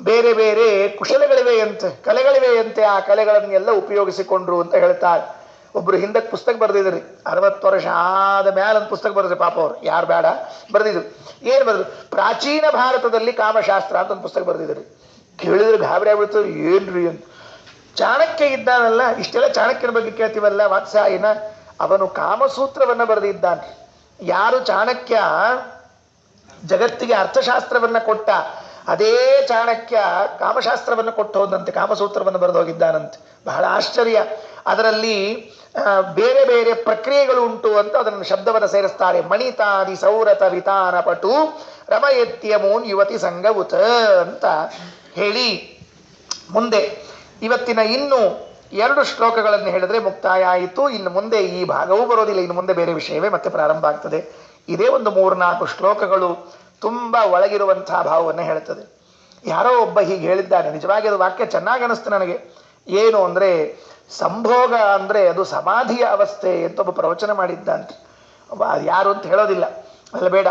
ಬೇರೆ ಬೇರೆ ಕುಶಲಗಳಿವೆಯಂತೆ, ಕಲೆಗಳಿವೆಯಂತೆ. ಆ ಕಲೆಗಳನ್ನೆಲ್ಲ ಉಪಯೋಗಿಸಿಕೊಂಡ್ರು ಅಂತ ಹೇಳ್ತಾರೆ. ಒಬ್ರು ಹಿಂದಕ್ಕೆ ಪುಸ್ತಕ ಬರೆದಿದ್ರಿ, 60 ವರ್ಷ ಆದ ಮೇಲೆ ಒಂದು ಪುಸ್ತಕ ಬರೆದ್ರಿ ಪಾಪ. ಅವ್ರು ಯಾರು ಬೇಡ ಬರೆದಿದ್ರು. ಏನು ಬರೆದ್ರು? ಪ್ರಾಚೀನ ಭಾರತದಲ್ಲಿ ಕಾಮಶಾಸ್ತ್ರ ಅಂತ ಒಂದು ಪುಸ್ತಕ ಬರೆದಿದ್ರಿ. ಕೇಳಿದ್ರೆ ಗಾಬರಿ ಆಗ್ಬಿಡ್ತದೆ, ಏನ್ರಿ ಅಂತ. ಚಾಣಕ್ಯ ಇದ್ದಾನಲ್ಲ, ಇಷ್ಟೆಲ್ಲ ಚಾಣಕ್ಯನ ಬಗ್ಗೆ ಕೇಳ್ತೀವಲ್ಲ, ವಾತ್ಸಾಯನ, ಅವನು ಕಾಮಸೂತ್ರವನ್ನ ಬರೆದಿದ್ದಾನೆ. ಯಾರು ಚಾಣಕ್ಯ ಜಗತ್ತಿಗೆ ಅರ್ಥಶಾಸ್ತ್ರವನ್ನ ಕೊಟ್ಟ, ಅದೇ ಚಾಣಕ್ಯ ಕಾಮಶಾಸ್ತ್ರವನ್ನು ಕೊಟ್ಟು ಹೋದಂತೆ, ಕಾಮಸೂತ್ರವನ್ನು ಬರೆದು ಹೋಗಿದ್ದಾನಂತೆ. ಬಹಳ ಆಶ್ಚರ್ಯ. ಅದರಲ್ಲಿ ಬೇರೆ ಬೇರೆ ಪ್ರಕ್ರಿಯೆಗಳು ಉಂಟು ಅಂತ ಅದನ್ನು ಶಬ್ದವನ್ನು ಸೇರಿಸ್ತಾರೆ. ಮಣಿತಾದಿ ಸೌರತ ವಿತಾನ ಪಟು ರಮಯತ್ಯಮೋನ್ ಯುವತಿ ಸಂಗವುತ ಅಂತ ಹೇಳಿ ಮುಂದೆ ಇವತ್ತಿನ ಇನ್ನು 2 ಶ್ಲೋಕಗಳನ್ನು ಹೇಳಿದ್ರೆ ಮುಕ್ತಾಯ ಆಯಿತು. ಇನ್ನು ಮುಂದೆ ಈ ಭಾಗವೂ ಬರೋದಿಲ್ಲ, ಇನ್ನು ಮುಂದೆ ಬೇರೆ ವಿಷಯವೇ ಮತ್ತೆ ಪ್ರಾರಂಭ ಆಗ್ತದೆ. ಇದೇ ಒಂದು 3-4 ಶ್ಲೋಕಗಳು ತುಂಬ ಒಳಗಿರುವಂತಹ ಭಾವವನ್ನು ಹೇಳ್ತದೆ. ಯಾರೋ ಒಬ್ಬ ಹೀಗೆ ಹೇಳಿದ್ದಾನೆ, ನಿಜವಾಗಿ ಅದು ವಾಕ್ಯ ಚೆನ್ನಾಗಿ ಅನಿಸ್ತು ನನಗೆ. ಏನು ಅಂದರೆ, ಸಂಭೋಗ ಅಂದರೆ ಅದು ಸಮಾಧಿಯ ಅವಸ್ಥೆ ಅಂತ ಒಬ್ಬ ಪ್ರವಚನ ಮಾಡಿದ್ದಂತೆ. ಅದು ಯಾರು ಅಂತ ಹೇಳೋದಿಲ್ಲ, ಅಲ್ಲ ಬೇಡ.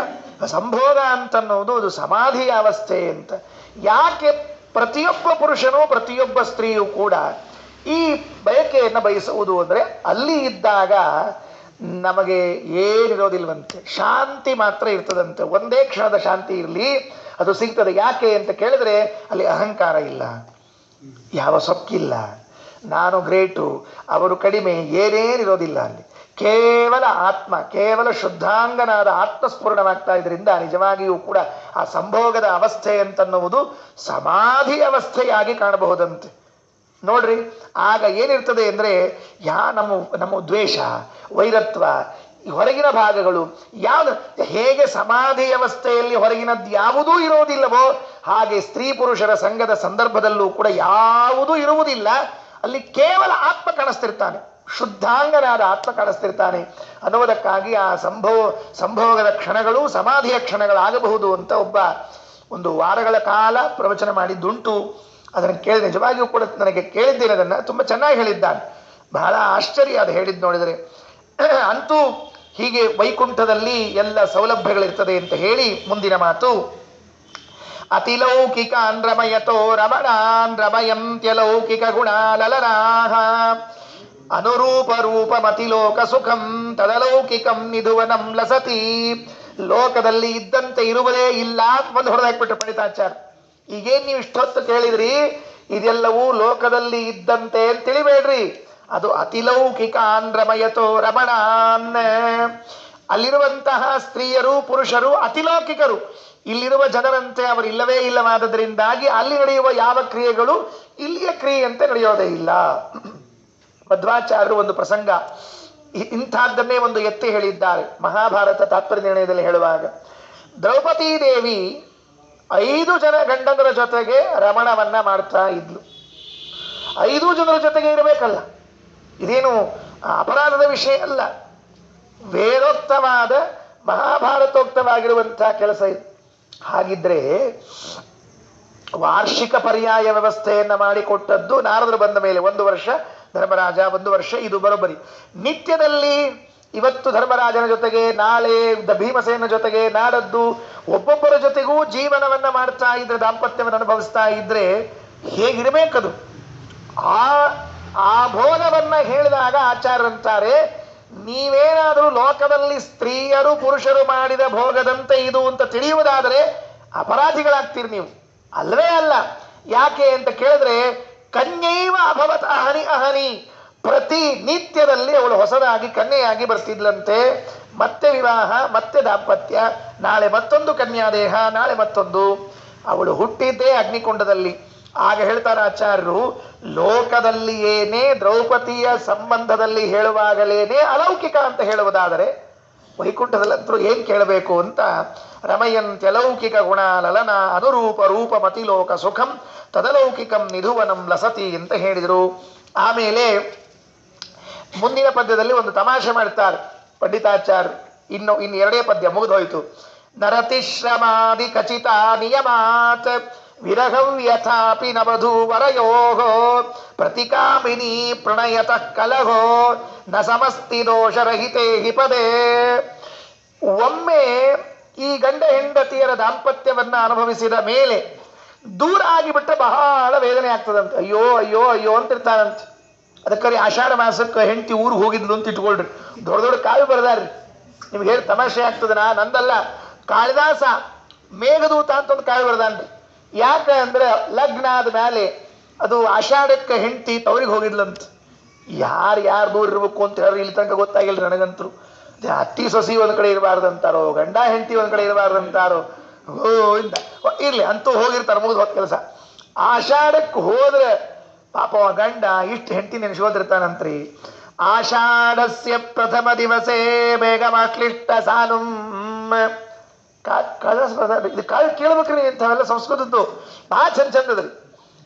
ಸಂಭೋಗ ಅಂತನ್ನೋದು ಅದು ಸಮಾಧಿಯ ಅವಸ್ಥೆ ಅಂತ. ಯಾಕೆ ಪ್ರತಿಯೊಬ್ಬ ಪುರುಷನೂ ಪ್ರತಿಯೊಬ್ಬ ಸ್ತ್ರೀಯೂ ಕೂಡ ಈ ಬಯಕೆಯನ್ನು ಬಯಸುವುದು ಅಂದರೆ, ಅಲ್ಲಿ ಇದ್ದಾಗ ನಮಗೆ ಏನಿರೋದಿಲ್ವಂತೆ, ಶಾಂತಿ ಮಾತ್ರ ಇರ್ತದಂತೆ. ಒಂದೇ ಕ್ಷಣದ ಶಾಂತಿ ಇರಲಿ, ಅದು ಸಿಗ್ತದೆ. ಯಾಕೆ ಅಂತ ಕೇಳಿದ್ರೆ, ಅಲ್ಲಿ ಅಹಂಕಾರ ಇಲ್ಲ, ಯಾವ ಸೊಕ್ಕಿಲ್ಲ, ನಾನು ಗ್ರೇಟು, ಅವರು ಕಡಿಮೆ, ಏನೇನಿರೋದಿಲ್ಲ ಅಲ್ಲಿ. ಕೇವಲ ಆತ್ಮ, ಕೇವಲ ಶುದ್ಧಾಂಗನಾದ ಆತ್ಮಸ್ಫುರಣವಾಗ್ತಾ ಇದರಿಂದ ನಿಜವಾಗಿಯೂ ಕೂಡ ಆ ಸಂಭೋಗದ ಅವಸ್ಥೆ ಅಂತನ್ನುವುದು ಸಮಾಧಿ ಅವಸ್ಥೆಯಾಗಿ ಕಾಣಬಹುದಂತೆ. ನೋಡ್ರಿ, ಆಗ ಏನಿರ್ತದೆ ಅಂದರೆ, ನಮ್ಮ ದ್ವೇಷ, ವೈರತ್ವ, ಹೊರಗಿನ ಭಾಗಗಳು ಯಾವುದು ಹೇಗೆ ಸಮಾಧಿ ಅವಸ್ಥೆಯಲ್ಲಿ ಹೊರಗಿನದ್ದು ಯಾವುದೂ ಇರುವುದಿಲ್ಲವೋ ಹಾಗೆ ಸ್ತ್ರೀ ಪುರುಷರ ಸಂಘದ ಸಂದರ್ಭದಲ್ಲೂ ಕೂಡ ಯಾವುದೂ ಇರುವುದಿಲ್ಲ. ಅಲ್ಲಿ ಕೇವಲ ಆತ್ಮ ಕಾಣಿಸ್ತಿರ್ತಾನೆ. ಶುದ್ಧಾಂಗನಾದ ಆತ್ಮ ಕಾಣಿಸ್ತಿರ್ತಾನೆ ಅನ್ನುವುದಕ್ಕಾಗಿ ಆ ಸಂಭೋಗದ ಕ್ಷಣಗಳು ಸಮಾಧಿಯ ಕ್ಷಣಗಳಾಗಬಹುದು ಅಂತ ಒಂದು ವಾರಗಳ ಕಾಲ ಪ್ರವಚನ ಮಾಡಿದ್ದುಂಟು. ಅದನ್ನು ಕೇಳಿ ನಿಜವಾಗಿಯೂ ಕೂಡ ನನಗೆ ಕೇಳಿದ್ದೇನೆ, ಅದನ್ನು ತುಂಬ ಚೆನ್ನಾಗಿ ಹೇಳಿದ್ದಾನೆ. ಬಹಳ ಆಶ್ಚರ್ಯ ಅದು ಹೇಳಿದ್ದು ನೋಡಿದರೆ. ಅಂತೂ ಹೀಗೆ ವೈಕುಂಠದಲ್ಲಿ ಎಲ್ಲ ಸೌಲಭ್ಯಗಳಿರ್ತದೆ ಅಂತ ಹೇಳಿ ಮುಂದಿನ ಮಾತು, ಅತಿಲೌಕಿಕ ರಮಯತೋ ರಮಣಾನ್ ರಮಯಂತ್ಯಲೌಕಿಕ ಗುಣಾಲಲನಾಹ ಅನುರೂಪ ರೂಪಮತಿಲೋಕ ಸುಖಂ ತದಲೌಕಿಕಂ ನಿಧುವನಂ ಲಸತಿ. ಲೋಕದಲ್ಲಿ ಇದ್ದಂತೆ ಇರುವುದೇ ಇಲ್ಲ ಒಂದು ಹೊಡೆದಾಕ್ಬಿಟ್ರು ಪಂಡಿತಾಚಾರ್ಯ. ಈಗೇನು ನೀವು ಇಷ್ಟೊತ್ತು ಕೇಳಿದ್ರಿ ಇದೆಲ್ಲವೂ ಲೋಕದಲ್ಲಿ ಇದ್ದಂತೆ ಅಂತ ತಿಳಿಬೇಡ್ರಿ, ಅದು ಅತಿಲೌಕಿಕ ರಮಯತೋ ರಮಣಾನ್. ಅಲ್ಲಿರುವಂತಹ ಸ್ತ್ರೀಯರು ಪುರುಷರು ಅತಿಲೌಕಿಕರು, ಇಲ್ಲಿರುವ ಜನರಂತೆ ಅವರು ಇಲ್ಲವೇ ಇಲ್ಲವಾದದ್ರಿಂದಾಗಿ ಅಲ್ಲಿ ನಡೆಯುವ ಯಾವ ಕ್ರಿಯೆಗಳು ಇಲ್ಲಿಯ ಕ್ರಿಯೆಯಂತೆ ನಡೆಯೋದೇ ಇಲ್ಲ. ಮಧ್ವಾಚಾರ್ಯರು ಒಂದು ಪ್ರಸಂಗ ಇಂಥದ್ದನ್ನೇ ಒಂದು ಎತ್ತಿ ಹೇಳಿದ್ದಾರೆ ಮಹಾಭಾರತ ತಾತ್ಪರ್ಯ ನಿರ್ಣಯದಲ್ಲಿ ಹೇಳುವಾಗ. ದ್ರೌಪದೀ ದೇವಿ 5 ಜನ ಗಂಡಂದರ ಜೊತೆಗೆ ರಮಣವನ್ನ ಮಾಡ್ತಾ ಇದ್ಲು. 5 ಜನರ ಜೊತೆಗೆ ಇರಬೇಕಲ್ಲ, ಇದೇನು ಅಪರಾಧದ ವಿಷಯ ಅಲ್ಲ, ವೇದೋಕ್ತವಾದ ಮಹಾಭಾರತೋಕ್ತವಾಗಿರುವಂತಹ ಕೆಲಸ ಇದು. ಹಾಗಿದ್ರೆ ವಾರ್ಷಿಕ ಪರ್ಯಾಯ ವ್ಯವಸ್ಥೆಯನ್ನ ಮಾಡಿಕೊಟ್ಟದ್ದು ನಾರದರು ಬಂದ ಮೇಲೆ 1 ವರ್ಷ ಧರ್ಮರಾಜ, 1 ವರ್ಷ ಇದು ಬರೋಬ್ಬರಿ. ನಿತ್ಯದಲ್ಲಿ ಇವತ್ತು ಧರ್ಮರಾಜನ ಜೊತೆಗೆ, ನಾಳೆ ಭೀಮಸೇನ ಜೊತೆಗೆ, ನಾಡದ್ದು ಒಬ್ಬೊಬ್ಬರ ಜೊತೆಗೂ ಜೀವನವನ್ನ ಮಾಡ್ತಾ ಇದ್ರೆ, ದಾಂಪತ್ಯವನ್ನು ಅನುಭವಿಸ್ತಾ ಇದ್ರೆ ಹೇಗಿರಬೇಕದು? ಆ ಭೋಗವನ್ನ ಹೇಳಿದಾಗ ಆಚಾರ್ಯರಂತಾರೆ, ನೀವೇನಾದರೂ ಲೋಕದಲ್ಲಿ ಸ್ತ್ರೀಯರು ಪುರುಷರು ಮಾಡಿದ ಭೋಗದಂತೆ ಇದು ಅಂತ ತಿಳಿಯುವುದಾದರೆ ಅಪರಾಧಿಗಳಾಗ್ತೀರಿ ನೀವು. ಅಲ್ಲವೇ ಅಲ್ಲ. ಯಾಕೆ ಅಂತ ಕೇಳಿದ್ರೆ, ಕನ್ಯೈವ ಅಭವತ್ ಅಹನಿ ಅಹನಿ, ಪ್ರತಿ ನಿತ್ಯದಲ್ಲಿ ಅವಳು ಹೊಸದಾಗಿ ಕನ್ಯೆಯಾಗಿ ಬರ್ತಿದ್ಲಂತೆ. ಮತ್ತೆ ವಿವಾಹ, ಮತ್ತೆ ದಾಂಪತ್ಯ, ನಾಳೆ ಮತ್ತೊಂದು ಕನ್ಯಾದೇಹ, ನಾಳೆ ಮತ್ತೊಂದು. ಅವಳು ಹುಟ್ಟಿದ್ದೇ ಅಗ್ನಿಕೊಂಡದಲ್ಲಿ. ಆಗ ಹೇಳ್ತಾರೆ ಆಚಾರ್ಯರು, ಲೋಕದಲ್ಲಿ ಏನೇ ದ್ರೌಪದಿಯ ಸಂಬಂಧದಲ್ಲಿ ಹೇಳುವಾಗಲೇನೆ ಅಲೌಕಿಕ ಅಂತ ಹೇಳುವುದಾದರೆ ವೈಕುಂಠದಲ್ಲಂತರೂ ಏನ್ ಕೇಳಬೇಕು ಅಂತ, ರಮಯಂತ್ಯಲೌಕಿಕ ಗುಣ ಲಲನ ಅನುರೂಪ ರೂಪ ಮತಿಲೋಕ ಸುಖಂ ತದಲೌಕಿಕಂ ನಿಧುವನಂ ಲಸತಿ ಅಂತ ಹೇಳಿದರು. ಆಮೇಲೆ ಮುಂದಿನ ಪದ್ಯದಲ್ಲಿ ಒಂದು ತಮಾಷೆ ಮಾಡ್ತಾರೆ ಪಂಡಿತಾಚಾರ್ಯ. ಇನ್ನು 2ನೇ ಪದ್ಯ ಮುಗಿದೋಯ್ತು. ನರತಿಶ್ರಮಾದಿ ಖಚಿತ ನಿಯಮಾತ್ ವಿರಹಂ ಯಥಾಪಿ ನವಧೂ ವರಯೋಗೋ ಪ್ರತಿಕಾಮಿನಿ ಪ್ರಣಯತಃ ಕಲಹೋ ನ ಸಮಸ್ತಿ ದೋಷರಹಿತೇ ಹಿ ಪದೇ. ಒಮ್ಮೆ ಈ ಗಂಡ ಹೆಂಡತಿಯರ ದಾಂಪತ್ಯವನ್ನ ಅನುಭವಿಸಿದ ಮೇಲೆ ದೂರ ಆಗಿಬಿಟ್ರೆ ಬಹಳ ವೇದನೆ ಆಗ್ತದಂತೆ. ಅಯ್ಯೋ ಅಯ್ಯೋ ಅಯ್ಯೋ ಅಂತಿರ್ತಾರಂತೆ. ಅದಕ್ಕೆ ಆಷಾಢ ಮಾಸಕ್ಕೆ ಹೆಂಡತಿ ಊರಿಗೆ ಹೋಗಿದ್ಲು ಅಂತ ಇಟ್ಕೊಳ್ರಿ, ದೊಡ್ಡ ದೊಡ್ಡ ಕಾವ್ಯ ಬರೆದಾರ್ರಿ. ನಿಮ್ಗೆ ಹೇಳಿ ತಮಾಷೆ ಆಗ್ತದ, ನಂದಲ್ಲ, ಕಾಳಿದಾಸ ಮೇಘದೂತ ಅಂತ ಒಂದು ಕಾವ್ಯ ಬರೆದಾನ್ರಿ. ಯಾಕೆ ಅಂದ್ರೆ ಲಗ್ನ ಆದ ಮೇಲೆ ಅದು ಆಷಾಢಕ್ಕೆ ಹೆಂಡತಿ ತವರಿಗೆ ಹೋಗಿದ್ಲಂತ. ಯಾರು ದೂರ ಇರ್ಬೇಕು ಅಂತ ಹೇಳ್ರಿ, ಇಲ್ಲಿ ತನಕ ಗೊತ್ತಾಗಿಲ್ಲ ನನಗಂತರು. ಅತ್ತಿ ಸೊಸಿ ಒಂದ್ ಕಡೆ ಇರಬಾರ್ದಂತಾರೋ, ಗಂಡ ಹೆಂಡತಿ ಒಂದ್ ಕಡೆ ಇರಬಾರ್ದಂತಾರೋ, ಇರ್ಲಿ ಅಂತೂ ಹೋಗಿರ್ತಾರ, ಮುಗಿದು ಹೋದ ಕೆಲಸ. ಆಷಾಢಕ್ಕೆ ಹೋದ್ರೆ ಪಾಪ ಗಂಡ ಇಷ್ಟು ಹೆಂಡತಿ ನೆನೆಸೋದಿರ್ತಾನಂತ್ರಿ. ಆಷಾಢಸ್ಯ ಪ್ರಥಮ ದಿವಸೇ ಮೇಘಮಾಕ್ಲಿಷ್ಟ ಸಾನುಂ. ಇದು ಕಾವ್ಯ ಕೇಳ್ಬೇಕ್ರಿ, ಇಂಥವೆಲ್ಲ ಸಂಸ್ಕೃತದ್ದು ಬಹಳ ಚಂದದ್ರಿ.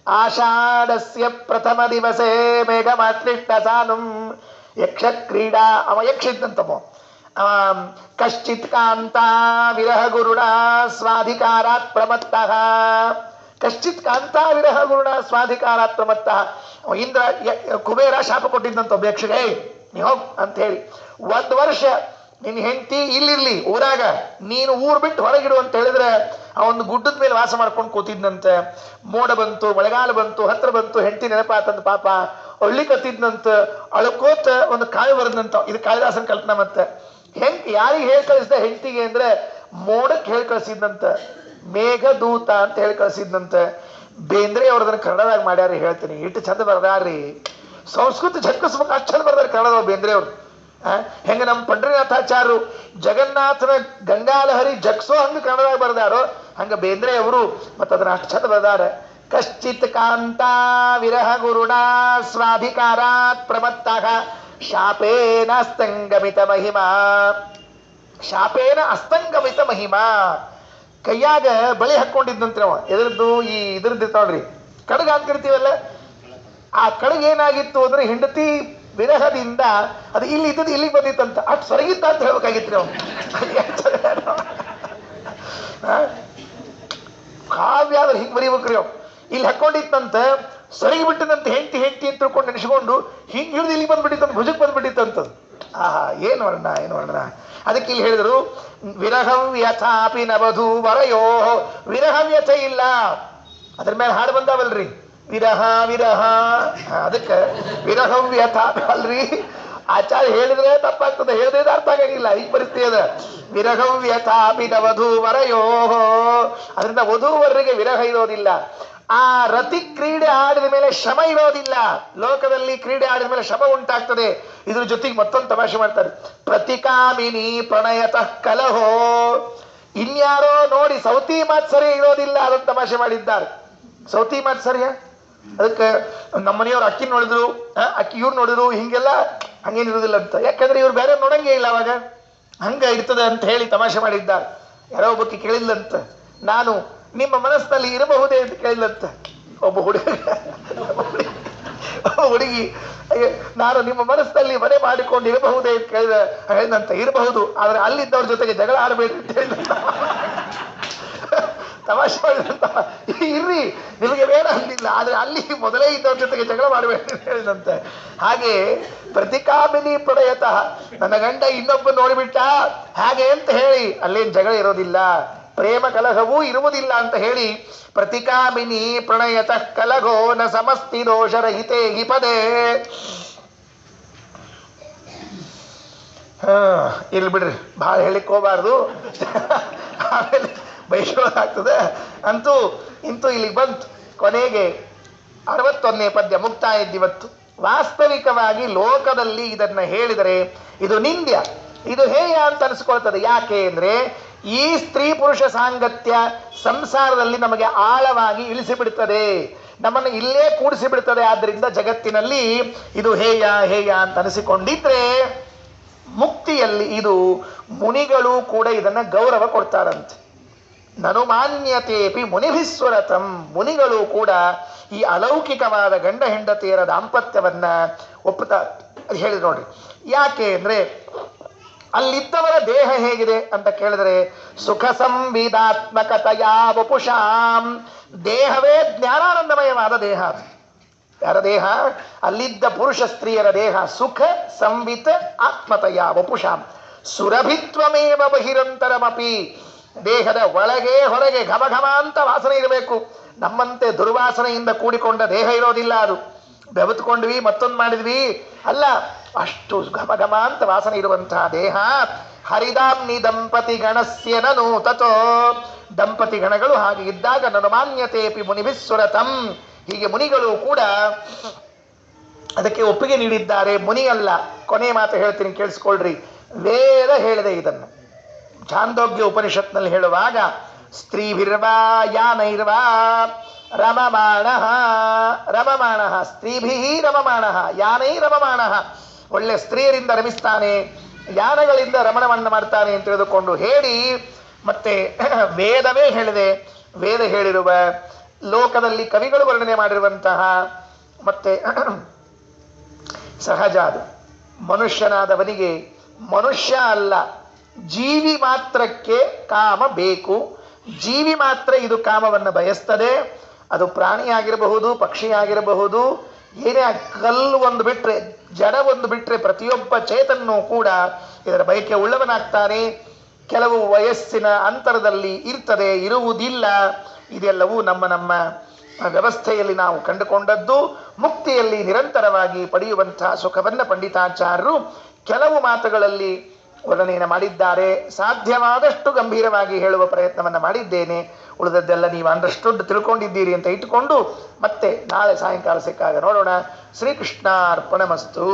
ಆಷಾಢಸ್ಯ ಪ್ರಥಮ ದಿವಸೇ ಮೇಘಮಾಕ್ಲಿಷ್ಟ ಸಾನುಂ ಯಕ್ಷ ಕ್ರೀಡಾ, ಅವ ಯಕ್ಷ ಇದ್ದಂತಮ್ಮ. ಕಶ್ಚಿತ್ ಕಾಂತ ವಿರಹ ಗುರುಣ ಸ್ವಾಧಿಕಾರಾತ್ ಪ್ರಮತ್ತಃ. ಕಶ್ಚಿತ್ ಕಾಂತ ವಿರಹ ಗುರುಣ ಸ್ವಾಧಿಕಾರಾತ್ ಪ್ರಮತ್ತಃ. ಇಂದ್ರ ಕುಬೇರ ಶಾಪ ಕೊಟ್ಟಿದ್ದಂತ ಒಬ್ಬ ಯಕ್ಷಗೆ, ನೀ ಹೋಗ್ ಅಂತ ಹೇಳಿ 1 ವರ್ಷ ನಿನ್ನ ಹೆಂಡತಿ ಇಲ್ಲಿರ್ಲಿ ಊರಾಗ, ನೀನು ಊರು ಬಿಟ್ಟು ಹೊರಗಿಡು ಅಂತ ಹೇಳಿದ್ರೆ ಆ ಒಂದು ಗುಡ್ಡದ ಮೇಲೆ ವಾಸ ಮಾಡ್ಕೊಂಡು ಕೂತಿದ್ನಂತೆ. ಮೋಡ ಬಂತು, ಮಳೆಗಾಲ ಬಂತು, ಹತ್ರ ಬಂತು, ಹೆಂಡತಿ ನೆನಪಾತಂತ ಪಾಪ ಒಳ್ಳಿ ಕತ್ತಿದ್ನಂತ. ಅಳ್ಕೋತ ಒಂದು ಕಾವ್ಯ ಬರೆದಂತ. ಇದು ಕಾಳಿದಾಸನ ಕಲ್ಪನಾ. ಮತ್ತೆ ಯಾರಿಗೆ ಹೇಳಿ ಕಳಿಸಿದ ಹೆಂಡತಿಗೆ ಅಂದ್ರೆ ಮೋಡಕ್ಕೆ ಹೇಳಿ ಕಳಿಸಿದ್ನಂತ, ಮೇಘದೂತ ಅಂತ ಹೇಳಿ ಕಳಿಸಿದ್ನಂತೆ. ಬೇಂದ್ರೆ ಅವ್ರದನ್ನ ಕನ್ನಡದಾಗ ಮಾಡ್ಯಾರಿ, ಹೇಳ್ತೀನಿ ಇಟ್ಟು ಚಂದ ಬರ್ದಾರ್ರಿ. ಸಂಸ್ಕೃತ ಝಕ್ಕಸ್ಬೇಕು ಅಷ್ಟು ಚಂದ ಬರ್ದಾರ ಕನ್ನಡದವ್ರು ಬೇಂದ್ರೆ ಅವ್ರು. ಹೆಂಗ ನಮ್ಮ ಪಂಡ್ರಿನಾಥಾಚಾರ್ಯರು ಜಗನ್ನಾಥನ ಗಂಗಾಲಹರಿ ಜಗ್ಸೋ ಹಂಗ ಕನ್ನಡದಾಗ ಬರ್ದಾರೋ, ಹಂಗ ಬೇಂದ್ರೆ ಅವರು ಮತ್ತ ಅದನ್ನ ಅಷ್ಟು ಚಂದ ಬರ್ದಾರ. ಕಶ್ಚಿತ್ ಕಾಂತ ವಿರಹ ಗುರುಣ ಸ್ವಾಧಿಕಾರಾತ್ ಪ್ರಮತ್ತಃ ಶಾಪೇನ ಅಸ್ತಂಗಮಿತ ಮಹಿಮಾ. ಶಾಪೇನ ಅಸ್ತಂಗಮಿತ ಮಹಿಮಾ. ಕೈಯಾಗ ಬಳಿ ಹಾಕೊಂಡಿದ್ದಂತೆ ನಾವು, ಎದ್ರದ್ದು ಈ ಇದ್ರದ್ದು ನೋಡ್ರಿ ಕಡಗ ಹಾಕಿರ್ತೀವಲ್ಲ, ಆ ಕಡಗ ಏನಾಗಿತ್ತು ಅಂದ್ರೆ ಹೆಂಡತಿ ವಿರಹದಿಂದ ಅದು ಇಲ್ಲಿ ಇದ್ದದ್ದು ಇಲ್ಲಿಗೆ ಬಂದಿತ್ತಂತ ಅಷ್ಟು ಸೊರಗಿತ್ತ ಅಂತ ಹೇಳ್ಬೇಕಾಗಿತ್ತು ನಾವು. ಕಾವ್ಯ ಆದ್ರೆ ಹಿಂಗೆ ಬರೀಬೇಕ್ರಿ ಅವ್ ಇಲ್ಲಿ ಹಾಕೊಂಡಿತ್ತಂತ ಸೊರಗಿ ಬಿಟ್ಟಿದಂತ ಹೆಂಡತಿ ಅಂತ ತಿಳ್ಕೊಂಡು ನೆನೆಸ್ಕೊಂಡು ಹಿಂಗೆ ಹಿಡಿದು ಇಲ್ಲಿ ಬಂದ್ಬಿಟ್ಟಿತ್ತಂತ ಭುಜಕ್ಕೆ ಬಂದ್ಬಿಟ್ಟಿತ್ತಂತದ್ದು. ಆಹಾ ಏನು ವರ್ಣ. ಅದಕ್ಕೆ ಇಲ್ಲಿ ಹೇಳಿದರು ವಿರಹವ್ಯಥಾಪಿ ನವಧೂ ವರಯೋ. ವಿರಹವ್ಯಥ ಇಲ್ಲ, ಅದ್ರ ಮೇಲೆ ಹಾಡು ಬಂದಾವಲ್ರಿ, ವಿರಹ. ಅದಕ್ಕೆ ವಿರಹವ್ಯಥಾಪಿ ಅಲ್ರಿ, ಆಚಾರ್ಯ ಹೇಳಿದ್ರೆ ತಪ್ಪಾಗ್ತದೆ, ಹೇಳಿದ್ರೆ ಅರ್ಥ ಆಗಂಗಿಲ್ಲ. ಈ ಪರಿಸ್ಥಿತಿ ಅದ. ವಿರಹವ್ಯಥಾಪಿ ನವಧೂ ವರಯೋ. ಅದರಿಂದ ವಧೂವರರಿಗೆ ವಿರಹ ಇರೋದಿಲ್ಲ. ಆ ರತಿ ಕ್ರೀಡೆ ಆಡಿದ ಮೇಲೆ ಶ್ರಮ ಇರೋದಿಲ್ಲ. ಲೋಕದಲ್ಲಿ ಕ್ರೀಡೆ ಆಡಿದ ಮೇಲೆ ಶ್ರಮ ಉಂಟಾಗ್ತದೆ. ಇದ್ರ ಜೊತೆಗೆ ಮತ್ತೊಂದು ತಮಾಷೆ ಮಾಡ್ತಾರೆ, ಪ್ರತಿಕಾಮಿನಿ ಪ್ರಣಯತಃ ಕಲಹೋ. ಇನ್ಯಾರೋ ನೋಡಿ ಸೌತಿ ಮಾತ್ಸರ್ಯ ಇರೋದಿಲ್ಲ, ಅದನ್ನು ತಮಾಷೆ ಮಾಡಿದ್ದಾರೆ. ಸೌತಿ ಮಾತ್ಸರ್ಯ ಅದಕ್ಕೆ ನಮ್ಮ ಮನೆಯವ್ರು ಅಕ್ಕಿ ನೋಡಿದ್ರು, ಅಕ್ಕಿ ಇವ್ರು ನೋಡಿದ್ರು, ಹಿಂಗೆಲ್ಲ ಹಂಗೇನಿರೋದಿಲ್ಲ ಅಂತ. ಯಾಕಂದ್ರೆ ಇವ್ರು ಬೇರೆ ನೋಡಂಗೇ ಇಲ್ಲ, ಅವಾಗ ಹಂಗ ಇರ್ತದೆ ಅಂತ ಹೇಳಿ ತಮಾಷೆ ಮಾಡಿದ್ದಾರೆ. ಯಾರೋ ಒಬ್ಬಕ್ಕೆ ಕೇಳಿಲ್ಲಂತ, ನಾನು ನಿಮ್ಮ ಮನಸ್ಸಿನಲ್ಲಿ ಇರಬಹುದೇ ಅಂತ ಕೇಳಿಲ್ಲಂತ. ಒಬ್ಬ ಹುಡುಗಿ ನಾನು ನಿಮ್ಮ ಮನಸ್ಸಿನಲ್ಲಿ ಮನೆ ಮಾಡಿಕೊಂಡು ಇರಬಹುದೇ ಅಂತ ಹೇಳಿದಂತ. ಇರಬಹುದು, ಆದ್ರೆ ಅಲ್ಲಿದ್ದವ್ರ ಜೊತೆಗೆ ಜಗಳ ಆಡಬೇಕು ಅಂತ ಹೇಳಿದಂತ. ತಮಾಷೆ ಮಾಡಿದಂತ. ಇರ್ರಿ, ನಿಮಗೆ ಬೇಡ ಅಂದಿಲ್ಲ, ಆದ್ರೆ ಅಲ್ಲಿ ಮೊದಲೇ ಇದ್ದವ್ರ ಜೊತೆಗೆ ಜಗಳ ಮಾಡಬೇಕು ಅಂತ ಹೇಳಿದಂತೆ. ಹಾಗೆ ಪ್ರತಿಕಾಮಿನಿ ಪ್ರಣಯತಃ, ನನ್ನ ಗಂಡ ಇನ್ನೊಬ್ಬ ನೋಡಿಬಿಟ್ಟ ಹಾಗೆ ಅಂತ ಹೇಳಿ ಅಲ್ಲೇನು ಜಗಳ ಇರೋದಿಲ್ಲ, ಪ್ರೇಮ ಕಲಹವೂ ಇರುವುದಿಲ್ಲ ಅಂತ ಹೇಳಿ ಪ್ರತಿಕಾಮಿನಿ ಪ್ರಣಯತಃ ಕಲಹೋ ನ ಸಮಸ್ತಿ ದೋಷರಹಿತೆ ಹಿ ಪದೇ. ಇಲ್ಲಿ ಬಿಡ್ರಿ, ಭಾಳ ಹೇಳಿಕ್ ಹೋಗಬಾರ್ದು, ಆಮೇಲೆ ಬೈಸೋದಾಗ್ತದೆ. ಇಂತೂ ಇಲ್ಲಿಗೆ ಬಂತು. ಕೊನೆಗೆ 61ನೇ ಪದ್ಯ ಮುಕ್ತಾಯ ಇದ್ದಿವತ್ತು. ವಾಸ್ತವಿಕವಾಗಿ ಲೋಕದಲ್ಲಿ ಇದನ್ನ ಹೇಳಿದರೆ ಇದು ನಿಂದ್ಯ, ಇದು ಹೇಯ ಅಂತ ಅನಿಸ್ಕೊಳ್ತದೆ. ಯಾಕೆ ಅಂದ್ರೆ ಈ ಸ್ತ್ರೀ ಪುರುಷ ಸಾಂಗತ್ಯ ಸಂಸಾರದಲ್ಲಿ ನಮಗೆ ಆಳವಾಗಿ ಇಳಿಸಿಬಿಡ್ತದೆ, ನಮ್ಮನ್ನು ಇಲ್ಲೇ ಕೂಡಿಸಿ ಬಿಡ್ತದೆ. ಆದ್ರಿಂದ ಜಗತ್ತಿನಲ್ಲಿ ಇದು ಹೇಯ ಅಂತ ಅನಿಸಿಕೊಂಡಿದ್ರೆ ಮುಕ್ತಿಯಲ್ಲಿ ಇದು ಮುನಿಗಳು ಕೂಡ ಇದನ್ನ ಗೌರವ ಕೊಡ್ತಾರಂತೆ. ನನು ಮಾನ್ಯತೇಪಿ ಮುನಿಭಿಸ್ವರತಂ. ಮುನಿಗಳು ಕೂಡ ಈ ಅಲೌಕಿಕವಾದ ಗಂಡ ಹೆಂಡತಿಯರ ದಾಂಪತ್ಯವನ್ನ ಒಪ್ಪುತ್ತಾ ಹೇಳಿದ್ರು ನೋಡ್ರಿ. ಯಾಕೆ ಅಂದ್ರೆ ಅಲ್ಲಿದ್ದವರ ದೇಹ ಹೇಗಿದೆ ಅಂತ ಕೇಳಿದ್ರೆ ಸುಖ ಸಂವಿದಾತ್ಮಕತೆಯ ವಪುಷಾಂ. ದೇಹವೇ ಜ್ಞಾನಾನಂದಮಯವಾದ ದೇಹ. ಅದು ಯಾರ ದೇಹ? ಅಲ್ಲಿದ್ದ ಪುರುಷ ಸ್ತ್ರೀಯರ ದೇಹ. ಸುಖ ಸಂವಿತ್ ಆತ್ಮತೆಯ ವಪುಷಾಂ ಸುರಭಿತ್ವಮೇವ ಬಹಿರಂತರಮಪಿ. ದೇಹದ ಒಳಗೆ ಹೊರಗೆ ಘಮ ಘಮ ಅಂತ ವಾಸನೆ ಇರಬೇಕು. ನಮ್ಮಂತೆ ದುರ್ವಾಸನೆಯಿಂದ ಕೂಡಿಕೊಂಡ ದೇಹ ಇರೋದಿಲ್ಲ. ಅದು ಬೆವತ್ಕೊಂಡ್ವಿ ಮತ್ತೊಂದು ಮಾಡಿದ್ವಿ ಅಲ್ಲ, ಅಷ್ಟು ಘಮ ಘಮ ಅಂತ ವಾಸನೆ ಇರುವಂತಹ ದೇಹ. ಹರಿದಾಮ್ನಿ ದಂಪತಿ ಗಣಸ್ಯ ನನು ತಥೋ. ದಂಪತಿ ಗಣಗಳು ಹಾಗೆ ಇದ್ದಾಗ ನನು ಮಾನ್ಯತೇಪಿ ಮುನಿಭಿಸ್ವರತಂ. ಹೀಗೆ ಮುನಿಗಳು ಕೂಡ ಅದಕ್ಕೆ ಒಪ್ಪಿಗೆ ನೀಡಿದ್ದಾರೆ. ಮುನಿ ಅಲ್ಲ, ಕೊನೆ ಮಾತು ಹೇಳ್ತೀನಿ ಕೇಳಿಸ್ಕೊಳ್ರಿ. ವೇದ ಹೇಳಿದೆ ಇದನ್ನು. ಛಾಂದೋಗ್ಯ ಉಪನಿಷತ್ನಲ್ಲಿ ಹೇಳುವಾಗ ಸ್ತ್ರೀಭಿರ್ವಾ ಯಾನೈರ್ವಾ ರಮಮಾಣಃ. ಸ್ತ್ರೀಭಿ ರಮಮಾಣಃ ಯಾನೈ ರಮಮಾಣಃ. ಒಳ್ಳೆ ಸ್ತ್ರೀಯರಿಂದ ರಮಿಸ್ತಾನೆ, ಯಾನಗಳಿಂದ ರಮಣವನ್ನು ಮಾಡ್ತಾನೆ ಅಂತ ತಿಳಿದುಕೊಂಡು ಹೇಳಿ ಮತ್ತೆ ವೇದವೇ ಹೇಳಿದೆ. ವೇದ ಹೇಳಿರುವ ಲೋಕದಲ್ಲಿ ಕವಿಗಳು ವರ್ಣನೆ ಮಾಡಿರುವಂತಹ ಮತ್ತೆ ಸಹಜ ಅದು. ಮನುಷ್ಯನಾದವನಿಗೆ ಮನುಷ್ಯ ಅಲ್ಲ, ಜೀವಿ ಮಾತ್ರಕ್ಕೆ ಕಾಮ ಬೇಕು. ಜೀವಿ ಮಾತ್ರ ಇದು ಕಾಮವನ್ನು ಬಯಸ್ತದೆ. ಅದು ಪ್ರಾಣಿಯಾಗಿರಬಹುದು, ಪಕ್ಷಿಯಾಗಿರಬಹುದು, ಏನೇ ಕಲ್ಲು ಒಂದು ಬಿಟ್ರೆ, ಜಡ ಒಂದು ಬಿಟ್ರೆ ಪ್ರತಿಯೊಬ್ಬ ಚೇತನೂ ಕೂಡ ಇದರ ಬಯಕೆ ಉಳ್ಳವನಾಗ್ತಾನೆ. ಕೆಲವು ವಯಸ್ಸಿನ ಅಂತರದಲ್ಲಿ ಇರ್ತದೆ, ಇರುವುದಿಲ್ಲ. ಇದೆಲ್ಲವೂ ನಮ್ಮ ವ್ಯವಸ್ಥೆಯಲ್ಲಿ ನಾವು ಕಂಡುಕೊಂಡದ್ದು. ಮುಕ್ತಿಯಲ್ಲಿ ನಿರಂತರವಾಗಿ ಪಡೆಯುವಂತಹ ಸುಖವನ್ನು ಪಂಡಿತಾಚಾರ್ಯರು ಕೆಲವು ಮಾತುಗಳಲ್ಲಿ ವರ್ಣನೆಯನ್ನು ಮಾಡಿದ್ದಾರೆ. ಸಾಧ್ಯವಾದಷ್ಟು ಗಂಭೀರವಾಗಿ ಹೇಳುವ ಪ್ರಯತ್ನವನ್ನು ಮಾಡಿದ್ದೇನೆ. ಉಳಿದದ್ದೆಲ್ಲ ನೀವು ಅಂಡರ್ಸ್ಟುಡ್ ತಿಳ್ಕೊಂಡಿದ್ದೀರಿ ಅಂತ ಇಟ್ಟುಕೊಂಡು ಮತ್ತೆ ನಾಳೆ ಸಾಯಂಕಾಲ ಸಿಕ್ಕಾಗ ನೋಡೋಣ. ಶ್ರೀಕೃಷ್ಣಾರ್ಪಣಮಸ್ತು.